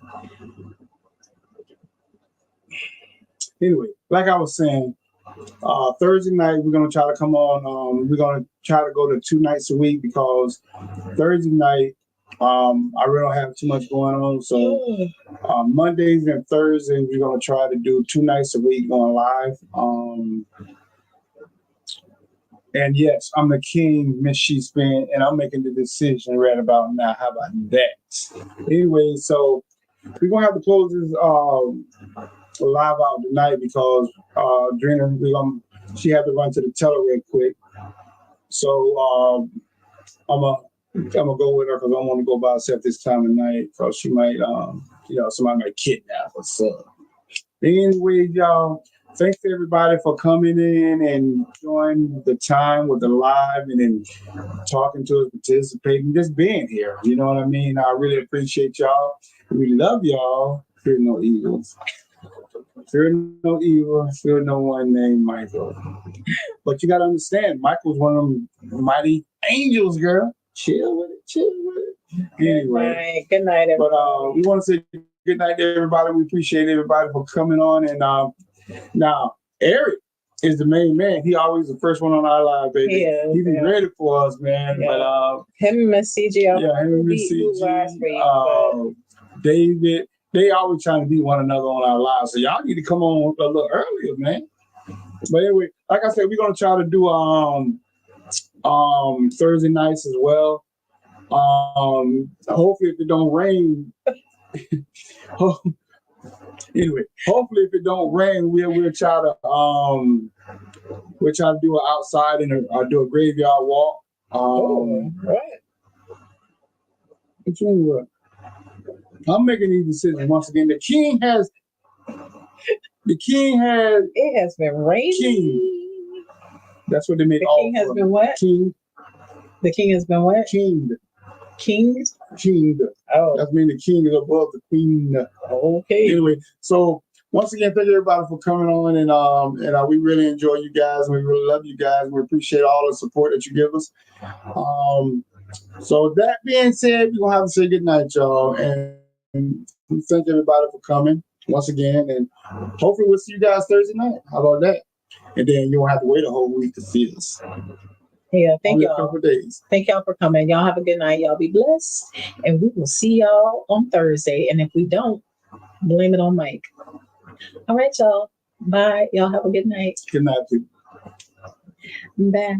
Anyway, like I was saying, Thursday night we're gonna try to come on. We're gonna try to go to 2 nights a week because Thursday night I really don't have too much going on. So Mondays and Thursdays we're gonna try to do 2 nights a week going live. And yes, I'm the king, Miss She Spin, and I'm making the decision right about now. How about that? Anyway, so we're gonna have to close this live out tonight because Drina, she had to run to the teller real quick. So I'm gonna go with her because I don't want to go by herself this time of night because she might, somebody might kidnap her. So anyway, y'all, thanks to everybody for coming in and joining the time with the live and then talking to us, participating, just being here. You know what I mean? I really appreciate y'all. We love y'all. Fear no evils. Fear no evil, fear no one named Michael. But you got to understand, Michael's one of them mighty angels, girl. Chill with it. Anyway. Good night, everybody. But we want to say good night to everybody. We appreciate everybody for coming on. And now, Eric is the main man. He always the first one on our live, baby. He be ready for us, man. Yeah. But him and Miss CG, him and Miss CG, David. They always trying to beat one another on our lives. So y'all need to come on a little earlier, man. But anyway, like I said, we're gonna try to do Thursday nights as well. Hopefully if it don't rain. Anyway, hopefully if it don't rain, we'll try to do it outside and do a graveyard walk. Right. What's wrong with? I'm making these decisions once again. The king has. It has been raining. King. That's what they make. The king has been what? King. The king has been what? King. King. Oh. That means the king is above the queen. Okay. Anyway, so once again, thank everybody for coming on, and we really enjoy you guys. We really love you guys. We appreciate all the support that you give us. So that being said, we're gonna have to say good night, y'all, and we thank everybody for coming once again, and hopefully we'll see you guys Thursday night. How about that? And then you won't have to wait a whole week to see us. Yeah, thank Only y'all. A couple of days. Thank y'all for coming. Y'all have a good night. Y'all be blessed, and we will see y'all on Thursday. And if we don't, blame it on Mike. All right, y'all. Bye. Y'all have a good night. Good night, people. Bye.